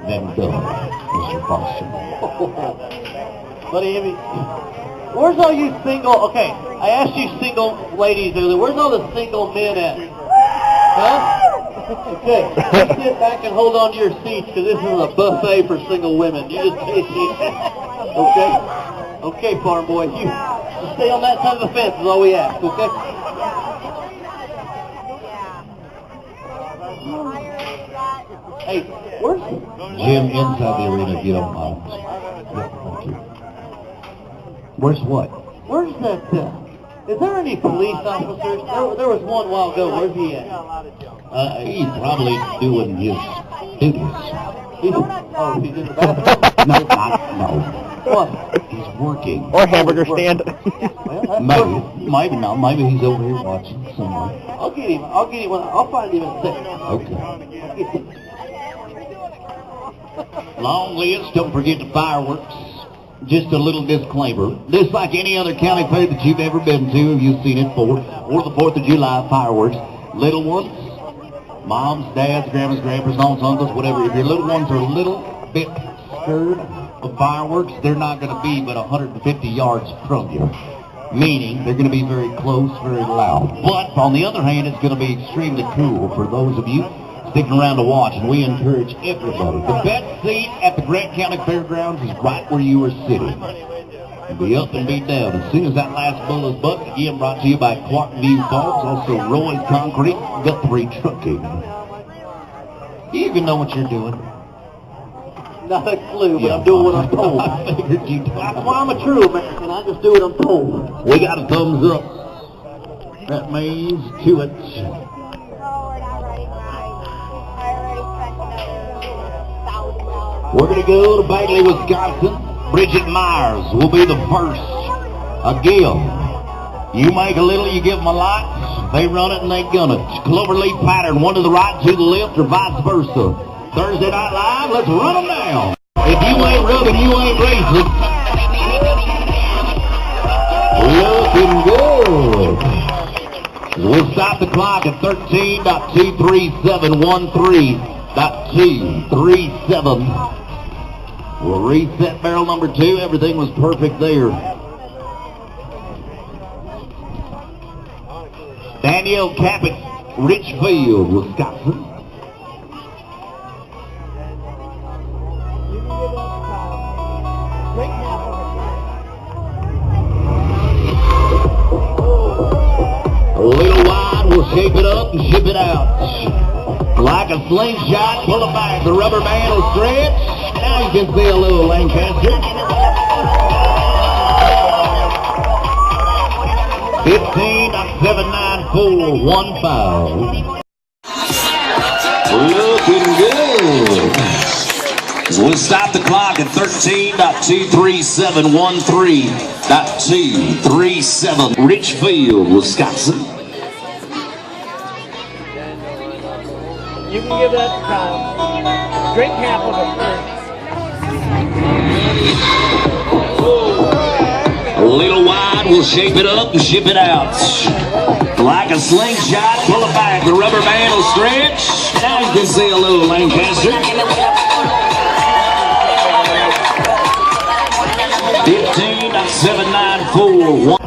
than done, Mr. Foster. Buddy, where's all you single, okay, I asked you single ladies earlier, where's all the single men at? Huh? Okay, you sit back and hold on to your seats because this is a buffet for single women. You just pay attention, okay? Okay, farm boy, you stay on that side of the fence is all we ask, okay? Hey, where's Jim, inside the arena, if you don't mind. Yeah, thank you. Where's what? Where's that, is there any police officers? There was one while ago. Where's he at? He's probably doing his duties. He's in the bathroom? No. What? He's working. Or hamburger stand. Maybe not. Maybe he's over here watching somewhere. I'll get him. I'll find him in a second. Okay. Long list. Don't forget the fireworks. Just a little disclaimer. This, like any other county fair that you've ever been to, if you've seen it for, or the 4th of July fireworks, little ones, moms, dads, grandmas, grandpas, aunts, uncles, whatever. If your little ones are a little bit scared of fireworks, they're not going to be but 150 yards from you. Meaning, they're going to be very close, very loud. But, on the other hand, it's going to be extremely cool for those of you sticking around to watch, and we encourage everybody. The best seat at the Grant County Fairgrounds is right where you are sitting. Be up and be down. As soon as that last bull is bucked, again brought to you by Clark View Falls, also Roy's Concrete, Guthrie Trucking. You even know what you're doing? Not a clue, but I'm doing what I'm told. I figured you did. That's why I'm a true American. I just do what I'm told. We got a thumbs up. That means to it. We're going to go to Bagley, Wisconsin. Bridget Myers will be the first. Again, you make a little, you give them a lot. They run it and they gun it. Cloverleaf pattern, one to the right, to the left, or vice versa. Thursday Night Live, let's run them down. If you ain't rubbing, you ain't racing. Looking good. We'll stop the clock at 13.23713.237. We'll reset barrel number 2. Everything was perfect there. Danielle Caput, Richfield, Wisconsin. A little wide, we'll shape it up and ship it out. Like a slingshot, pull it back. The rubber band will stretch. Now you can see a little Lancaster. 15.79415. Looking good. So we'll stop the clock at 13.23713.237. Richfield, Wisconsin. You can give that drink half of it first. A little wide, we'll shape it up and ship it out. Like a slingshot, pull it back. The rubber band will stretch. Now you can see a little Lancaster. 15.794.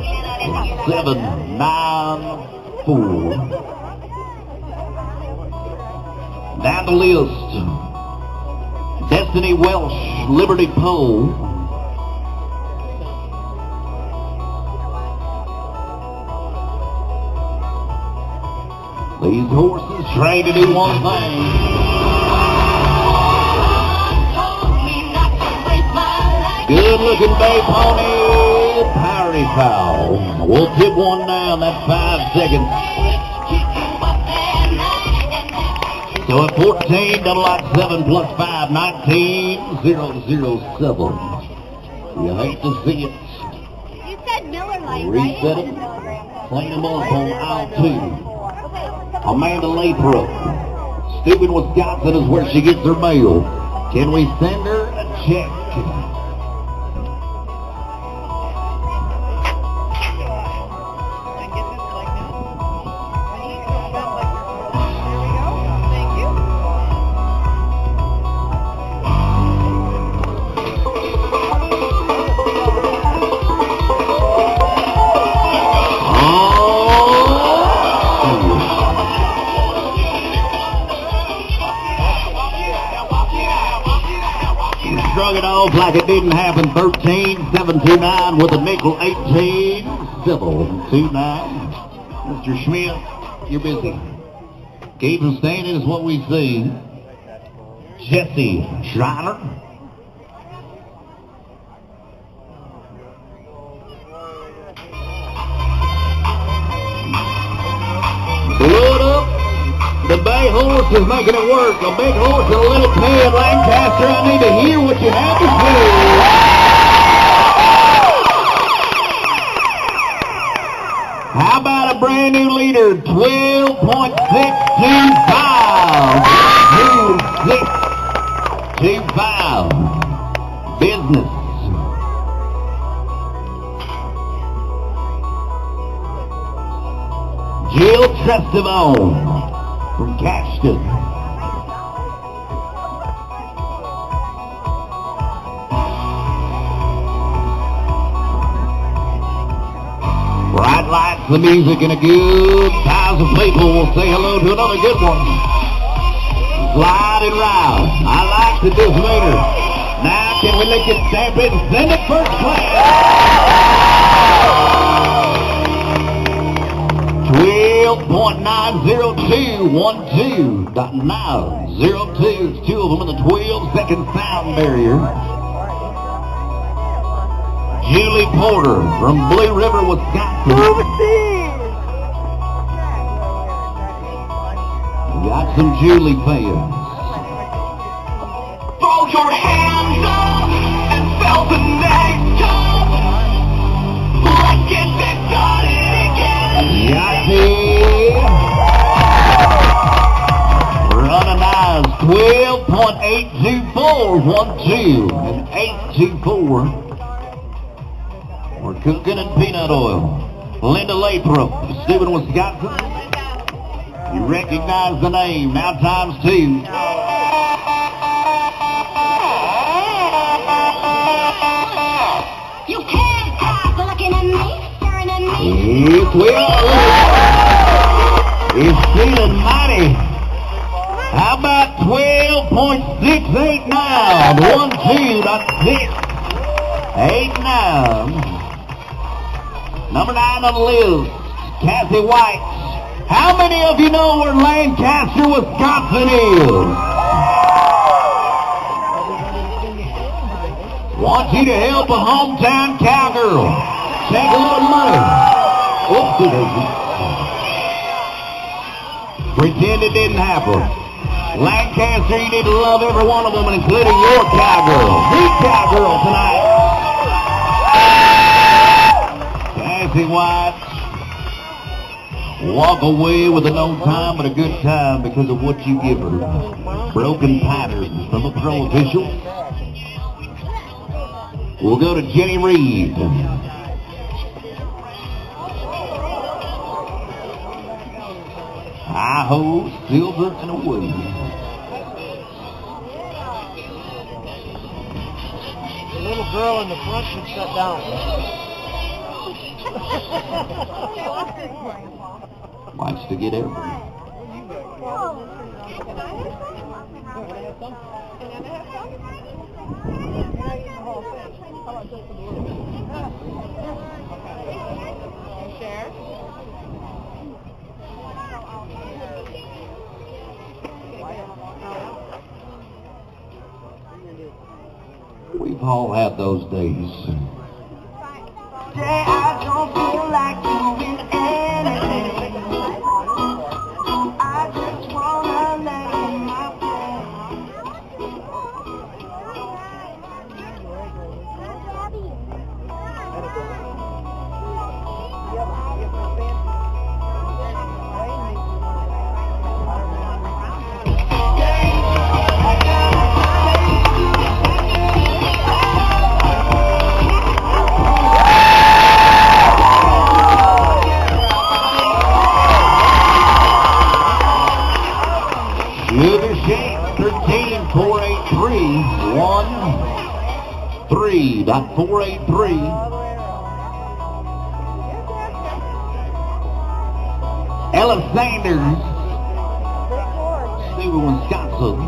794. Down the list. Destiny Welsh, Liberty Pole. These horses trained to do one thing. Good looking bay pony, Parry Fowl. We'll tip one down, that's 5 seconds. So at 14, double out 7 plus 5, 19,007. You hate to see it. You said Miller Lite, Reset it. Clean them up on aisle 2. Amanda Lathrop. Steuben, Wisconsin is where she gets her mail. Can we send her a check? act like it didn't happen. 13-729 with a nickel. 18-729. Mr. Schmidt, you're busy. Keep him standing is what we see. Jesse Schreiner. Blood up. The bay horse is making it work. A big horse and a little pin. Lancaster, I need to hear what you have to say. How about a brand new leader? 12.625. 2625. Business. Jill Trestevone from Caxton. Bright lights, the music, and a good thousand people will say hello to another good one. Slide and ride. I like the dismater. Now can we lick it, stamp it, and send it first class? 12.90212.902. Two of them in the 12-second sound barrier. Julie Porter from Blue River, Wisconsin. We got some Julie fans. Throw your hands up and felt the next up. Let's get this started again. Yahtzee. Running eyes. 12.82412 and 824. We're cooking in peanut oil. Linda Lathrop, Steuben, Wisconsin. You recognize the name. Now times 2. You can't stop looking at me, staring at me. It's It's feeling mighty. How about 12.689? 12.689. Number 9 on the list, Kathy White. How many of you know where Lancaster, Wisconsin is? Want you to help a hometown cowgirl. Take a little money. Oopsie-daisy. Pretend it didn't happen. Lancaster, you need to love every one of them, including your cowgirl. Meet cowgirl tonight. Kathy White. Walk away with a no time but a good time because of what you give her. Broken patterns from a pro official. We'll go to Jenny Reed. Hi-ho, silver and away. The little girl in the front should sit down. Likes to get everything. We've all had those days. I don't feel like doing anything. I just wanna lay in my bed. Sugar Shake 13.483 13.483. Ella Sanders, Steuben, Wisconsin.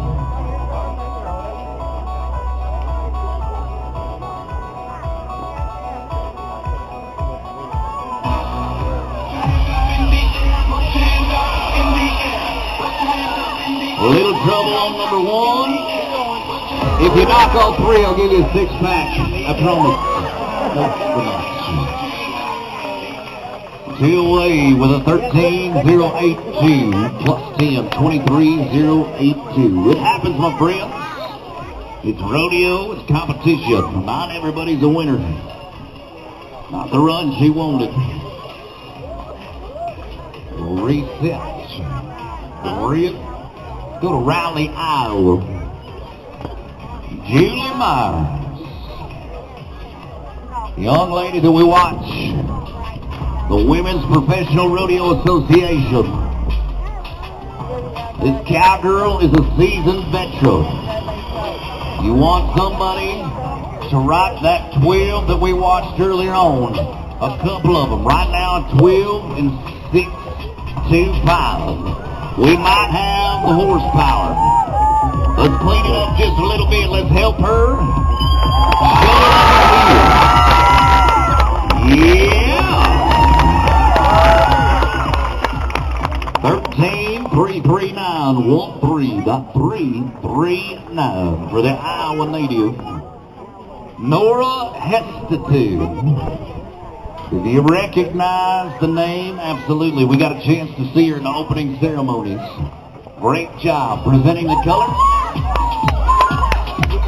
A little trouble on number 1. If you knock all 3, I'll give you a 6-pack. I promise. Speedway with a 13.082 plus 10, 23.082. It happens, my friends. It's rodeo, it's competition. Not everybody's a winner. Not the run she wanted. Reset. Go to Raleigh, Iowa. Julie Myers. Young lady that we watch. The Women's Professional Rodeo Association. This cowgirl is a seasoned veteran. You want somebody to ride that 12 that we watched earlier on. A couple of them. Right now, 12 and 6.25. We might have the horsepower. Let's clean it up just a little bit. Let's help her. Yeah. 13.339. 13.339 for the Iowa native. Nora Hestitude. Do you recognize the name? Absolutely. We got a chance to see her in the opening ceremonies. Great job presenting the colors.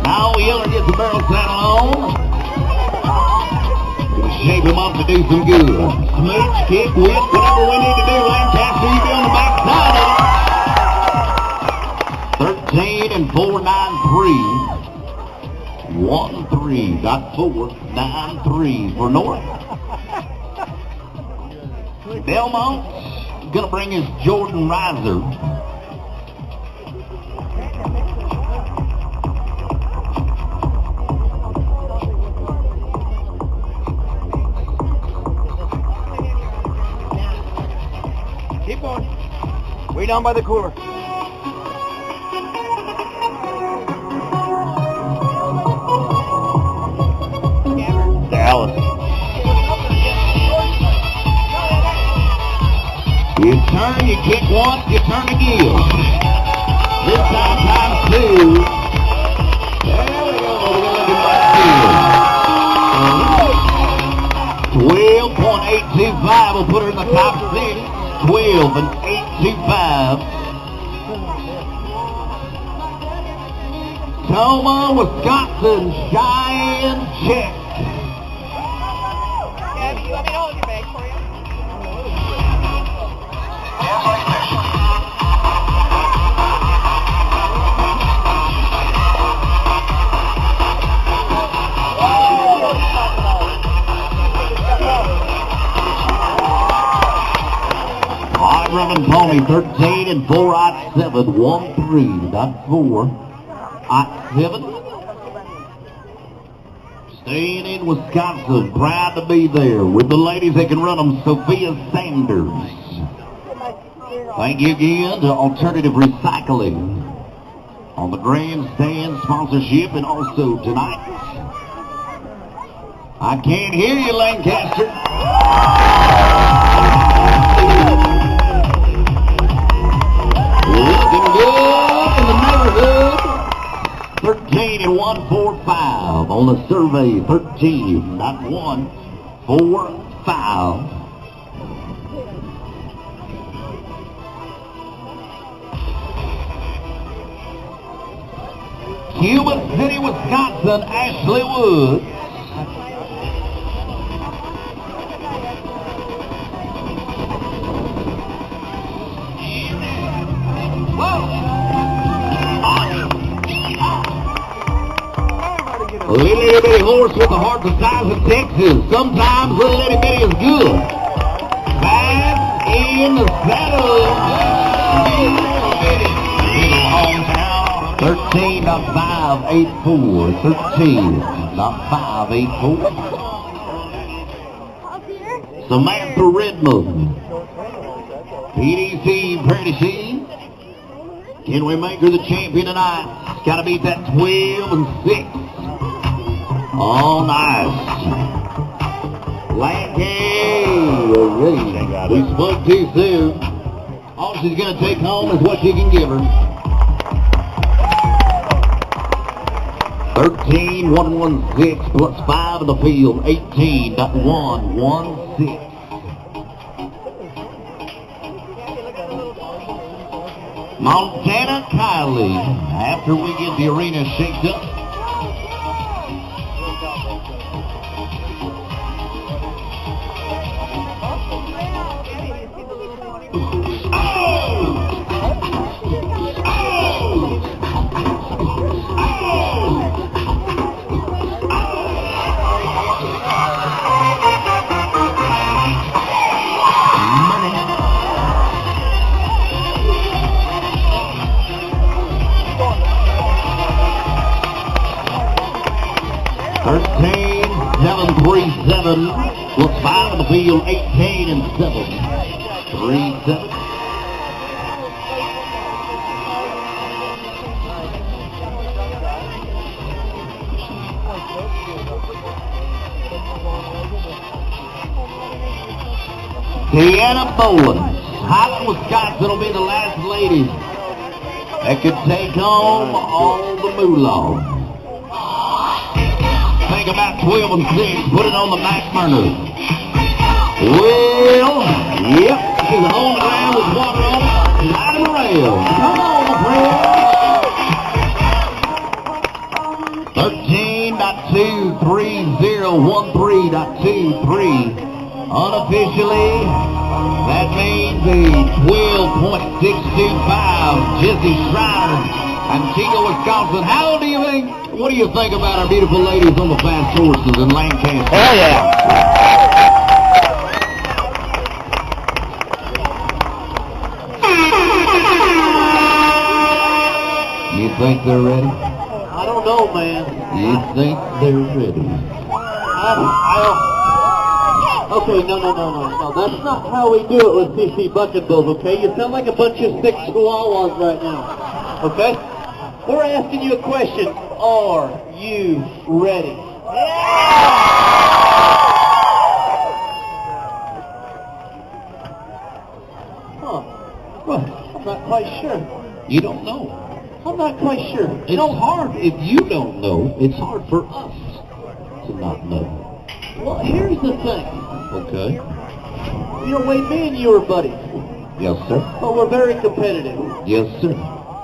Now Yeller gets the barrel saddle on. Gonna shape him up to do some good. Smooch, kick, whip, whatever we need to do. Lancaster, you be on the back side of it. 13 and 493. 13.493 for Nora. Belmont's gonna bring his Jordan Riser. Keep going. Way down by the cooler. Dallas. You turn, you kick once, you turn again. This time, times 2. There we go. We're going to look at that 12.825 will put her in the top 6. 12 and 825. Toma, Wisconsin, Cheyenne check. Yeah, you want me to hold your bag for you? Hard running pony, 13 and 4.7, 13.4. 7. Staying in Wisconsin, proud to be there with the ladies that can run them, Sophia Sanders. Thank you again to Alternative Recycling on the grandstand sponsorship, and also tonight. I can't hear you, Lancaster. Looking good in the neighborhood. 13 and 145 on the survey. 13.145. Cuba City, Wisconsin, Ashley Woods. A little itty bitty horse with the heart the size of Texas. Sometimes little itty bitty is good. Fast in the saddle. 13.584. 13.584. Samantha Redmond. PDC Pretty Sheen. Can we make her the champion tonight? It's got to beat that 12 and 6. Oh, nice. Lancaster. We spoke too soon. All she's going to take home is what she can give her. 13,116 plus 5 in the field, 18.116. Montana Kylie, after we get the arena shaked up. Plus 5 in the field, 18 and 7. 3-7. Deanna Boland, Highland, Wisconsin will be the last lady that could take home all the moolah. Think about 12 and 6, put it on the back burner. Well, yep, she's on the ground with water on it, light the rail. Come on, my friend. 13.23013.23. Unofficially, that means a 12.625. Jesse Schreiber and Chico, Wisconsin. How do you think? What do you think about our beautiful ladies on the fast horses in Lancaster? Oh, yeah. You think they're ready? I don't know, man. You think they're ready? Okay, no. That's not how we do it with CC Bucket Bulls, okay? You sound like a bunch of sick chihuahuas right now, okay? We're asking you a question. Are you ready? Huh. Well, I'm not quite sure. You don't know. I'm not quite sure. It's hard if you don't know. It's hard for us to not know. Well, here's the thing. Okay. You know, Wade, me and you are buddies. Yes, sir. But we're very competitive. Yes, sir.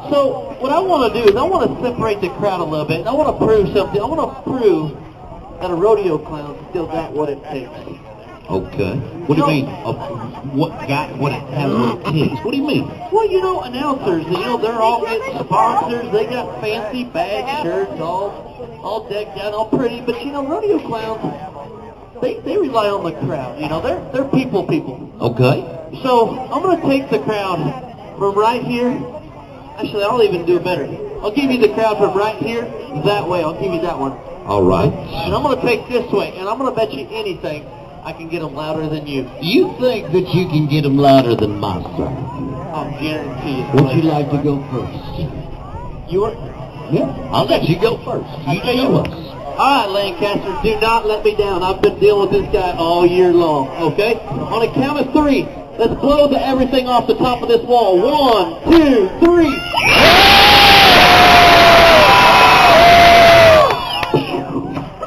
So, what I want to do is I want to separate the crowd a little bit, and I want to prove something. I want to prove that a rodeo clown still got what it takes. Okay. What do you mean? What it has what it takes? What do you mean? Well, you know, announcers, they're all getting sponsors. They got fancy bag shirts, all decked out, all pretty. But, you know, rodeo clowns, they rely on the crowd. You know, they're people. Okay. So, I'm going to take the crowd from right here. Actually, I'll even do better. I'll give you the crowd from right here, that way. I'll give you that one. All right. And I'm going to take this way, and I'm going to bet you anything I can get them louder than you. You think that you can get them louder than my son? I'll guarantee it. Would you like to go first? You are? Yeah, I'll let you go first. You show us. All right, Lancaster, do not let me down. I've been dealing with this guy all year long, okay? On a count of 3, let's blow everything off the top of this wall. 1, 2, 3.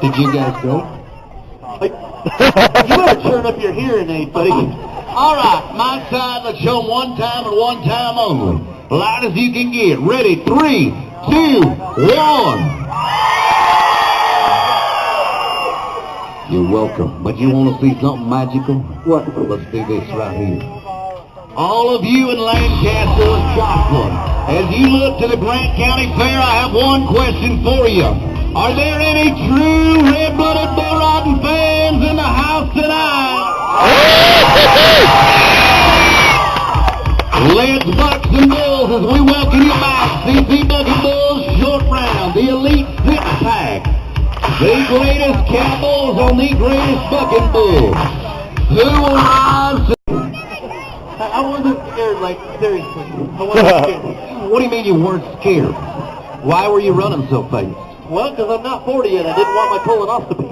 Did you guys go? You better turn up your hearing aid, buddy. All right, my side, let's show them one time and one time only. Loud as you can get. Ready? 3, 2, 1. You're welcome. But you want to see something magical? What? Let's do this right here. All of you in Lancaster, Wisconsin, as you look to the Grant County Fair, I have one question for you. Are there any true red-blooded bull riding fans in the house tonight? Let's bucks and bulls as we welcome you back. CC Bucket Bulls Short Round, the Elite Six Pack. The greatest cowboys on the greatest bucking bulls. Who will rise? I wasn't scared, like, seriously. I wasn't scared. What do you mean you weren't scared? Why were you running so fast? Well, because I'm not 40 yet. I didn't want my colonoscopy.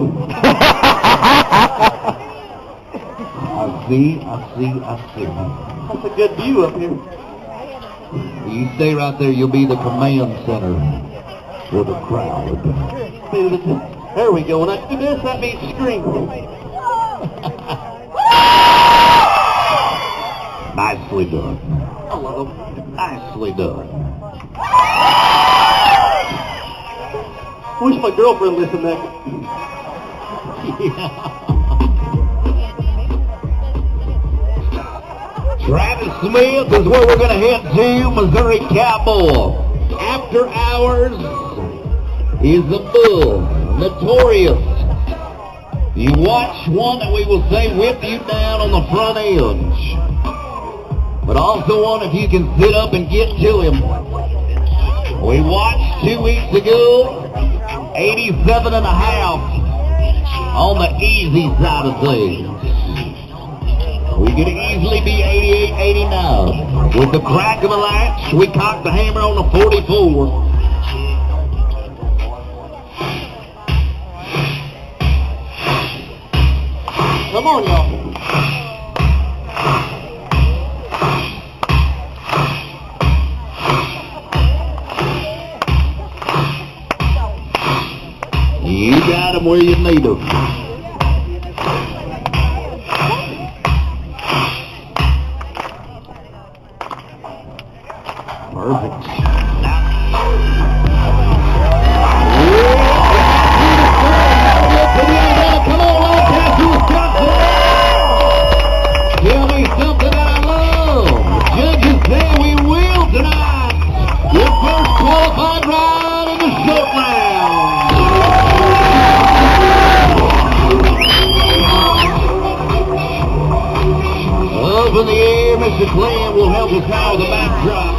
I see. That's a good view up here. You stay right there. You'll be the command center. for the crowd. There we go. When I do this, that means scream. Nicely done. I love them. Nicely done. Wish my girlfriend listened to that. Travis Smith is where we're going to head to, Missouri Cowboy. After Hours is the bull, Notorious. You watch one that we will say whip you down on the front edge. But also one if you can sit up and get to him. We watched 2 weeks ago, 87.5 on the easy side of things. We could easily be 88, 89. With the crack of a latch, we cocked the hammer on the 44. Come on, y'all. You got them where you need them. Perfect. Come on, Lancaster, Wisconsin. Tell me something that I love. The judges say we will tonight. Your first qualified ride in the short round. Up in the air, Mr. Clem will help us out with the backdrop.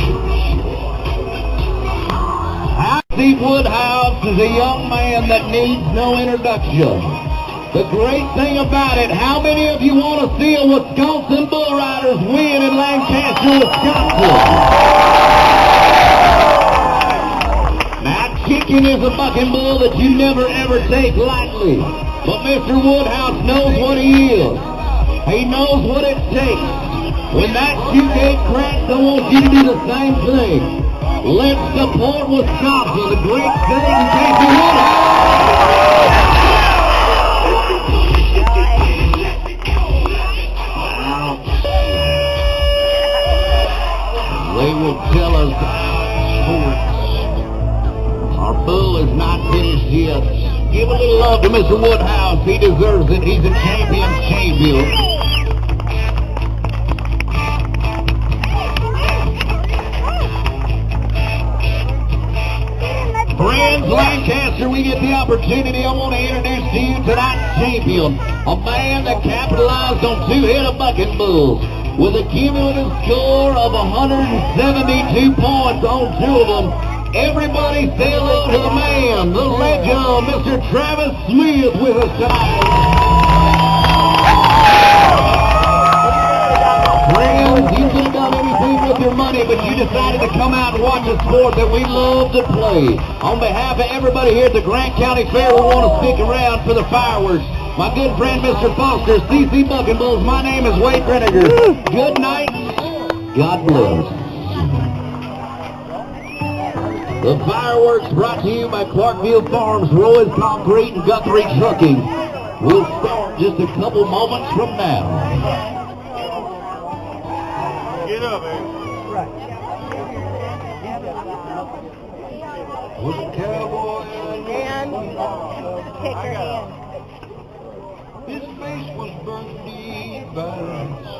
Steve Woodhouse is a young man that needs no introduction. The great thing about it, how many of you want to see a Wisconsin Bull Riders win in Lancaster, Wisconsin? Now, chicken is a bucking bull that you never ever take lightly. But Mr. Woodhouse knows what he is. He knows what it takes. When that shoe gate cracks, I want you to do the same thing. Let's support Wisconsin, the great state in Casey Woodhouse. They will tell us sports. Our bull is not finished yet. Give a little love to Mr. Woodhouse. He deserves it. He's a champion. Friends, Lancaster, we get the opportunity. I want to introduce to you tonight's champion, a man that capitalized on 2 head of bucking bulls with a cumulative score of 172 points on 2 of them. Everybody say hello to the man, the legend, Mr. Travis Smith, with us tonight. Friends, you could have done anything with your money, but you decided to come out and watch a sport that we love to play. On behalf of everybody here at the Grant County Fair, we want to stick around for the fireworks. My good friend, Mr. Foster, CC Bucking Bulls, my name is Wade Greniger. Good night. God bless. The fireworks brought to you by Clarkville Farms, Roy's Concrete, and Guthrie Trucking. We'll start just a couple moments from now. Get up, man. Was a cowboy And kick her hand. his face was burned deep by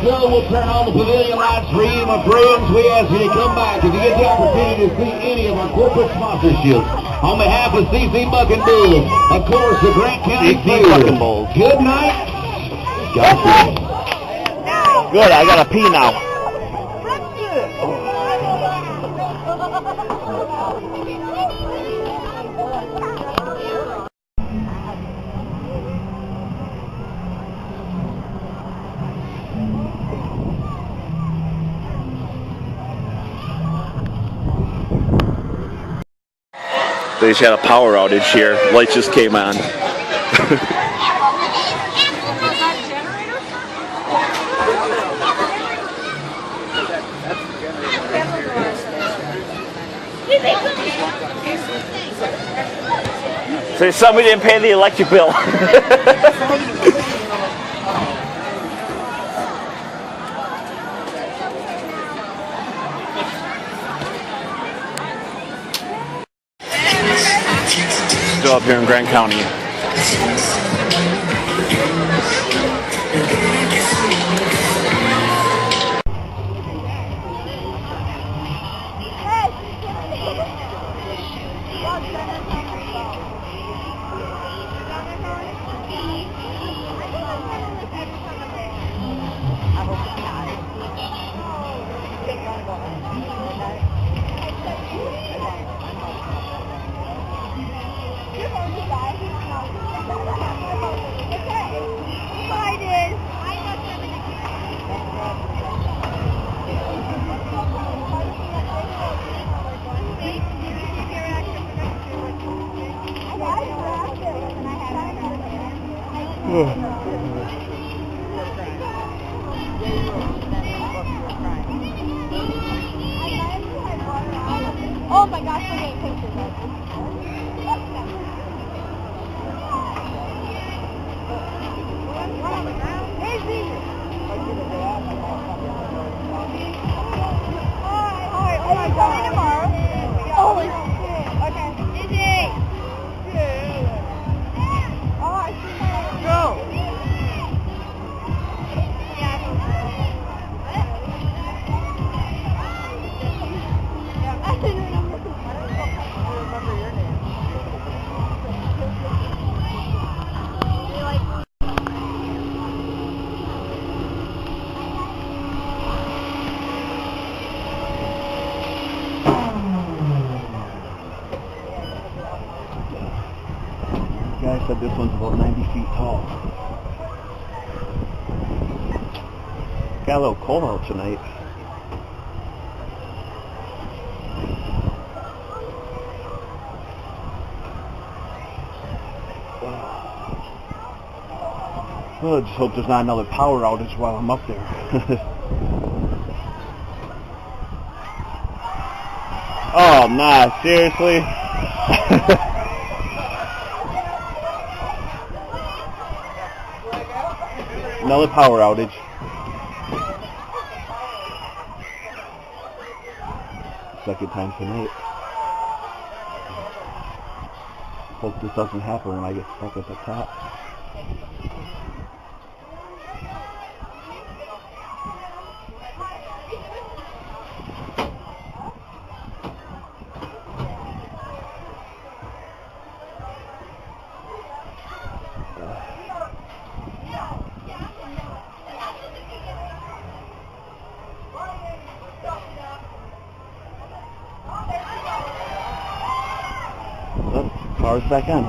so, we'll turn on the pavilion lights for you, my friends. We ask you to come back if you get the opportunity to see any of our corporate sponsorships. On behalf of CC Buck and Bulls, of course, the Grant County Fair. Good night. God bless. Good, I gotta pee now. They just had a power outage here. Lights just came on. So somebody didn't pay the electric bill. Still up here in Grant County. Oh my gosh, we're getting pictures of it. Oh my god. Tomorrow. Holy shit. Okay. Izzy. Oh, I see her. Go. I didn't remember. I don't remember your name. You're like... Guy said this one's about 90 feet tall. Got a little cold out tonight. Well, I just hope there's not another power outage while I'm up there. Oh, nah, seriously? Another power outage. Second time tonight. Hope this doesn't happen when I get stuck at the top. Oh, power's back on.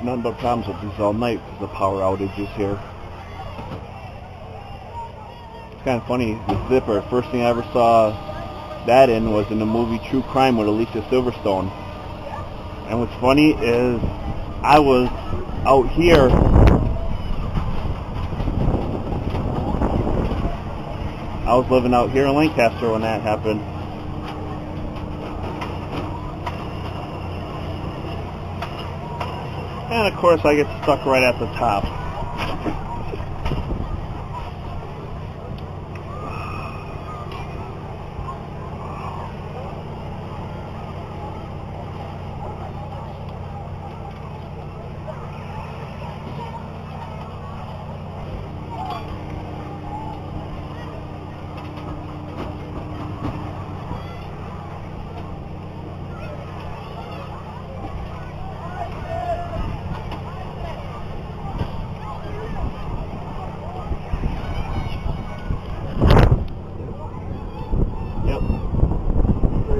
nothing but problems with these all night because the power outages here. It's kind of funny, the zipper, first thing I ever saw that in was in the movie True Crime with Alicia Silverstone. And what's funny is I was out here I was living out here in Lancaster when that happened. And of course I get stuck right at the top.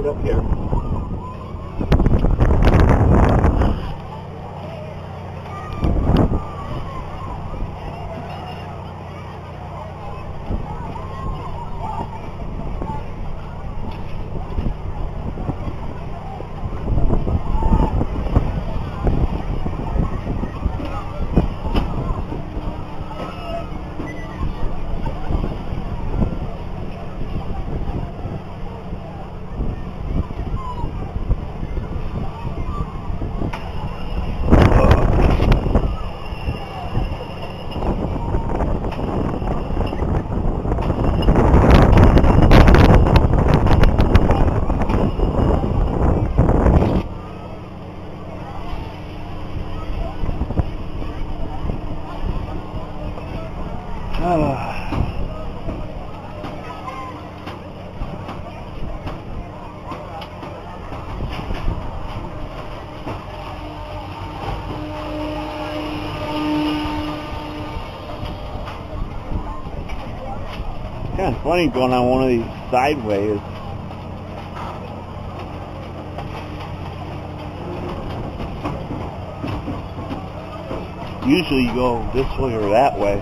Up here. Kind of funny going on one of these sideways. Usually you go this way or that way.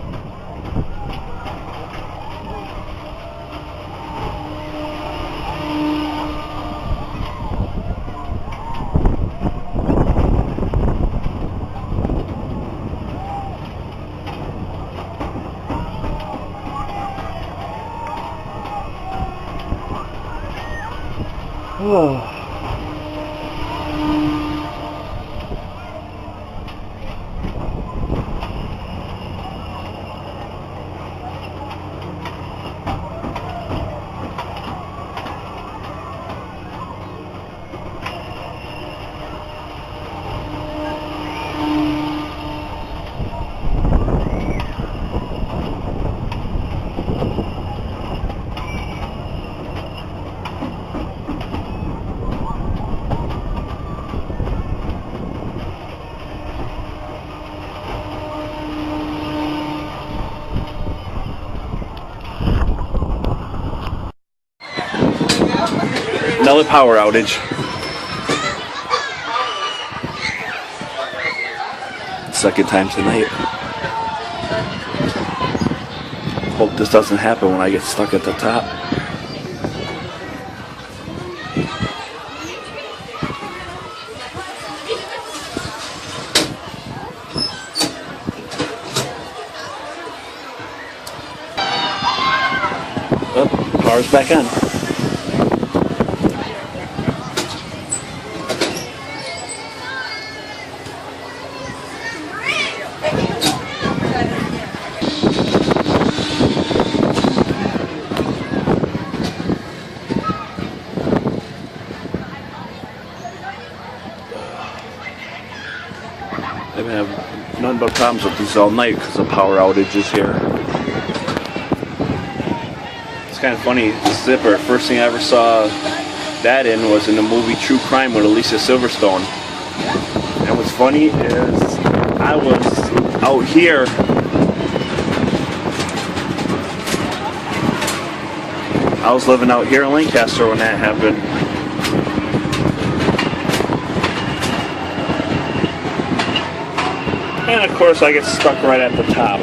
Another power outage. Second time tonight. Hope this doesn't happen when I get stuck at the top. Oh, power's back on. I've been having nothing but problems with these all night because of power outages here. It's kind of funny, the zipper, first thing I ever saw that in was in the movie True Crime with Alicia Silverstone. And what's funny is I was out here I was living out here in Lancaster when that happened. And of course I get stuck right at the top.